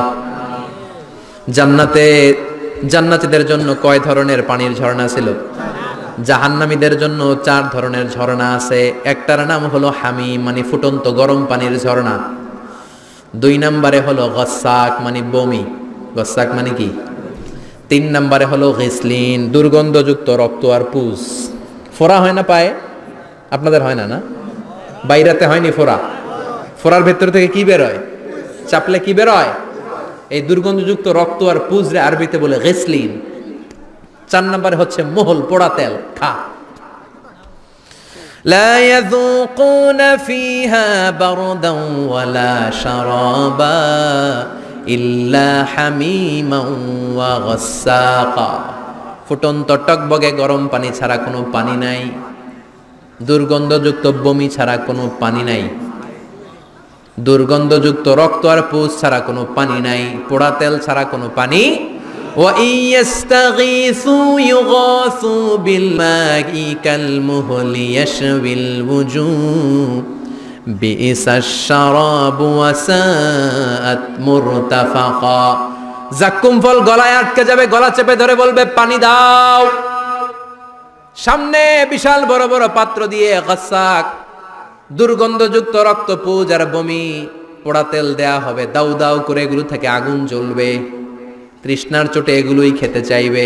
জান্নাতীদের জন্য কয় ধরনের পানির ঝর্ণা ছিল? জাহান্নামীদের জন্য 4 ধরনের ঝর্ণা আছে। একটার নাম হলো হামিম, মানে ফুটন্ত গরম পানির ঝর্ণা। 2 নম্বরে হলো গসাক, মানে বমি। গসাক মানে কি? 3 নম্বরে হলো গিসলিন, দুর্গন্ধযুক্ত রক্ত আর পুজ। ফোড়া হয় না পায়ে? আপনাদের হয় না? না, বাইরাতে হয়নি ফোড়া? ফোড়ার ভেতর থেকে কি বেরোয়? চাপলে কি বেরোয়? এই দুর্গন্ধযুক্ত রক্ত আর পুজ রে আরবিতে বলে গিসলিন। 4 নম্বরে হচ্ছে মোহল, পোড়া তেল। খা। লা ইয়াযুকুনা ফিহা বারদান ওয়ালা শারাবা ইল্লা হামিমান ওয়া গাসসাকা। ফুটন্ত টকবগে গরম পানি ছাড়া কোনো পানি নাই, দুর্গন্ধযুক্ত বমি ছাড়া কোনো পানি নাই, দুর্গন্ধযুক্ত রক্ত আর পুজ ছাড়া কোনো পানি নাই, পোড়া তেল ছাড়া কোনো পানি। ওয়া ইয়াস্তাগীসু ইউগাসু বিল মাই কাল মুহলি ইয়াশবিল ওয়ুজুহ বিইসাশ শারাবু ওয়া সাআত মুরতাফাকা। যাকুম ফল গলায় আটকে যাবে, গলা চেপে ধরে বলবে পানি দাও। সামনে বিশাল বড় বড় পাত্র দিয়ে গাসাক, দুর্গন্ধযুক্ত রক্ত পুজ আর বমি, পোড়া তেল দেয়া হবে। দাউ দাউ করে এগুলো থেকে আগুন জ্বলবে, তৃষ্ণার চোটে এগুলোই খেতে চাইবে।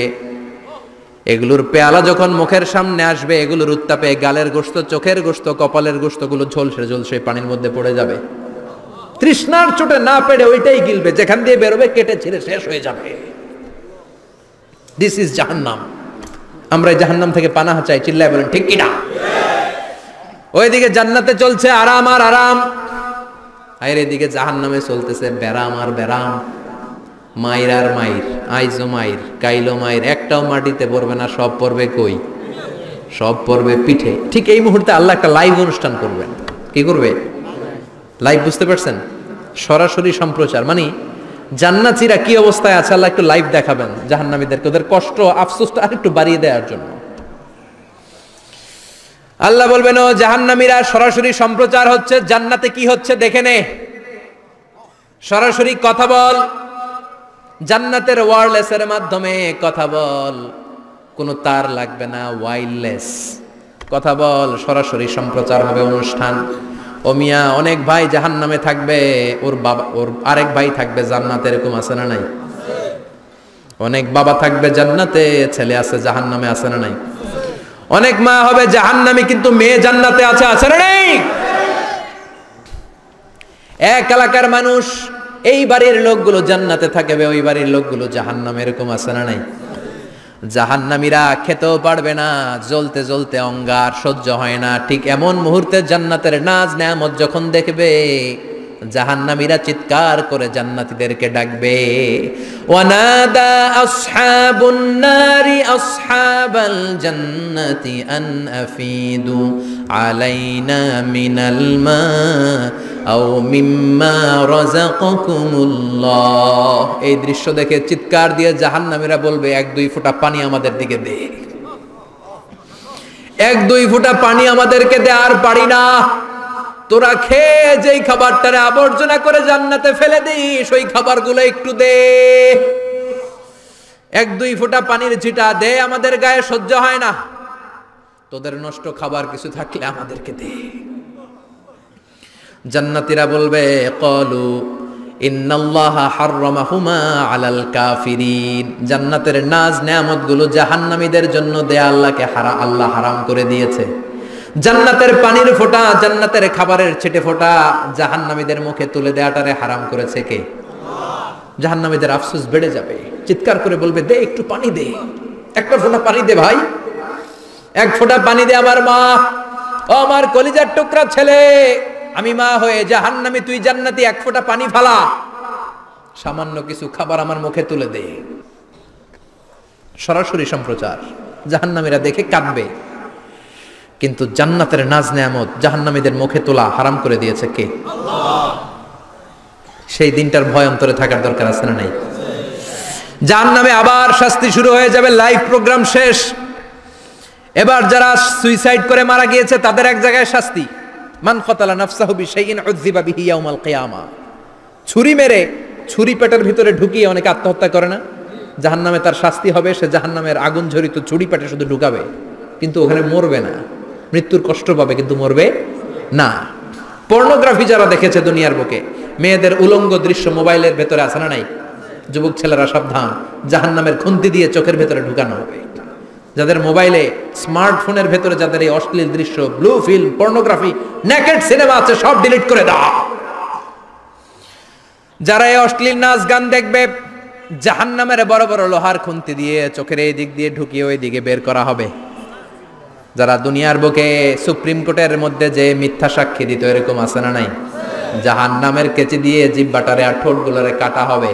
এগুলোর পেয়ালা যখন মুখের সামনে আসবে, এগুলোর উত্তাপে গালের গোশত, চোখের গোশত, কপালের গোশতগুলো ঝলসে ঝলসে পানির মধ্যে পড়ে যাবে। তৃষ্ণার চোটে না পেরে ওইটাই গিলবে, যেখান দিয়ে বেরোবে কেটে ছিঁড়ে শেষ হয়ে যাবে। দিস ইজ জাহান্নাম। আমরা জাহান্নাম থেকে পানাহা চাই, চিল্লায় বলেন ঠিক কিনা? ওইদিকে জান্নাতে চলছে আরাম আর আরাম, আর এদিকে জাহান্নামে চলতেছে বেরাম আর বেরাম, মাইর আর মাইর, আইজো মাইর, কাইলো মাইর। একটাও মাটিতে পড়বে না, সব পড়বে কই? সব পড়বে পিঠে। ঠিক এই মুহূর্তে আল্লাহ একটা লাইভ অনুষ্ঠান করবেন। কি করবে? লাইভ, বুঝতে পারছেন? সরাসরি সম্প্রচার, মানে জান্নাতীরা কি অবস্থায় আছে আল্লাহ একটু লাইভ দেখাবেন জাহান্নামীদেরকে, ওদের কষ্ট আফসোসটা আরেকটু বাড়িয়ে দেওয়ার জন্য। আল্লাহ বলবেন, ও জাহান্নামীরা, সরাসরি সম্প্রচার হচ্ছে, জান্নাতে কি হচ্ছে দেখে নে, সরাসরি কথা বল, জান্নাতের ওয়্যারলেসের মাধ্যমে কথা বল, কোনো তার লাগবে না, ওয়্যারলেস কথা বল, সরাসরি সম্প্রচার হবে অনুষ্ঠান। ও মিয়া, অনেক ভাই জাহান্নামে থাকবে, ওর বাবা, ওর আরেক ভাই থাকবে জান্নাতে, এরকম আছে না নাই? অনেক বাবা থাকবে জান্নাতে, ছেলে আছে জাহান্নামে, আছে না নাই? অনেক মা হবে জাহান্নামী কিন্তু মেয়ে জান্নাতে আছে, আছে না নাই? এক এলাকার মানুষ, এই বাড়ির লোকগুলো জান্নাতে থাকবে, ওই বাড়ির লোকগুলো জাহান্নামে, এরকম আছে না নাই? জাহান্নামীরা খেতেও পারবে না, জ্বলতে জ্বলতে অঙ্গার সহ্য হয় না। ঠিক এমন মুহূর্তে জান্নাতের নাজ নেয়ামত যখন দেখবে, জাহান্নামীরা চিৎকার করে জান্নাতীদেরকে ডাকবে, ওয়ানাদা আসহাবুন নারি আসহাবাল জান্নাতি আন আফিদু আলাইনা মিনাল মা আও মিম্মা রাযাকাকুমুল্লাহ। এই দৃশ্য দেখে চিৎকার দিয়ে জাহান্নামীরা বলবে, 1-2 ফোঁটা পানি আমাদের দিকে দে, 1-2 ফোঁটা পানি আমাদেরকে দে, আর পারি না। তোরা খেয়ে যেই খাবারটারে আবর্জনা করে জান্নাতে ফেলে দিস, ওই খাবারগুলো একটু দে, 1-2 ফোঁটা পানির ছিটা দে, আমাদের গায়ে সহ্য হয় না। তোদের নষ্ট খাবার কিছু থাকলে আমাদেরকে দে। জান্নাতীরা বলবে কলু ইন্নাল্লাহা হাররামাহুমা আলাল কাফিরিন, জান্নাতের নাজ নেয়ামতগুলো জাহান্নামীদের জন্য দেয়া আল্লাহ হারাম করে দিয়েছে। জান্নাতের পানির ফোঁটা, জান্নাতের খাবারের ছেটে ফোঁটা জাহান্নামীদের মুখে তুলে দেয়াটারে হারাম করেছে কে? জাহান্নামীদের আফসোস বেড়ে যাবে, চিৎকার করে বলবে দে একটু পানি দে, একটা ফোঁটা পানি দে ভাই, এক ফোঁটা পানি দে আমার মা, ও আমার কলিজার টুকরা ছেলে, আমি মা হয়ে জাহান্নামী, তুই জান্নাতি, এক ফোঁটা পানি ফালা, সামান্য কিছু খাবার আমার মুখে তুলে দে। সরাসরি সম্প্রচার, জাহান্নামীরা দেখে কাঁদবে। কিন্তু জান্নাতের নাজ নেয়ামত জাহান্নামীদের মুখে তোলা হারাম করে দিয়েছে কে? আল্লাহ। সেই দিনটার ভয় অন্তরে থাকার দরকার আছে না নাই? জাহান্নামে আবার শাস্তি শুরু হয়ে যাবে, লাইভ প্রোগ্রাম শেষ। এবার যারা সুইসাইড করে মারা গিয়েছে তাদের এক জায়গায় শাস্তি। মান কতালা নাফসাহু বিশাইইন উযযিবা বিহি ইয়াউমাল কিয়ামা। ছুরি মেরে ছুরি পেটের ভিতরে ঢুকিয়ে অনেকে আত্মহত্যা করে না? জাহান্নামে তার শাস্তি হবে, সে জাহান্নামের আগুন ঝরিত ছুরি পেটে শুধু ঢুকাবে, কিন্তু ওখানে মরবে না, মৃত্যুর কষ্ট পাবে কিন্তু মরবে না। পর্নোগ্রাফি যারা দেখেছে দুনিয়ার বুকে, মেয়েদের উলঙ্গ দৃশ্য মোবাইলের ভেতরে আছে না নাই? যুবক ছেলেরা সাবধান, জাহান্নামের খুন্তি দিয়ে চোখের ভেতরে ঢুকানো হবে। যাদের মোবাইলে স্মার্টফোনের ভেতরে যাদের এই অশ্লীল দৃশ্য, blue film, pornography, naked cinema আছে সব ডিলিট করে দাও। যারা এই অশ্লীল নাচ গান দেখবে, জাহান্নামের বড় বড় লোহার খুন্তি দিয়ে চোখের এই দিক দিয়ে ঢুকিয়ে ওই দিকে বের করা হবে। যারা দুনিয়ার বুকে সুপ্রিম কোর্টের মধ্যে যে মিথ্যা সাক্ষী দিত, এরকম আছে না নাই? জাহান্নামের কেচি দিয়ে জিহ্বাটারে আর ঠোঁটগুলোরে কাটা হবে,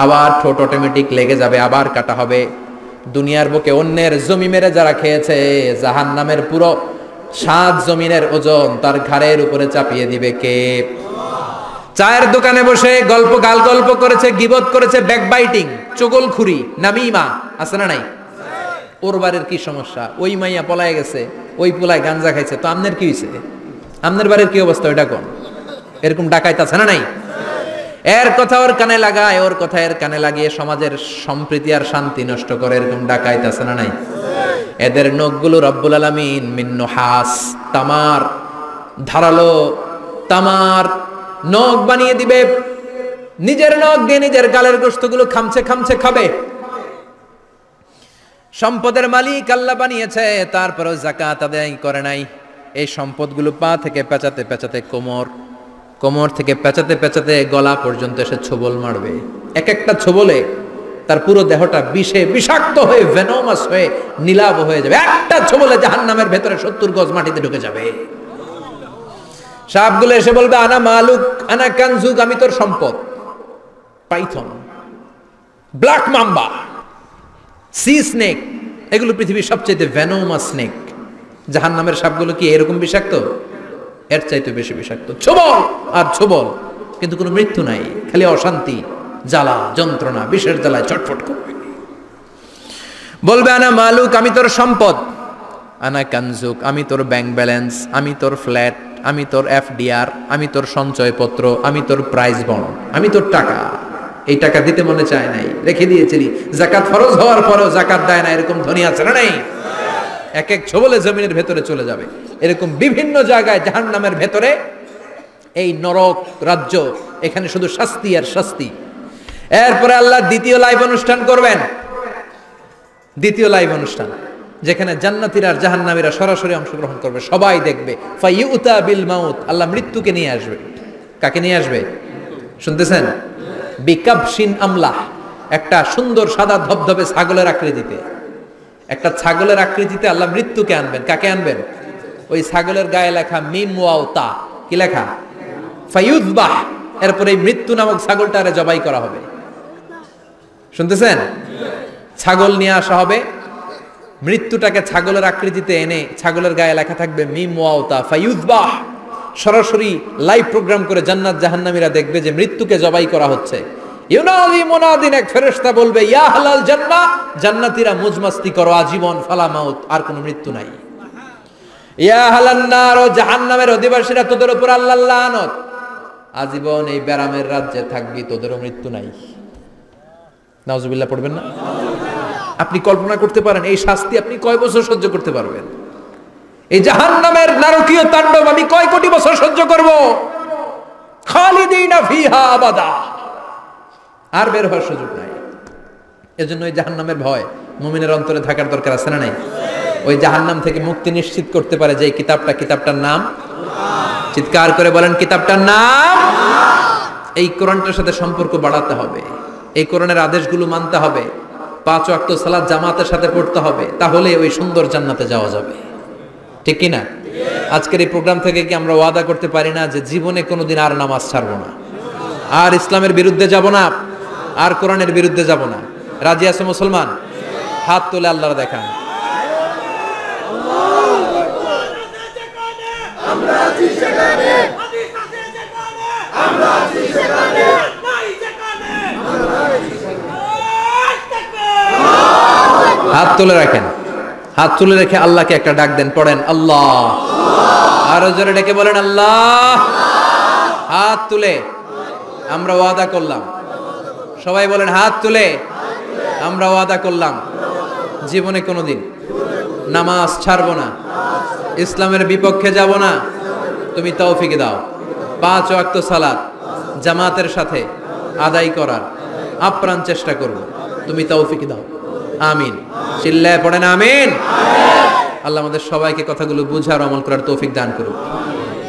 আবার ঠোঁট অটোমেটিক লেগে যাবে, আবার কাটা হবে। দুনিয়ার বুকে অন্যের জমি মেরে যারা খেয়েছে, জাহান্নামের পুরো 7 জমিনের ওজন তার ঘাড়ের উপরে চাপিয়ে দিবে কে? চায়ের দোকানে বসে গল্প করেছে, গীবত করেছে, ব্যাকবাইটিং, চগলখুরি, নামিমা, আছে না নাই? ওর বাড়ির কি সমস্যা, ওই মাইয়া পলায় গেছে, ওই পোলায় গাঞ্জা খাইছে, তো আমনের কি হয়েছে, আমনের বাড়ির কি অবস্থা, ওইটা কোন? এরকম ডাকাইত আছে না নাই? এর কথা ওর কানে লাগায়, ওর কথা এর কানে লাগিয়ে সমাজের সম্প্রীতি আর শান্তি নষ্ট করে, এরকম ডাকাইত আছে না নাই? এদের নখগুলো রব্বুল আলামিন মিন নুহাস, তামার, ধারালো তামার নখ বানিয়ে দিবে। নিজের নখ দিয়ে নিজের গালের গোশতগুলো খামছে খামছে খাবে। সম্পদের মালিক আল্লাহ বানিয়েছে, তারপরেও যাকাত আদায় করে নাই। এই সম্পদগুলো পা থেকে পেঁচাতে পেঁচাতে কোমর থেকে পেঁচাতে পেঁচাতে গলা পর্যন্ত এসে ছোবল মারবে। এক একটা ছোবলে তার পুরো দেহটা বিষে বিষাক্ত হয়ে ভেনোমাস হয়ে নীলাভ হয়ে যাবে। একটা ছোবলে জাহান্নামের ভেতরে 70 গজ মাটিতে ঢুকে যাবে। সাপগুলো এসে বলবে আনা মালুক আনা কানজুক, আমি তোর সম্পদ। Python, black mamba, C snake, এগুলো পৃথিবীর সবচেয়ে ভেনোমাস স্নেক। জাহান্নামের সাপগুলো কি এরকম বিষাক্ত? এর চাইতে বেশি বিষাক্ত। ছোবল আর ছোবল, কিন্তু কোনো মৃত্যু নাই, খালি অশান্তি, জ্বালা যন্ত্রণা, বিষের জ্বালায় চটফট করবে। বলবে আনা মালুক, আমি তোর সম্পদ। আনা কানজুক, আমি তোর ব্যাংক ব্যালেন্স, আমি তোর ফ্ল্যাট, আমি তোর এফডিআর, আমি তোর সঞ্চয়পত্র, আমি তোর প্রাইজ বন্ড, আমি তোর টাকা। এই টাকা দিতে মনে চায় নাই, রেখে দিয়েছিলি। যাকাত ফরজ হওয়ার পরেও যাকাত দেয় না, এরকম ধনী আছে না নাই? এক এক ছোবলে জমিনের ভেতরে চলে যাবে। এরকম বিভিন্ন জায়গায় জাহান্নামের ভেতরে এই নরক রাজ্য, এখানে শুধু শাস্তি আর শাস্তি। এরপরে আল্লাহ দ্বিতীয় লাইভ অনুষ্ঠান করবেন। দ্বিতীয় লাইভ অনুষ্ঠান, যেখানে জান্নাতীরা আর জাহান্নামীরা সরাসরি অংশগ্রহণ করবে, সবাই দেখবে। ফাইউতা বিল মাউত, আল্লাহ মৃত্যুকে নিয়ে আসবে। কাকে নিয়ে আসবে শুনতেছেন? বিকাবশিন আমলাহ, একটা সুন্দর সাদা ধবধবে ছাগলের আকৃতিতে, একটা ছাগলের আকৃতিতে আল্লাহ মৃত্যুকে আনবেন। কাকে আনবেন? ওই ছাগলের গায়ে লেখা মিম ওয়াও তা, কি লেখা? ফায়ুযবাহ। এরপরে এই মৃত্যু নামক ছাগলটারে জবাই করা হবে। শুনতেছেন? ছাগল নিয়ে আসা হবে, মৃত্যুটাকে ছাগলের আকৃতিতে এনে ছাগলের গায়ে লেখা থাকবে মিম ওয়াও তা ফায়ুযবাহ। সরাসরি লাইভ প্রোগ্রাম করে জান্নাত জাহান্নামীরা দেখবে যে মৃত্যুকে জবাই করা হচ্ছে। ইউনাদি মুনাদিন, এক ফেরেশতা বলবে ইয়া আহলাল জান্নাহ, জান্নাতীরা মুজমাস্তি করো আজীবন, ফালা মাউত, আর কোনো মৃত্যু নাই। ইয়া আহলান নার, ও জাহান্নামের অধিবাসীরা, তোদের উপর আল্লাহর লানত, আজীবন এই ব্যারামের রাজ্যে থাকবি, তোদেরও মৃত্যু নাই। নাউজুবিল্লাহ পড়বেন না? আপনি কল্পনা করতে পারেন এই শাস্তি আপনি কয় বছর সহ্য করতে পারবেন? এই জাহান্নামের নারকীয় তাণ্ডব আমি কয় কোটি বছর সহ্য করব? খালিদিনা ফিহা আবাদা, আর বের হওয়ার সুযোগ নাই। এজন্য ওই জাহান্নামের ভয় মুমিনের অন্তরে থাকার দরকার আছে না নাই? ওই জাহান্নাম থেকে মুক্তি নিশ্চিত করতে পারে যে কিতাবটার নাম, চিৎকার করে বলেন কিতাবটার নাম। এই কোরআনটার সাথে সম্পর্ক বাড়াতে হবে, এই কোরআনের আদেশগুলো মানতে হবে, 5 ওয়াক্ত সালাত জামাতের সাথে পড়তে হবে, তাহলে ওই সুন্দর জান্নাতে যাওয়া যাবে। ঠিক কি না? আজকের এই প্রোগ্রাম থেকে কি আমরা ওয়াদা করতে পারি না যে জীবনে কোনোদিন আর নামাজ ছাড়বো না, আর ইসলামের বিরুদ্ধে যাব না, আর কোরআনের বিরুদ্ধে যাব না? রাজি আছে মুসলমান? হাত তুলে আল্লাহর দেখান। হাত তুলে রাখেন, হাত তুলে রেখে আল্লাহকে একটা ডাক দেন, পড়েন আল্লাহ। আরো জোরে ডেকে বলেন আল্লাহ। হাত তুলে আমরা ওয়াদা করলাম, সবাই বলেন হাত তুলে আমরা ওয়াদা করলাম জীবনে কোনোদিন নামাজ ছাড়বো না, ইসলামের বিপক্ষে যাব না। তুমি তৌফিক দাও 5 ওয়াক্ত সালাত জামাতের সাথে আদায় করার আপ্রাণ চেষ্টা করব, তুমি তৌফিক দাও। আমিন। চিল্লায় পড়েন আমিন। আল্লাহ আমাদের সবাইকে কথাগুলো বুঝার আমল করার তৌফিক দান করুক।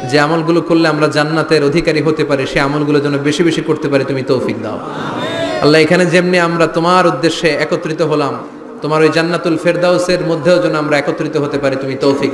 যে আমলগুলো করলে আমরা জান্নাতের অধিকারী হতে পারি, সে আমলগুলো যেন বেশি বেশি করতে পারি, তুমি তৌফিক দাও। আল্লাহ এখানে যেমনি আমরা তোমার উদ্দেশ্যে একত্রিত হলাম, তোমার ওই জান্নাতুল ফেরদাউসের মধ্যেও যেন আমরা একত্রিত হতে পারি, তুমি তৌফিক